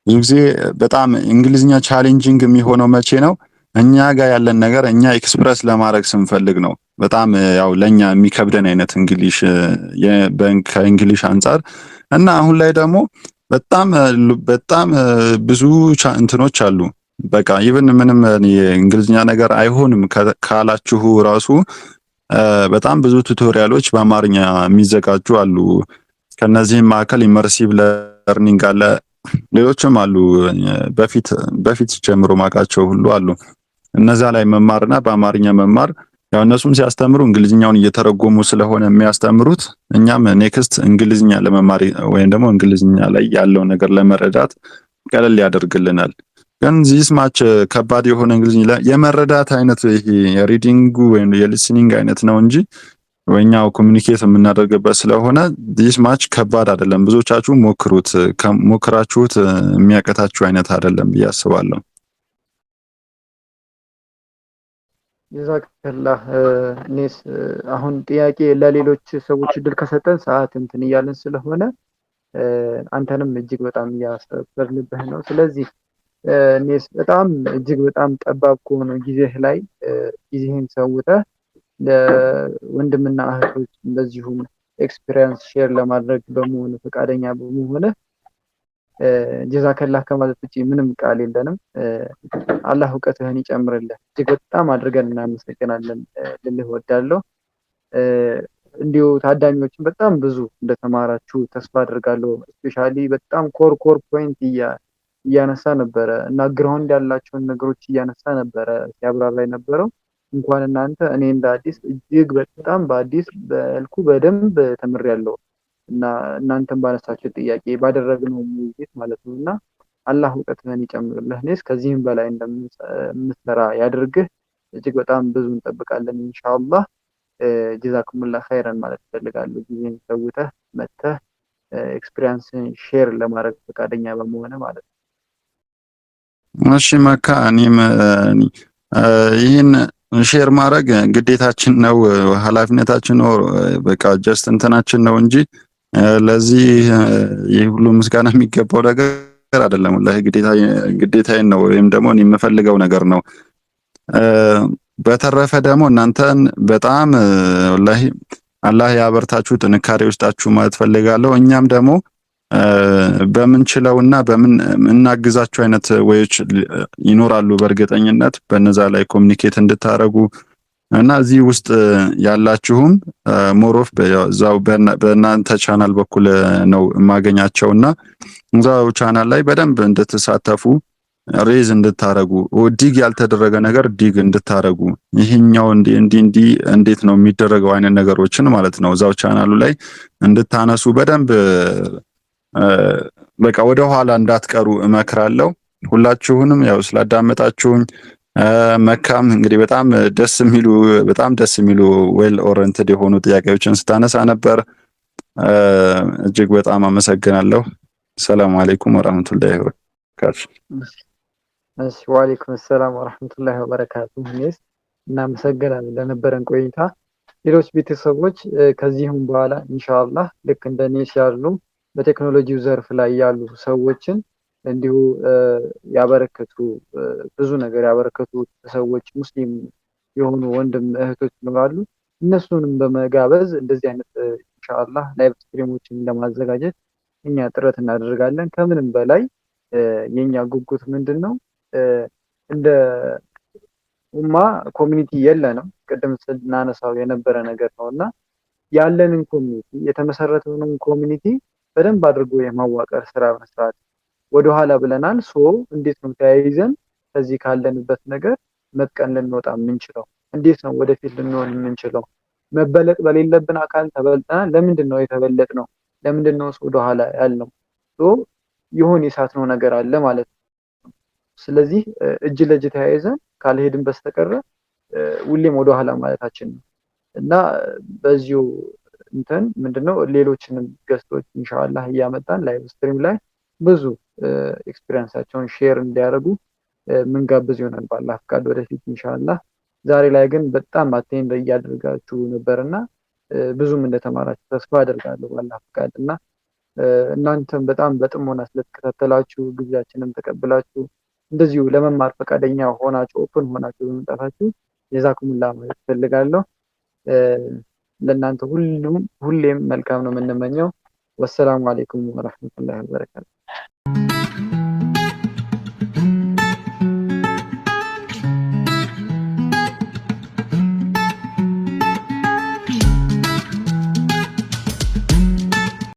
ብዙ ጊዜ በጣም እንግሊዝኛ ቻሌንጂንግ የሚሆነው መቼ ነው? እኛ ጋር ያለን ነገር እኛ ኤክስፕረስ ለማድረግ ስንፈልግ ነው። በጣም ያው ለኛ የሚከብደን አይነት እንግሊሽ ከእንግሊሽ አንጻር እና አሁን ላይ ደግሞ በጣም ብዙ እንትኖች አሉ። በቃ ኢቭን ምንም የእንግሊዝኛ ነገር አይሆንም ካላችሁ ራሱ በጣም ብዙ ቱቶሪያሎች በአማርኛ የሚዘጋጁ አሉ። ከነዚህም መካከል ኢመርሲቭ ለርኒንግ አለ፣ ሌሎችም አሉ። በፊት ጀምሮ ማቃቸው ሁሉ አሉ። እነዛ ላይ መማርና በአማርኛ መማር ያው እነሱም ሲያስተምሩ እንግሊዝኛውን እየተረጎሙ ስለሆነ የሚያስተምሩት እኛም ኔክስት እንግሊዝኛ ለመማር ወይም ደግሞ እንግሊዝኛ ላይ ያለው ነገር ለመረዳት ቀለል ያደርግልናል። ግን ዚስ ማች ከባድ የሆነ እንግሊዝኛ የመረዳት አይነት ይሄ የሪዲንጉ ወይም የሊስኒንግ አይነት ነው እንጂ ወኛው ኮሚኒኬት የምናደርግበት ስለሆነ ዚስ ማች ከባድ አይደለም። ብዙዎቻችሁ ሞክራችሁት የሚያቀታችሁ አይነት አይደለም ብዬ አስባለሁ። ጀዛከላህ ኔስ አሁን ጥያቄ ለሌሎች ሰዎች እድል ከሰጠን ሰዓት እንትን እያለን ስለሆነ አንተንም እጅግ በጣም እያስፈርልብህ ነው። ስለዚህ ኔስ በጣም እጅግ በጣም ጠባብ ከሆነ ጊዜህ ላይ ጊዜህን ሰውተህ ለወንድምና እህቶች እንደዚሁም ኤክስፒሪየንስ ሼር ለማድረግ በመሆኑ ፈቃደኛ በመሆንህ ጀዛከላህ ከማለት ውጪ ምንም ቃል የለንም። አላህ እውቀትህን ይጨምርልህ። እጅግ በጣም አድርገን እናመሰግናለን ልልህ እወዳለሁ። እንዲሁ ታዳሚዎችን በጣም ብዙ እንደተማራችሁ ተስፋ አድርጋለሁ። ስፔሻሊ በጣም ኮር ፖይንት እያነሳ ነበረ እና ግራውንድ ያላቸውን ነገሮች እያነሳ ነበረ ሲያብራራ የነበረው። እንኳን እናንተ እኔ እንደ አዲስ እጅግ በጣም በአዲስ በልኩ በደንብ ተምሬያለሁ እና እናንተም ባነሳችሁ ጥያቄ ባደረግነው ውይይት ማለት ነው እና አላህ እውቀትህን ይጨምርልህ። እኔስ ከዚህም በላይ እንደምትሰራ ያድርግህ። እጅግ በጣም ብዙ እንጠብቃለን ኢንሻአላህ። ጀዛኩሙላህ ኸይረን ማለት እፈልጋለሁ። ጊዜን ሰውተህ መተህ ኤክስፒሪየንስን ሼር ለማድረግ ፈቃደኛ በመሆነ ማለት ነው። እሺ መካ እኔም ይህን ሼር ማድረግ ግዴታችን ነው፣ ኃላፊነታችን ነው። በቃ ጀስት እንትናችን ነው እንጂ ለዚህ ይህ ሁሉ ምስጋና የሚገባው ነገር አይደለም። ወላሂ ግዴታዬን ነው ወይም ደግሞ እኔ የምፈልገው ነገር ነው። በተረፈ ደግሞ እናንተን በጣም ወላሂ አላህ ያበርታችሁ፣ ጥንካሬ ውስጣችሁ ማለት ፈልጋለሁ። እኛም ደግሞ በምንችለውና በምን እናግዛችሁ አይነት ወይዎች ይኖራሉ በእርግጠኝነት በነዛ ላይ ኮሚኒኬት እንድታረጉ እና እዚህ ውስጥ ያላችሁም ሞሮፍ በዛው በእናንተ ቻናል በኩል ነው የማገኛቸውና እዛው ቻናል ላይ በደንብ እንድትሳተፉ ሬዝ እንድታረጉ ዲግ ያልተደረገ ነገር ዲግ እንድታረጉ ይሄኛው እንዴት ነው የሚደረገው አይነት ነገሮችን ማለት ነው እዛው ቻናሉ ላይ እንድታነሱ በደንብ በቃ ወደ ኋላ እንዳትቀሩ እመክራለሁ። ሁላችሁንም ያው ስላዳመጣችሁኝ መካም እንግዲህ በጣም ደስ የሚሉ ዌል ኦሪየንትድ የሆኑ ጥያቄዎችን ስታነሳ ነበር። እጅግ በጣም አመሰግናለሁ። ሰላም አለይኩም ወራህመቱላሂ ወበረካቱ። እሺ ወአለይኩም ሰላም ወራህመቱላሂ ወበረካቱ። እኔስ እናመሰግናለን ለነበረን ቆይታ። ሌሎች ቤተሰቦች ከዚህም በኋላ ኢንሻአላህ ልክ እንደኔ ሲያሉ በቴክኖሎጂው ዘርፍ ላይ ያሉ ሰዎችን እንዲሁ ያበረከቱ ብዙ ነገር ያበረከቱ ሰዎች ሙስሊም የሆኑ ወንድም እህቶች ይኖራሉ። እነሱንም በመጋበዝ እንደዚህ አይነት ኢንሻአላህ ላይቭ ስትሪሞችን ለማዘጋጀት እኛ ጥረት እናደርጋለን። ከምንም በላይ የኛ ጉጉት ምንድነው? እንደ ኡማ ኮሚኒቲ የለንም። ቅድም ስናነሳው የነበረ ነገር ነው እና ያለንን ኮሚኒቲ የተመሰረተውን ኮሚኒቲ በደንብ አድርጎ የማዋቀር ስራ መስራት ወደኋላ ብለናል። እንዴት ነው ተያይዘን ከዚህ ካለንበት ነገር መጥቀን ልንወጣ የምንችለው? እንዴት ነው ወደፊት ልንሆን የምንችለው? መበለጥ በሌለብን አካል ተበልጠናል። ለምንድን ነው የተበለጥነው? ለምንድን ነው ወደኋላ ያልነው? የሆነ የሳትነው ነገር አለ ማለት ነው። ስለዚህ እጅ ለእጅ ተያይዘን ካልሄድን በስተቀረ ሁሌም ወደኋላ ማለታችን ነው እና በዚሁ እንትን ምንድነው ሌሎችንም ገስቶች ኢንሻአላህ እያመጣን ላይቭ ስትሪም ላይ ብዙ ኤክስፒሪየንሳቸውን ሼር እንዲያደርጉ ምንጋብዝ ይሆናል በአላህ ፍቃድ ወደፊት ኢንሻአላህ። ዛሬ ላይ ግን በጣም አቴንድ እያደረጋችሁ ነበርና ብዙም እንደተማራችሁ ተስፋ አደርጋለሁ በአላህ ፍቃድ እና እናንተም በጣም በጥሞና ስለተከታተላችሁ ግብዣችንም ተቀብላችሁ እንደዚሁ ለመማር ፈቃደኛ ሆናችሁ ኦፕን ሆናችሁ በመምጣታችሁ ጀዛኩሙላህ ማለት እፈልጋለሁ። ለእናንተ ሁሌም መልካም ነው የምንመኘው። ወሰላሙ አለይኩም ወራህመቱላሂ ወበረካቱ።